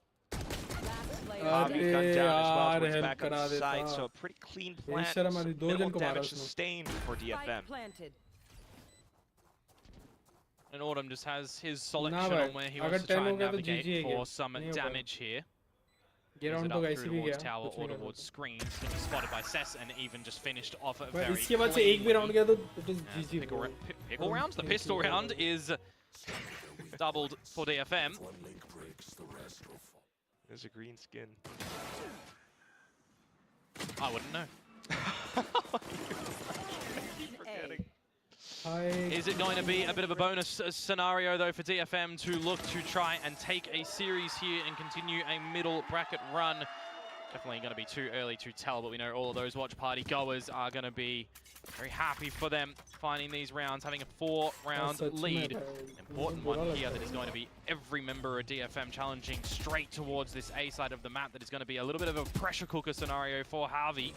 Bobby gunned down as well towards back on the side. So a pretty clean plant. Minimal damage sustained for DFM. And Autumn just has his selection on where he wants to try and navigate for some damage here. It up through towards tower or towards screens, to be spotted by Cess and even just finished off a very इसके बाद से एक भी round गया तो it is GG. pickle rounds. The pistol round is doubled for DFM. There's a green skin. I wouldn't know. keep forgetting. Is it going to be a bit of a bonus scenario, though, for DFM to look to try and take a series here and continue a middle bracket run? Definitely going to be too early to tell, but we know all of those watch party goers are going to be very happy for them finding these rounds, having a 4-round lead. Important one here that is going to be every member of DFM challenging straight towards this A side of the map. That is going to be a little bit of a pressure cooker scenario for Harvey.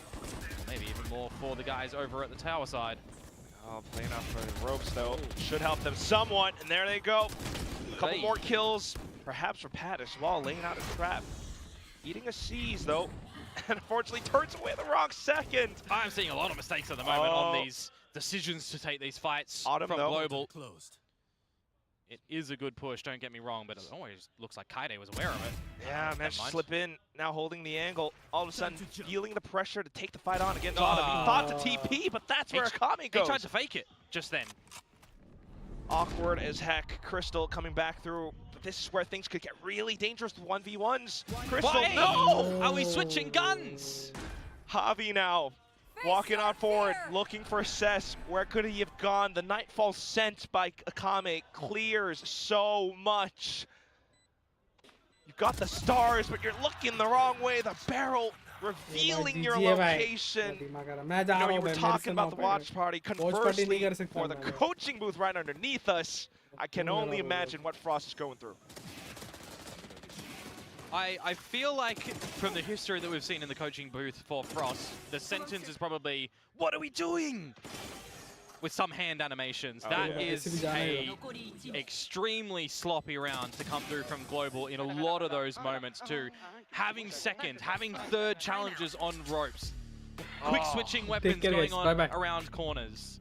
Maybe even more for the guys over at the tower side. Oh, playing off the ropes, though. Should help them somewhat, and there they go. A couple more kills, perhaps for Pat as well, laying out a trap. Eating a seize, though, and unfortunately turns away the wrong second. I'm seeing a lot of mistakes at the moment on these decisions to take these fights Autumn, from though. Global. Closed. It is a good push, don't get me wrong, but it always looks like Kaide was aware of it. Yeah, Never managed to mind. slip in, now holding the angle. All of a sudden, Time to jump. feeling the pressure to take the fight on against Autumn. He thought to TP, but that's where Akame He goes. tried to fake it just then. Awkward as heck. Crystal coming back through. But this is where things could get really dangerous with 1v1s. Crystal, Why? no! Are we switching guns? Javi now walking on forward, looking for Cess. Where could he have gone? The Nightfall sent by Akame clears so much. You've got the stars, but you're looking the wrong way. The barrel revealing your location. You know, you were talking about the watch party. Conversely, for the coaching booth right underneath us, I can only imagine what Frost is going through. I feel like from the history that we've seen in the coaching booth for Frost, the sentence is probably, "What are we doing?" with some hand animations. That is a extremely sloppy round to come through from Global in a lot of those moments too. Having second, having third challenges on ropes. Quick switching weapons going on around corners.